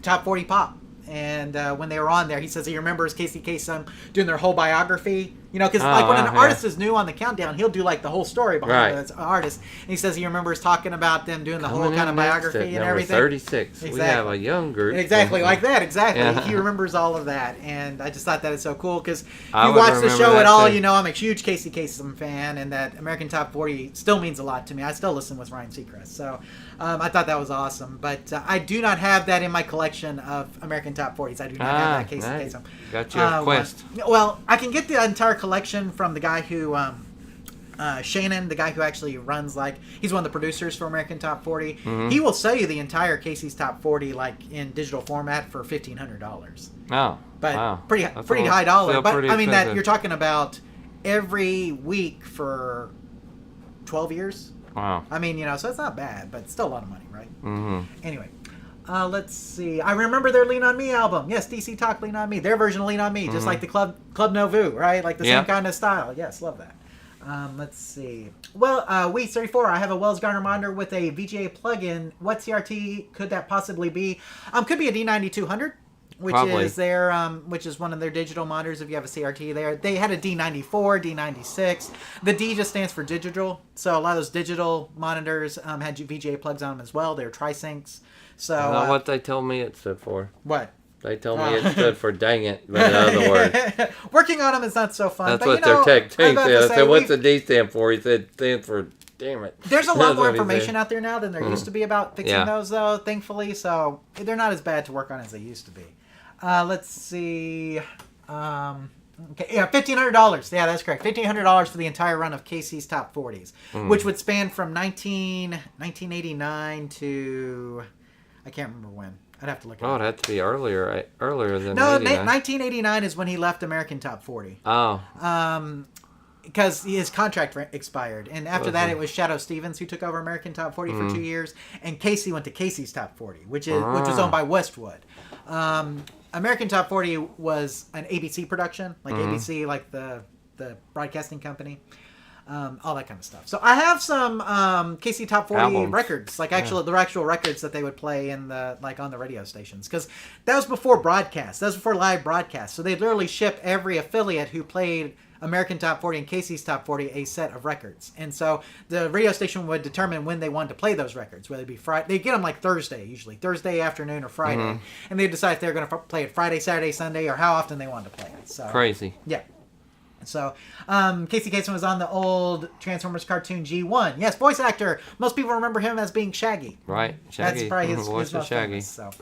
Top 40 Pop. And when they were on there, he says he remembers Casey Kasem doing their whole biography. Because when an artist is new on the countdown, he'll do like the whole story behind the artist. And he says he remembers talking about them doing the whole kind of biography and everything. 36. Exactly. We have a young group. Exactly, like that. Exactly. Yeah. He remembers all of that. And I just thought that is so cool because if you watch the show at all, you know I'm a huge Casey Kasem fan, and that American Top 40 still means a lot to me. I still listen with Ryan Seacrest. So I thought that was awesome. But I do not have that in my collection of American Top 40s. I do not have that Casey Kasem. Got your quest. Well, I can get the entire collection from the guy who, Shannon, the guy who actually runs, he's one of the producers for American Top 40. Mm-hmm. He will sell you the entire Casey's Top 40, in digital format for $1,500. Oh, but wow. pretty high dollar. But, that you're talking about every week for 12 years. Wow. So it's not bad, but it's still a lot of money, right? Mm-hmm. Anyway. Let's see. I remember their Lean On Me album. Yes, DC Talk Lean On Me. Their version of Lean On Me, just like the Club Nouveau, right? Like the same kind of style. Yes, love that. Let's see. Well, Wii 34, I have a Wells Gardner monitor with a VGA plug-in. What CRT could that possibly be? Could be a D9200, which is one of their digital monitors if you have a CRT there. They had a D94, D96. The D just stands for digital. So a lot of those digital monitors had VGA plugs on them as well. They're tri-syncs. So what they told me it stood for. What? They told me it stood for dang it, but in other words. Working on them is not so fun. That's but, what their tech team said. I said, what's the the D stand for? He said, stand for damn it. There's a lot more information out there now than there used to be about fixing those, though, thankfully. So they're not as bad to work on as they used to be. Let's see. Okay, yeah, $1,500. Yeah, that's correct. $1,500 for the entire run of KC's Top 40s, which would span from 1989 to... I can't remember when. I'd have to look it up. Oh, it'd have to be earlier than No, 89. 1989 is when he left American Top 40. Oh. Because his contract expired. And after that, it was Shadow Stevens who took over American Top 40 for 2 years. And Casey went to Casey's Top 40, which was owned by Westwood. American Top 40 was an ABC production, like ABC, like the broadcasting company. All that kind of stuff. So I have some KC Top 40 albums. records, like the actual records that they would play in the on the radio stations, because that was before broadcast. That was before live broadcast. So they'd literally ship every affiliate who played American Top 40 and KC's Top 40 a set of records, and so the radio station would determine when they wanted to play those records, whether it be Friday. They get them like Thursday afternoon or Friday, and they decide if they're going to play it Friday, Saturday, Sunday, or how often they wanted to play it. So Crazy. Yeah. So, Casey Kasem was on the old Transformers cartoon G1. Yes, voice actor. Most people remember him as being Shaggy. Right, Shaggy. That's probably his voice most of Shaggy. famous. So,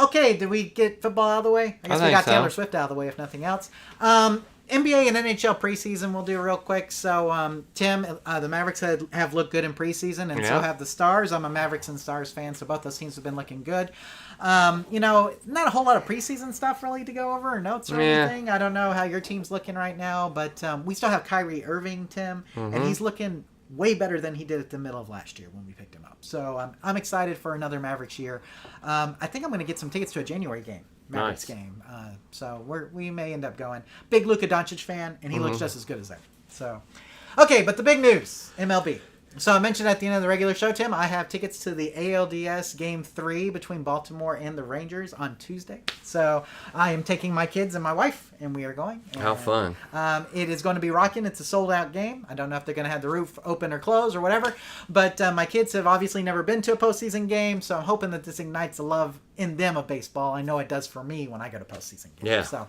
okay, did we get football out of the way? I guess we got Taylor Swift out of the way, if nothing else. NBA and NHL preseason we'll do real quick. So, Tim, the Mavericks have looked good in preseason, and so have the Stars. I'm a Mavericks and Stars fan, so both those teams have been looking good. Not a whole lot of preseason stuff really to go over, or notes or anything. I don't know how your team's looking right now, but we still have Kyrie Irving, Tim, and he's looking way better than he did at the middle of last year when we picked him up. So I'm excited for another Mavericks year. I think I'm going to get some tickets to a January game. Mavericks game. So we may end up going. Big Luka Doncic fan, and he looks just as good as ever. So, okay, but the big news, MLB. So I mentioned at the end of the regular show, Tim, I have tickets to the ALDS Game 3 between Baltimore and the Rangers on Tuesday. So I am taking my kids and my wife, and we are going. And, how fun. It is going to be rocking. It's a sold-out game. I don't know if they're going to have the roof open or closed or whatever, but my kids have obviously never been to a postseason game, so I'm hoping that this ignites a love in them of baseball. I know it does for me when I go to postseason games. Yeah. So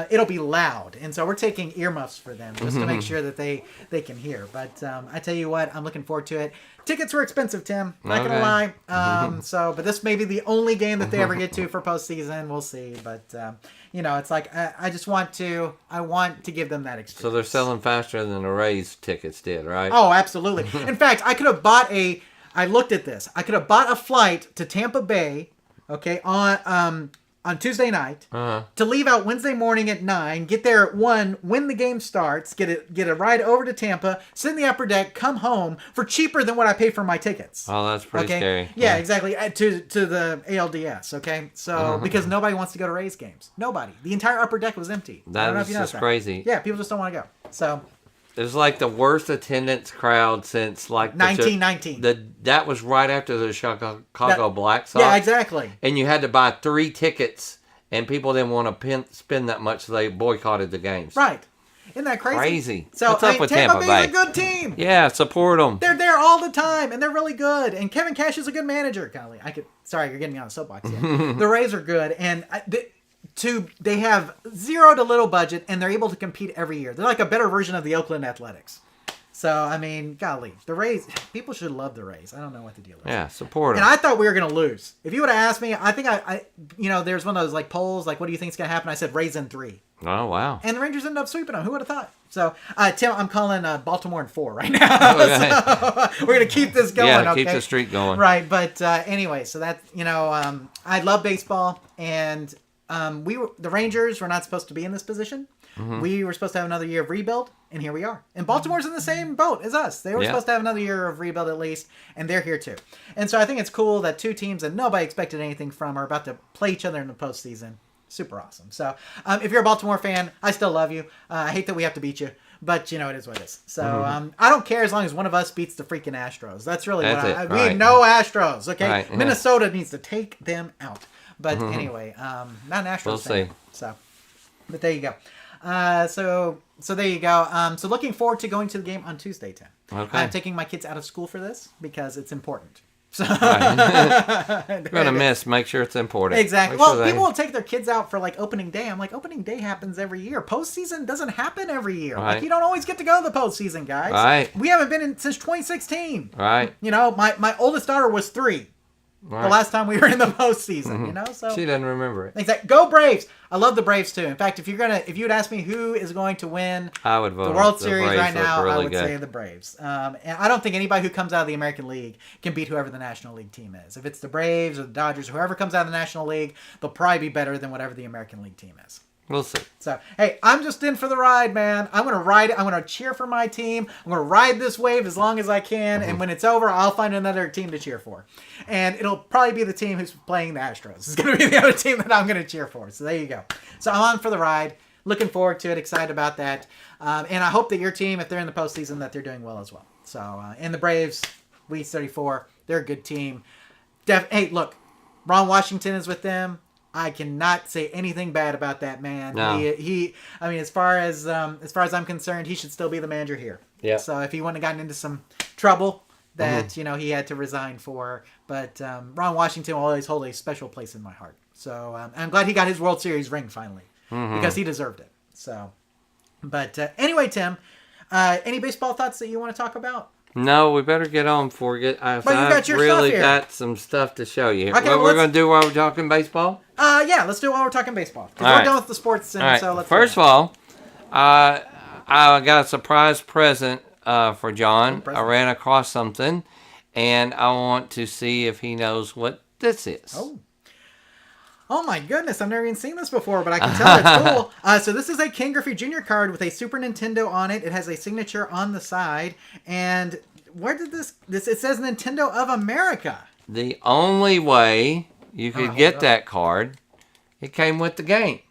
it'll be loud, and so we're taking earmuffs for them just to make sure that they can hear. But I tell you what, I'm looking forward to it. Tickets were expensive, Tim. Not gonna lie. But this may be the only game that they ever get to for postseason. We'll see. But it's like I want to give them that experience. So they're selling faster than the Rays tickets did, right? Oh, absolutely. In fact, I could have bought I looked at this. I could have bought a flight to Tampa Bay, okay, on Tuesday night, to leave out Wednesday morning at 9, get there at 1 when the game starts, get a ride over to Tampa, sit in the upper deck, come home for cheaper than what I pay for my tickets. Oh, that's pretty scary. Yeah, exactly. To the ALDS, okay? So, because nobody wants to go to Rays games. Nobody. The entire upper deck was empty. That was just crazy. Yeah, people just don't want to go. So... It was like the worst attendance crowd since like 1919. That was right after the Chicago Black Sox. Yeah, exactly. And you had to buy 3 tickets, and people didn't want to spend that much, so they boycotted the games. Right. Isn't that crazy? Crazy. So what's up with Tampa Bay's Bay? a good team. Yeah, support them. They're there all the time, and they're really good. And Kevin Cash is a good manager. Golly, sorry, you're getting me on a soapbox here. The Rays are good, and they have zero to little budget, and they're able to compete every year. They're like a better version of the Oakland Athletics. So, I mean, golly, the Rays, people should love the Rays. I don't know what the deal is. Yeah, support them. And I thought we were going to lose. If you would have asked me, I think there's one of those like polls, like, what do you think is going to happen? I said Rays in 3. Oh, wow. And the Rangers ended up sweeping them. Who would have thought? So, Tim, I'm calling Baltimore in 4 right now. Okay. So, we're going to keep this going. Yeah, okay? keep the streak going. Right, but anyway, so that's, I love baseball, and the Rangers were not supposed to be in this position. We were supposed to have another year of rebuild, and here we are. And Baltimore's in the same boat as us. They were supposed to have another year of rebuild at least, and they're here too. And so I think it's cool that 2 teams that nobody expected anything from are about to play each other in the postseason. Super awesome. So if you're a Baltimore fan, I still love you. I hate that we have to beat you, but it is what it is. So I don't care as long as one of us beats the freaking Astros. That's really what we need. No Astros, okay? Right, yeah. Minnesota needs to take them out. But anyway, not an Astros we'll fan. See. So, but there you go. So there you go. So looking forward to going to the game on Tuesday, Tim. Okay. I'm taking my kids out of school for this because it's important. So You're gonna miss. Make sure it's imported. Exactly. Make sure Well, people will take their kids out for like opening day. I'm like, opening day happens every year. Postseason doesn't happen every year. Right. Like, you don't always get to go to the postseason, guys. Right. We haven't been in since 2016. Right. You know, my oldest daughter was 3. Right. The last time we were in the postseason. You know, so She doesn't remember it. exactly. Go Braves! I love the Braves too. In fact, if you'd ask me who is going to win I would vote the World the Series Braves right now, look I really would good. say the Braves. And I don't think anybody who comes out of the American League can beat whoever the National League team is. If it's the Braves or the Dodgers, whoever comes out of the National League, they'll probably be better than whatever the American League team is. We'll see. So, hey, I'm just in for the ride, man. I'm going to ride it. I'm going to cheer for my team. I'm going to ride this wave as long as I can. And when it's over, I'll find another team to cheer for. And it'll probably be the team who's playing the Astros. It's going to be the other team that I'm going to cheer for. So there you go. So I'm on for the ride. Looking forward to it. Excited about that. And I hope that your team, if they're in the postseason, that they're doing well as well. So, and the Braves, Weeds 34, they're a good team. Hey, look, Ron Washington is with them. I cannot say anything bad about that man. No. He I mean, as far as I'm concerned, he should still be the manager here. Yeah. So if he wouldn't have gotten into some trouble that he had to resign for, but Ron Washington will always hold a special place in my heart. So I'm glad he got his World Series ring finally because he deserved it. So, but anyway, Tim, any baseball thoughts that you want to talk about? No, we better get on before we get. But you got your really stuff here. got some stuff to show you. Okay, what well, we're going to do while we're talking baseball? Yeah, let's do it while we're talking baseball. 'Cause All we're right. done with the sports, and All right. so let's. First of all, I got a surprise present for John. I ran across something, and I want to see if he knows what this is. Oh my goodness, I've never even seen this before, but I can tell it's cool. So this is a Ken Griffey Jr. card with a Super Nintendo on it. It has a signature on the side. And where did this it says Nintendo of America. The only way you could get that card, it came with the game.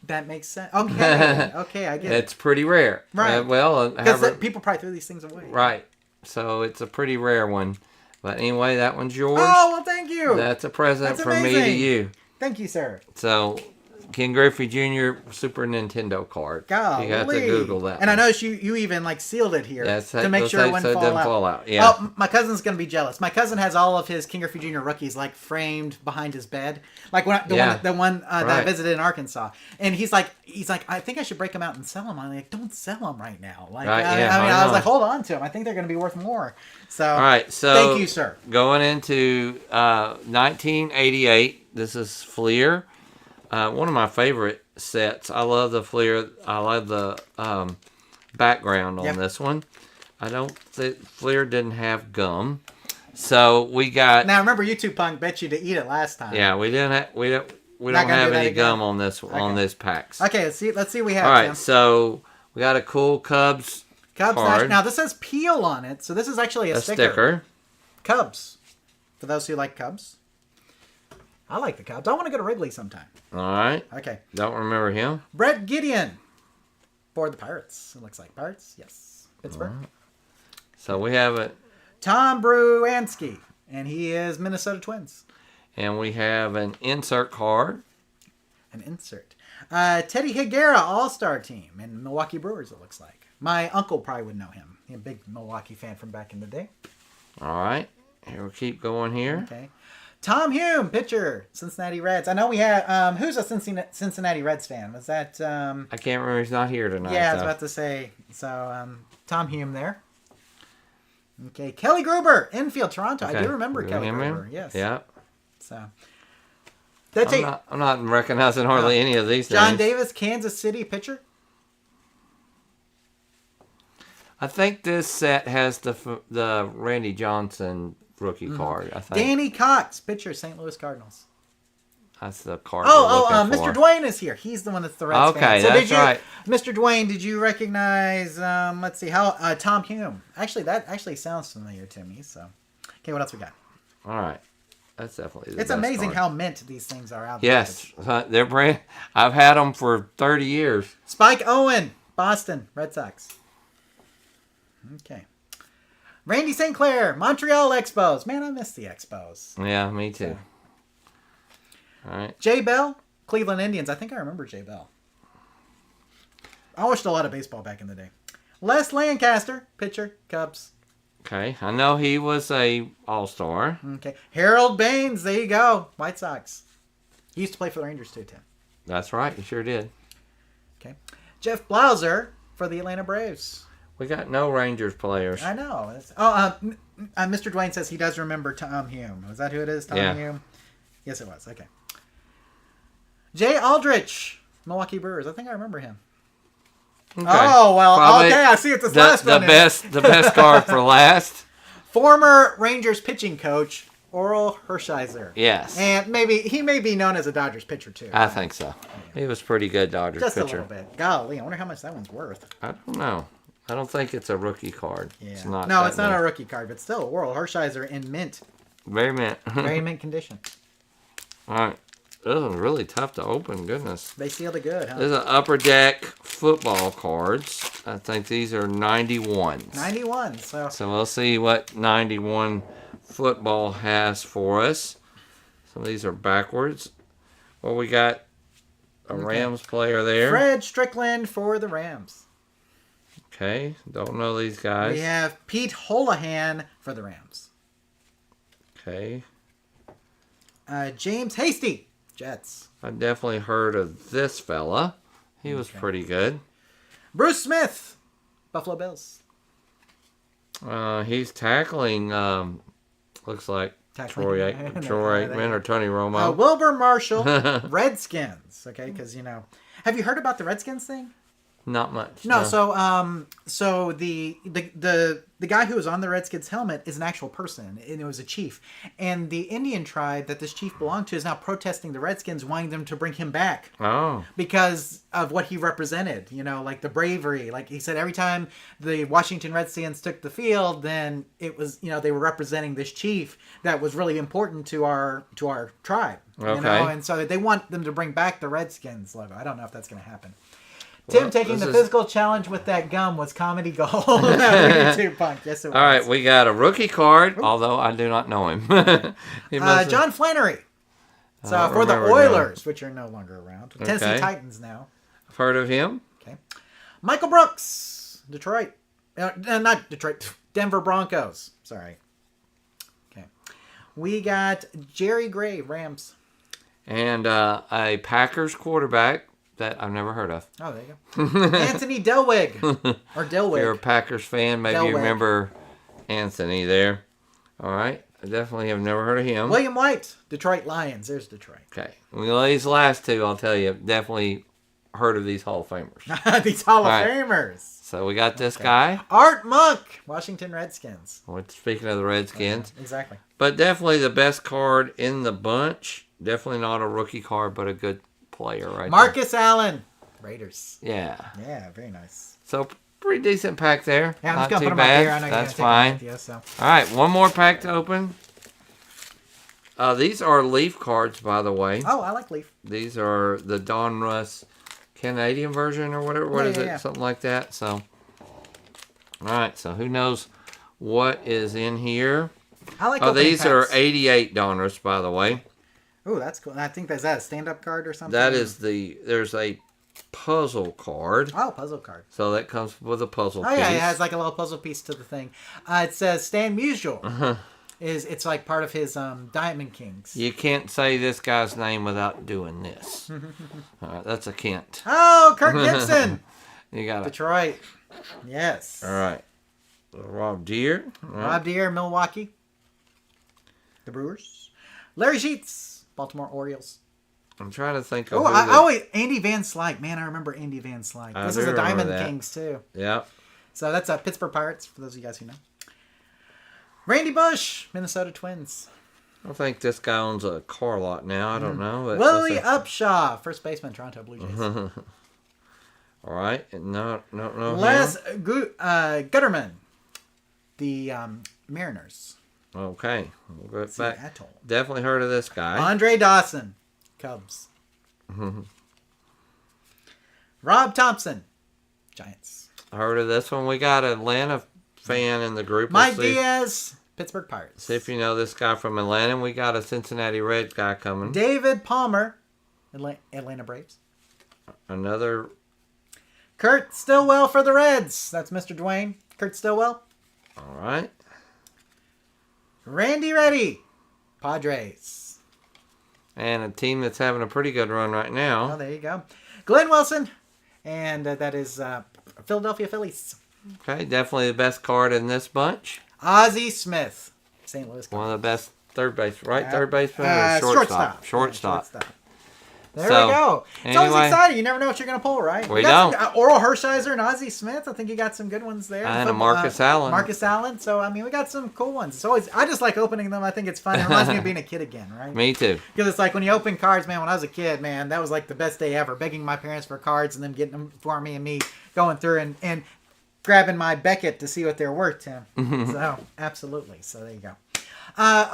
That makes sense. Okay, okay, I get it. It's pretty rare. Right. Because people probably threw these things away. right. So it's a pretty rare one. But anyway, that one's yours. Oh, well, thank you. That's a present That's from me to amazing. you. Thank you, sir. So, Ken Griffey Jr. Super Nintendo card. Golly. You got to Google that. And I one. noticed you even sealed it here Yes, to make those sure it tapes wouldn't so it fall doesn't out. fall out, yeah. Oh, my cousin's gonna be jealous. My cousin has all of his Ken Griffey Jr. rookies like framed behind his bed, like the one that I Right. visited in Arkansas. And he's like, I think I should break them out and sell them. I'm like, don't sell them right now. Like, Right, I yeah, mean, I I was know. like, hold on to them. I think they're gonna be worth more. So, All right, so thank you, sir. Going into 1988, this is Fleer. One of my favorite sets. I love the Fleer. I love the background on this one. I don't think Fleer didn't have gum, so we got. Now remember, YouTube Punk bet you to eat it last time. Yeah, we don't Not have gonna do that any again? gum on this on this packs. Okay, let's see what we have. All right, Tim. so we got a cool Cubs Cubs. card. Now this says Peel on it, so this is actually a sticker. Cubs. For those who like Cubs. I like the Cubs. I want to go to Wrigley sometime. All right. Okay. Don't remember him. Brett Gideon. For the Pirates. It looks like Pirates. Yes. Pittsburgh. Right. So we have it, Tom Bruansky. And he is Minnesota Twins. and we have an insert card. An insert. Teddy Higuera, All-Star Team. And Milwaukee Brewers, it looks like. My uncle probably would know him. He's a big Milwaukee fan from back in the day. All right. Here we keep going here. Okay. Tom Hume, pitcher, Cincinnati Reds. I know we had, who's a Cincinnati Reds fan? Was that, I can't remember. He's not here tonight. yeah, I was so. about to say. So, Tom Hume there. Okay, Kelly Gruber, infield, Toronto. I Okay. do remember Kelly Him in? Gruber. Yes. Yeah. So, that's I'm not recognizing hardly any of these John names. Davis, Kansas City pitcher. I think this set has the Randy Johnson rookie card. I think Danny Cox, pitcher, St. Louis Cardinals. that's the card. Mr. Dwayne is here. He's the one that's the Reds fan. Okay, that's right. Mr. Dwayne, did you recognize? Let's see how Tom Hume. Actually, that actually sounds familiar to me. So, okay, what else we got? All right, that's definitely. It's amazing how mint these things are out there. Yes, they're brand. I've had them for 30 years. Spike Owen, Boston Red Sox. Okay. Randy St. Clair, Montreal Expos. Man, I miss the Expos. Yeah, me too. All right. Jay Bell, Cleveland Indians. I think I remember Jay Bell. I watched a lot of baseball back in the day. Les Lancaster, pitcher, Cubs. Okay, I know he was a all-star. Okay. Harold Baines, there you go. White Sox. He used to play for the Rangers too, Tim. That's right, he sure did. Okay. Jeff Blauser for the Atlanta Braves. We got no Rangers players. I know. Mr. Dwayne says he does remember Tom Hume. Was that who it is? Tom Hume? Yes, it was. Okay. Jay Aldrich, Milwaukee Brewers. I think I remember him. Okay. Oh, well, Probably okay. I see it's this last one. The best card for last. Former Rangers pitching coach, Oral Hershiser. Yes. And he may be known as a Dodgers pitcher, too. I think so. He was pretty good Dodgers Just pitcher. a little bit. Golly, I wonder how much that one's worth. I don't know. I don't think it's a rookie card. Yeah. It's not. No, it's not a rookie card, but still, Oral Hershiser in mint. Very mint. Very mint condition. All right. This is really tough to open. Goodness. They sealed it good, huh? There's an Upper Deck football cards. I think these are 91s. 91. So we'll see what 91 football has for us. Some of these are backwards. Well, we got a Rams player there. Fred Strickland for the Rams. Okay. Don't know these guys. We have Pete Holohan for the Rams. Okay. James Hasty, Jets. I definitely heard of this fella. He was pretty good. Bruce Smith, Buffalo Bills. He's tackling, looks like Troy Aikman or Tony Romo. Wilbur Marshall, Redskins. Okay, because, have you heard about the Redskins thing? Not much. No, so the guy who was on the Redskins helmet is an actual person, and it was a chief. And the Indian tribe that this chief belonged to is now protesting the Redskins, wanting them to bring him back. Oh. Because of what he represented, like the bravery. Like he said, every time the Washington Redskins took the field, then it was, they were representing this chief that was really important to our tribe. Okay. And so they want them to bring back the Redskins logo. I don't know if that's going to happen. Tim taking the physical challenge with that gum was comedy gold. YouTube punk. Yes, it was. All right, we got a rookie card, although I do not know him. John Flannery. So for the Oilers, which are no longer around. Tennessee Titans now. I've heard of him. Okay. Michael Brooks, Detroit. Not Detroit. Denver Broncos. Sorry. Okay. We got Jerry Gray, Rams. And a Packers quarterback that I've never heard of. Oh, there you go. Anthony Delwig. Or Delwig. If you're a Packers fan, maybe Delwig. you remember Anthony there. All right. I definitely have never heard of him. William White, Detroit Lions. There's Detroit. Okay. Well, these last two, I'll tell you, definitely heard of these Hall of Famers. These Hall of Famers. So we got this guy. Art Monk, Washington Redskins. Well, speaking of the Redskins. Exactly. But definitely the best card in the bunch. Definitely not a rookie card, but a good player right Marcus Allen, Raiders. there. Yeah, very nice. So pretty decent pack there. Yeah, I'm not just going to too put them up bad. here. I know That's you're fine. going to take them with you, so. All right, one more pack to open. These are Leaf cards, by the way. Oh, I like Leaf. These are the Don Russ Canadian version or whatever. What is it? Something like that. So, all right. So who knows what is in here? I like these packs. are 88 Don Russ, by the way. Oh, that's cool. I think that's a stand-up card or something. That is there's a puzzle card. Oh, puzzle card. So that comes with a puzzle piece. Oh, yeah, it has like a little puzzle piece to the thing. It says Stan Musial. It's like part of his Diamond Kings. You can't say this guy's name without doing this. That's a Kent. Oh, Kirk Gibson. You got it. Detroit. Yes. All right. Rob Deere. Rob Deere, Milwaukee. The Brewers. Larry Sheets, Baltimore Orioles. I'm trying to think of. Andy Van Slyke. Man, I remember Andy Van Slyke. I This do is a remember Diamond that. Kings too. Yep. So that's Pittsburgh Pirates for those of you guys who know. Randy Bush, Minnesota Twins. I think this guy owns a car lot now. I don't know. But Willie Upshaw, first baseman, Toronto Blue Jays. All right. No. Les Gutterman, the Mariners. Okay. We'll get back. Seattle. Definitely heard of this guy. Andre Dawson, Cubs. Rob Thompson, Giants. Heard of this one. We got an Atlanta fan in the group. Mike Diaz, Pittsburgh Pirates. See if you know this guy from Atlanta. We got a Cincinnati Reds guy coming. David Palmer, Atlanta Braves. Another. Kurt Stillwell for the Reds. That's Mr. Dwayne. Kurt Stillwell. All right. Randy Reddy, Padres. And a team that's having a pretty good run right Oh, now. there you go. Glenn Wilson, and that is Philadelphia Phillies. Okay, definitely the best card in this bunch. Ozzie Smith, St. Louis Cardinals. One of the best third base, right? Third baseman or shortstop? Shortstop. There So, we go. It's anyway, always exciting. You never know what you're going to pull, right? We got don't. some, Oral Hershiser and Ozzie Smith. I think you got some good ones there. And a Marcus Allen. Marcus Allen. So, I mean, we got some cool ones. It's always, I just like opening them. I think it's fun. It reminds me of being a kid again, right? Me too. Because it's like when you open cards, man, when I was a kid, man, that was like the best day ever. Begging my parents for cards and them getting them for me and me going through and grabbing my Beckett to see what they're worth, Tim. So, absolutely. So, there you go.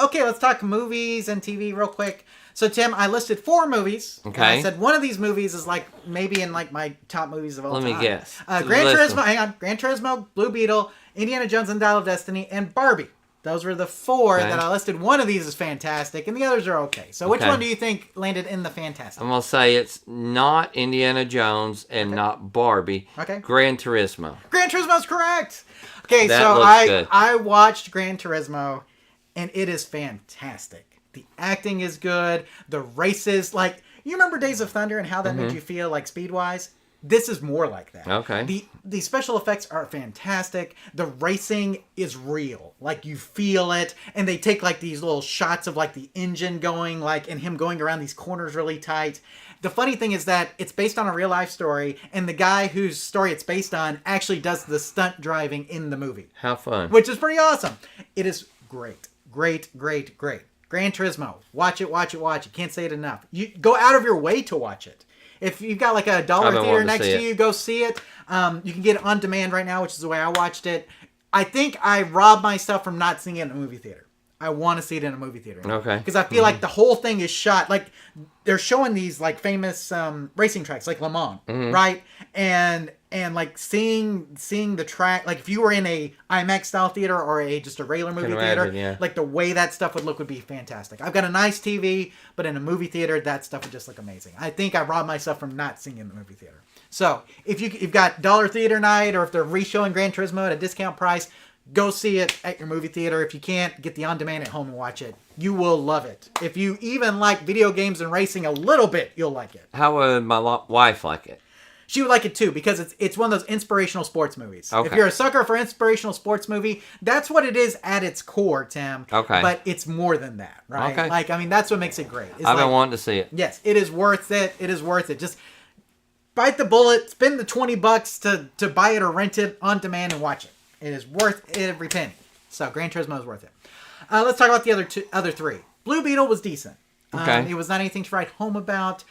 Okay, let's talk movies and TV real quick. So, Tim, I listed 4 movies. Okay. And I said one of these movies is like maybe in like my top movies of all time. Let me guess. Gran Turismo, hang on. Gran Turismo, Blue Beetle, Indiana Jones and Dial of Destiny, and Barbie. Those were the 4 that I listed. One of these is fantastic, and the others are okay. So which one do you think landed in the fantastic? I'm going to say it's not Indiana Jones and not Barbie. Okay. Gran Turismo. Gran Turismo's correct. Okay, That so looks good. I watched Gran Turismo, and it is fantastic. The acting is good. The races, like, you remember Days of Thunder and how that made you feel, like, speed-wise? This is more like that. Okay. The special effects are fantastic. The racing is real. Like, you feel it. And they take, like, these little shots of, like, the engine going, like, and him going around these corners really tight. The funny thing is that it's based on a real-life story, and the guy whose story it's based on actually does the stunt driving in the movie. How fun. Which is pretty awesome. It is great. Great, great, great. Gran Turismo. Watch it, watch it, watch it. Can't say it enough. You go out of your way to watch it. If you've got like a dollar theater next to you, go see it. You can get it on demand right now, which is the way I watched it. I think I robbed myself from not seeing it in a movie theater. I want to see it in a movie theater. Okay. Because I feel like the whole thing is shot, like they're showing these like famous racing tracks, like Le Mans, right? And like seeing the track, like if you were in a IMAX style theater or just a regular movie theater, like the way that stuff would look would be fantastic. I've got a nice TV, but in a movie theater, that stuff would just look amazing. I think I robbed myself from not seeing it in the movie theater. So if you've got dollar theater night, or if they're re-showing Gran Turismo at a discount price, go see it at your movie theater. If you can't, get the on-demand at home and watch it. You will love it. If you even like video games and racing a little bit, you'll like it. How would my wife like it? She would like it too, because it's one of those inspirational sports movies. Okay. If you're a sucker for inspirational sports movie, that's what it is at its core, Tim. Okay. But it's more than that, right? Okay. Like, I mean, that's what makes it great. It's I've been like, wanting to see it. yes, it is worth it. It is worth it. Just bite the bullet, spend the $20 to buy it or rent it on demand and watch it. It is worth every penny. So Gran Turismo is worth it. Let's talk about the other 3. Blue Beetle was decent. Okay. It was not anything to write home about.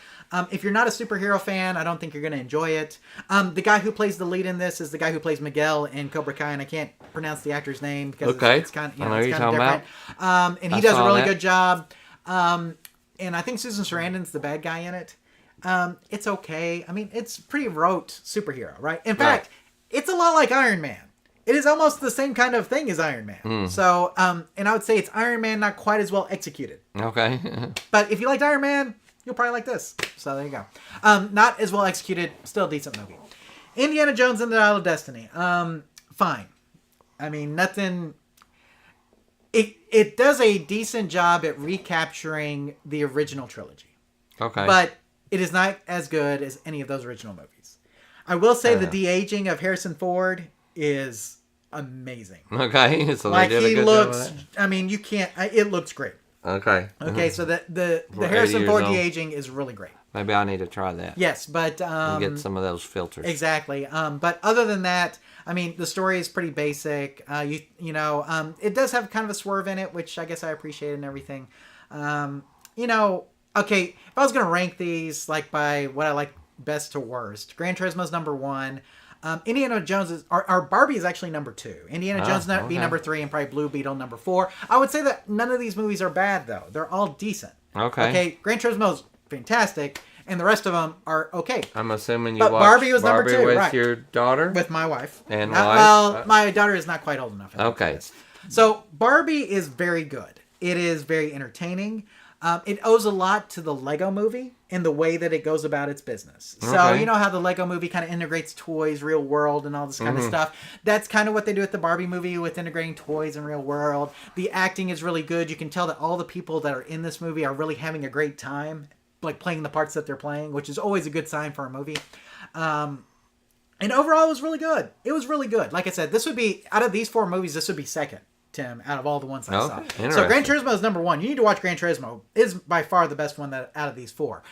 If you're not a superhero fan, I don't think you're going to enjoy it. The guy who plays the lead in this is the guy who plays Miguel in Cobra Kai, and I can't pronounce the actor's name because it's kind of, I know it's you're kind of talking different. And he does a really good job. And I think Susan Sarandon's the bad guy in it. It's okay. I mean, it's pretty rote superhero, right? In fact, it's a lot like Iron Man. It is almost the same kind of thing as Iron Man. So, and I would say it's Iron Man, not quite as well executed. Okay. But if you liked Iron Man, you'll probably like this. So there you go. Not as well executed, still a decent movie. Indiana Jones and the Dial of Destiny. Fine. I mean, nothing. It does a decent job at recapturing the original trilogy. Okay. But it is not as good as any of those original movies. I will say the de-aging of Harrison Ford is amazing. Okay. So Like, they did a he good looks, job of I mean, you can't, it looks great. Okay. Okay, so the For Harrison 80 Ford years old. de-aging is really great. Maybe I need to try that. Yes, but And get some of those filters. exactly. But other than that, I mean, the story is pretty basic. It does have kind of a swerve in it, which I guess I appreciate and everything. Okay, if I was gonna rank these like by what I like best to worst, Gran Turismo's number 1. Indiana Jones is, our Barbie is actually number 2. Indiana Jones be number 3, and probably Blue Beetle number 4. I would say that none of these movies are bad though. They're all decent. Okay. Okay, Gran Turismo's fantastic, and the rest of them are okay. I'm assuming you But watched Barbie was number 2, with right. your daughter? With my wife. And Not- wife? Well, my daughter is not quite old enough. I think, Okay. for this. So Barbie is very good. It is very entertaining. It owes a lot to the Lego movie. in the way that it goes about its business. So Okay. you know how the Lego movie kind of integrates toys, real world, and all this kind of stuff. That's kind of what they do with the Barbie movie with integrating toys and real world. The acting is really good. You can tell that all the people that are in this movie are really having a great time, like playing the parts that they're playing, which is always a good sign for a movie. And overall, it was really good. It was really good. Like I said, this would be, out of these 4 movies, this would be second, Tim, out of all the ones I saw. So Gran Turismo is number 1. You need to watch Gran Turismo. It's by far the best one out of these 4.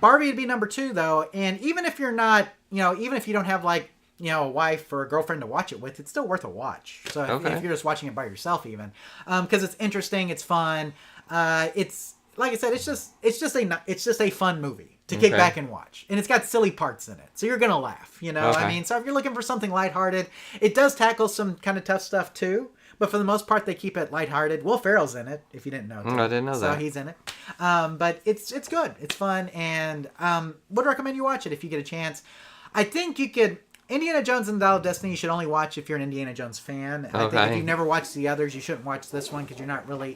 Barbie would be number 2, though. And even if you're not, even if you don't have like, a wife or a girlfriend to watch it with, it's still worth a watch. So if you're just watching it by yourself, even, because it's interesting, it's fun. It's like I said, it's just a fun movie to kick back and watch, and it's got silly parts in it, so you're gonna laugh. I mean, so if you're looking for something lighthearted, it does tackle some kind of tough stuff too. But for the most part, they keep it lighthearted. Will Ferrell's in it, if you didn't know. I didn't know that. So he's in it. But it's good. It's fun, and would recommend you watch it if you get a chance. I think you could. Indiana Jones and the Dial of Destiny you should only watch if you're an Indiana Jones fan. I think if you've never watched the others, you shouldn't watch this one because you're not really,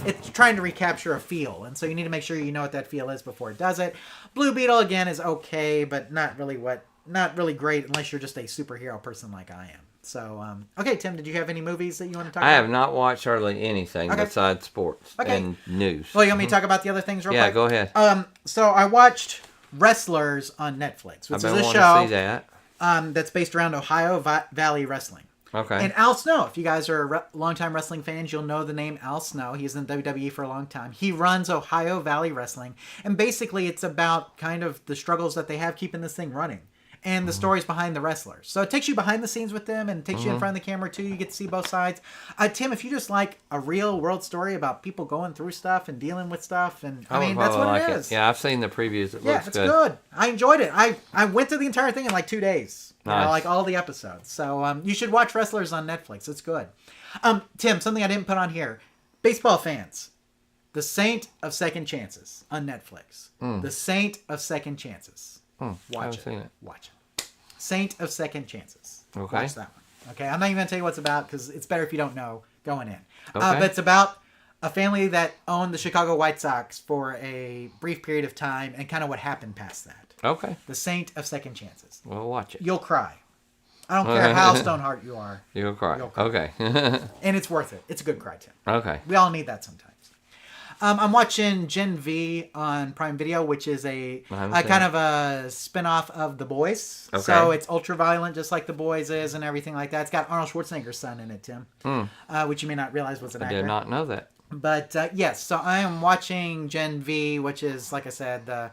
it's trying to recapture a feel. And so you need to make sure you know what that feel is before it does it. Blue Beetle, again, is okay, but not really great unless you're just a superhero person like I am. So, okay, Tim, did you have any movies that you want to talk about? I have not watched hardly anything besides sports and news. Well, you want me to talk about the other things real quick? Yeah, go ahead. So I watched Wrestlers on Netflix, which is a show. To see that. That's based around Ohio Valley Wrestling. Okay. And Al Snow, if you guys are longtime wrestling fans, you'll know the name Al Snow. He's in WWE for a long time. He runs Ohio Valley Wrestling. And basically it's about kind of the struggles that they have keeping this thing running. And the stories behind the wrestlers. So it takes you behind the sines with them and takes you in front of the camera too. You get to see both sides. Tim, if you just like a real world story about people going through stuff and dealing with stuff, and I mean, that's what it is. Yeah, I've seen the previews. It looks it's good. I enjoyed it. I went through the entire thing in like 2 days. Nice. Like all the episodes. So you should watch Wrestlers on Netflix. It's good. Tim, something I didn't put on here. Baseball fans. The Saint of Second Chances on Netflix. The Saint of Second Chances. Watch it. Seen it. Watch it. Saint of Second Chances. Okay. Watch that one. Okay. I'm not even going to tell you what it's about because it's better if you don't know going in. Okay. But it's about a family that owned the Chicago White Sox for a brief period of time and kind of what happened past that. Okay. The Saint of Second Chances. We'll watch it. You'll cry. I don't care how stoneheart you are. You'll cry. Okay. And it's worth it. It's a good cry, Tim. Okay. We all need that sometimes. I'm watching Gen V on Prime Video, which is a kind of a spin-off of The Boys. Okay. So it's ultra-violent, just like The Boys is and everything like that. It's got Arnold Schwarzenegger's son in it, Tim, which you may not realize was an actor. I did not know that. But yes, so I am watching Gen V, which is, like I said, the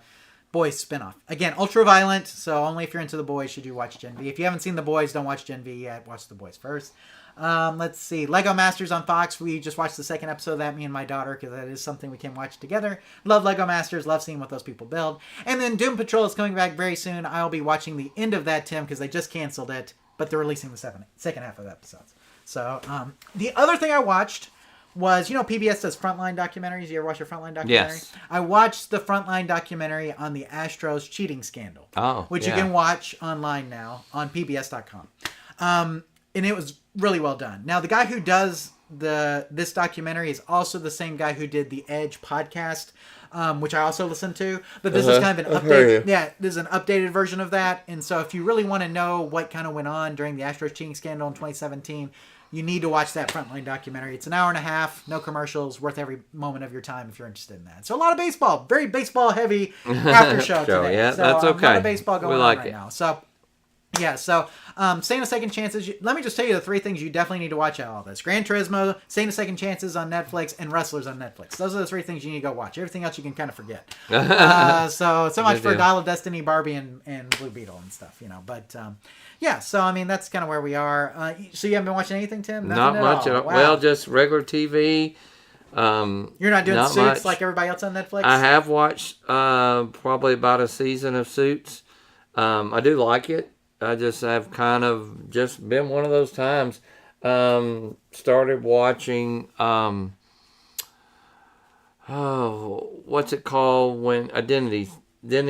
Boys spin-off. Again, ultra-violent, so only if you're into The Boys should you watch Gen V. If you haven't seen The Boys, don't watch Gen V yet. Watch The Boys first. Let's see. Lego Masters on Fox. We just watched the second episode of that, me and my daughter, because that is something we can watch together. Love Lego Masters. Love seeing what those people build. And then Doom Patrol is coming back very soon. I'll be watching the end of that, Tim, because they just canceled it, but they're releasing the second half of the episodes. So, the other thing I watched was, PBS does Frontline documentaries. You ever watch a Frontline documentary? Yes. I watched the Frontline documentary on the Astros cheating scandal. Which you can watch online now on PBS.com. And it was really well done. Now, the guy who does this documentary is also the same guy who did the Edge podcast, which I also listened to. But this is kind of an update. Yeah, this is an updated version of that. And so if you really want to know what kind of went on during the Astros cheating scandal in 2017, you need to watch that Frontline documentary. It's an hour and a half, no commercials, worth every moment of your time if you're interested in that. So a lot of baseball, very baseball heavy after show today. Yeah, so, that's okay. A lot of baseball going on right it. now. So. Yeah, so Saint of Second Chances. Let me just tell you the 3 things you definitely need to watch out of all this. Gran Turismo, Saint of Second Chances on Netflix, and Wrestlers on Netflix. Those are the 3 things you need to go watch. Everything else you can kind of forget. So much for Dial of Destiny, Barbie, and Blue Beetle and stuff, But, yeah, so, I mean, that's kind of where we are. So you haven't been watching anything, Tim? Not much. Wow. Well, just regular TV. You're not doing Suits much. Like everybody else on Netflix? I have watched probably about a season of Suits. I do like it. I just have kind of just been one of those times. Started watching, what's it called? When Identity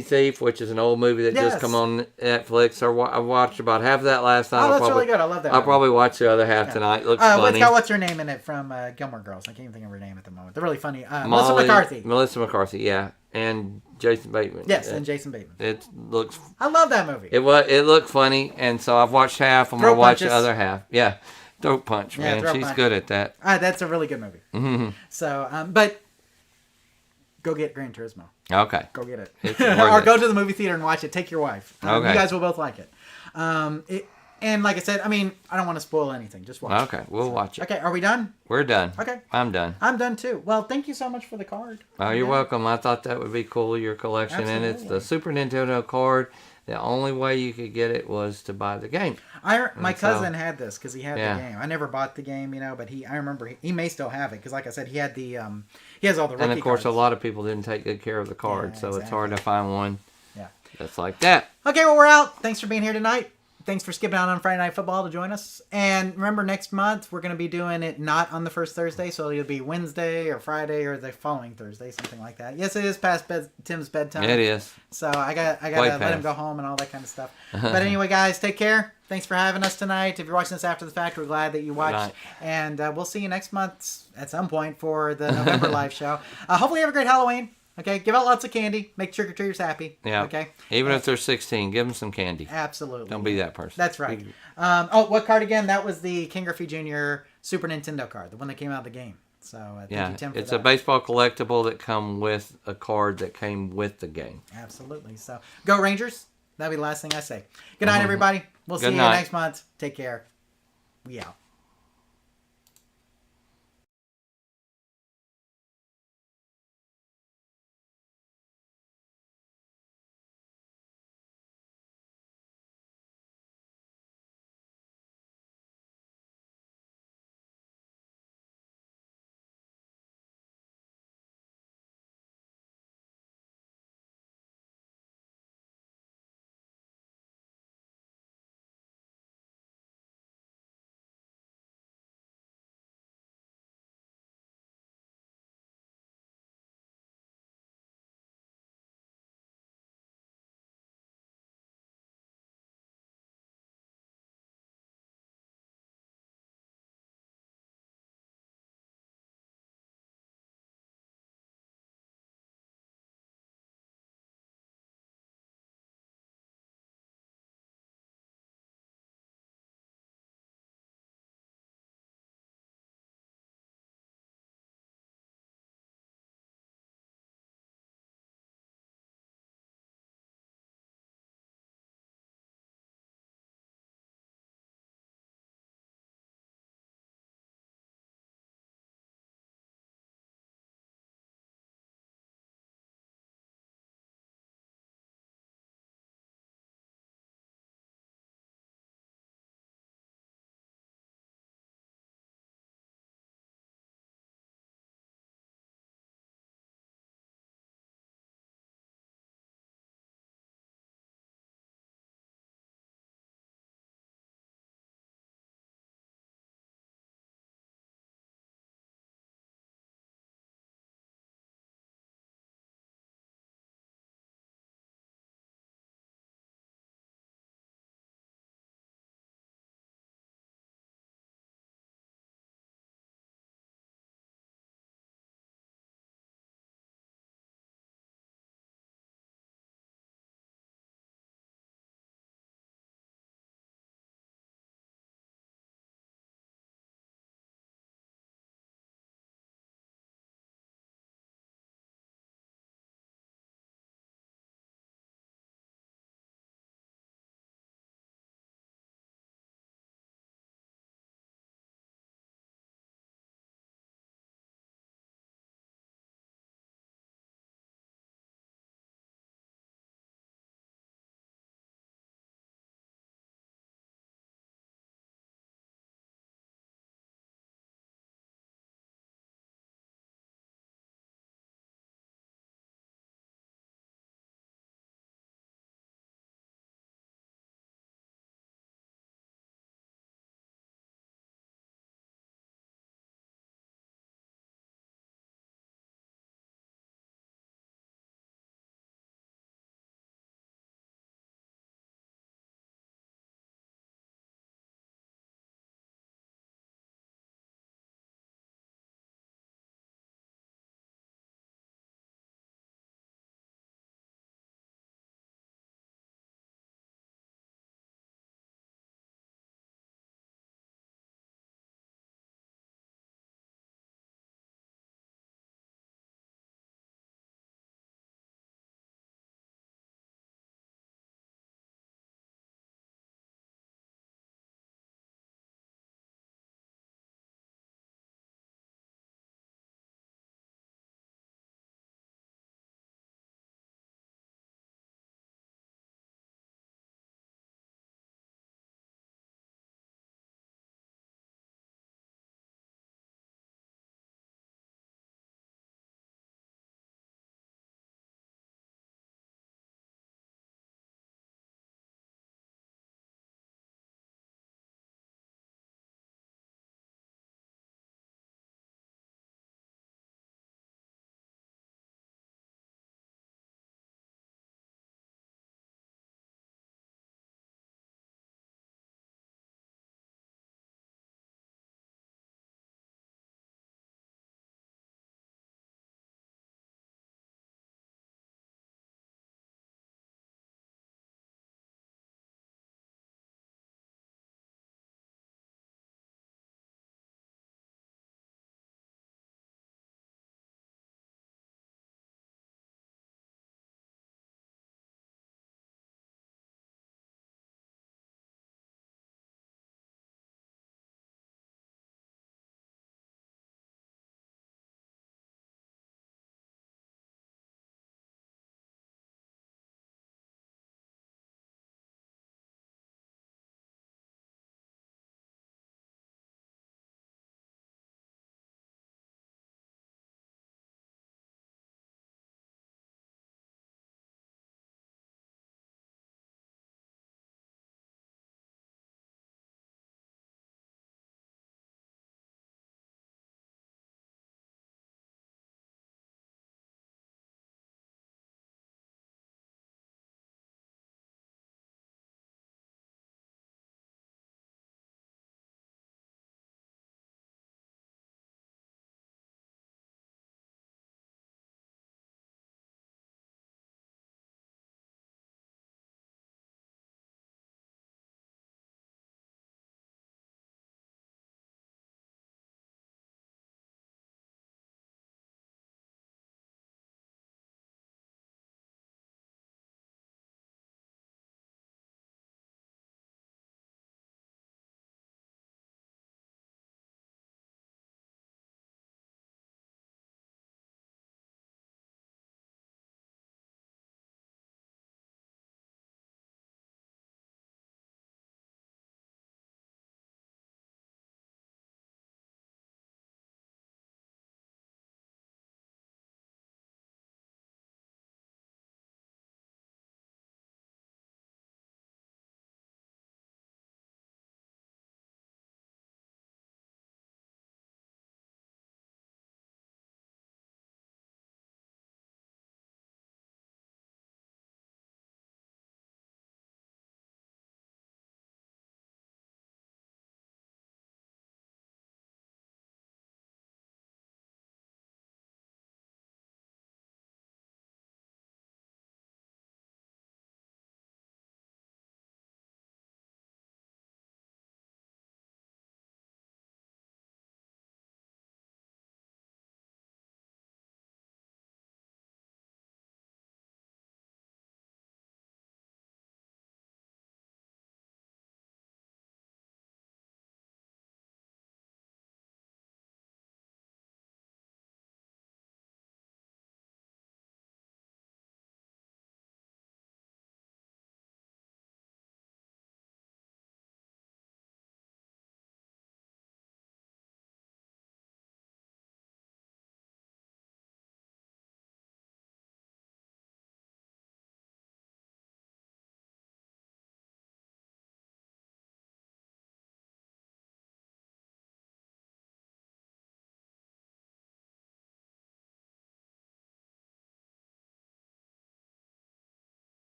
Thief, which is an old movie that just come on Netflix. I watched about half of that last night. Oh, that's really good. I love that. I'll probably watch the other half tonight. Looks funny. What's her name in it from Gilmore Girls? I can't even think of her name at the moment. They're really funny. Melissa McCarthy. Melissa McCarthy, yeah. and Jason Bateman. Yes, and Jason Bateman. It looks. I love that movie. It looked funny, and so I've watched half. I'm gonna watch the other half. Yeah, throat punch, man. She's good at that. That's a really good movie. Mm-hmm. So, but go get Gran Turismo. Okay. Go get it. Or go to the movie theater and watch it. Take your wife. Okay. You guys will both like it. And like I said, I mean, I don't want to spoil anything. Just watch it. Okay, we'll watch it. Okay, are we done? We're done. Okay. I'm done. I'm done too. Well, thank you so much for the card. Oh, you're welcome. I thought that would be cool, your collection. Absolutely. And it's the Super Nintendo card. The only way you could get it was to buy the game. My cousin had this because he had Yeah. the game. I never bought the game, but I remember he may still have it because, like I said, he had he has all the rookie And of course, cards. a lot of people didn't take good care of the card, Yeah, so exactly. it's hard to find one Yeah. that's like that. Okay, well, we're out. Thanks for being here tonight. Thanks for skipping out on Friday Night Football to join us. And remember, next month, we're going to be doing it not on the first Thursday, so it'll be Wednesday or Friday or the following Thursday, something like that. Yes, it is past Tim's bedtime. It is. So I got to Way let him past. go home and all that kind of stuff. But anyway, guys, take care. Thanks for having us tonight. If you're watching this after the fact, we're glad that you watched. Right. And we'll see you next month at some point for the November live show. Hopefully you have a great Halloween. Okay, give out lots of candy. Make trick-or-treaters happy. Yeah. Okay. Even if they're 16, give them some candy. Absolutely. Don't be that person. That's right. What card again? That was the King Griffey Jr. Super Nintendo card, the one that came out of the game. So thank you, Tim, for it's that. a baseball collectible that come with a card that came with the game. Absolutely. So go Rangers. That'll be the last thing I say. Good night, everybody. We'll see you night. next month. Take care. We out.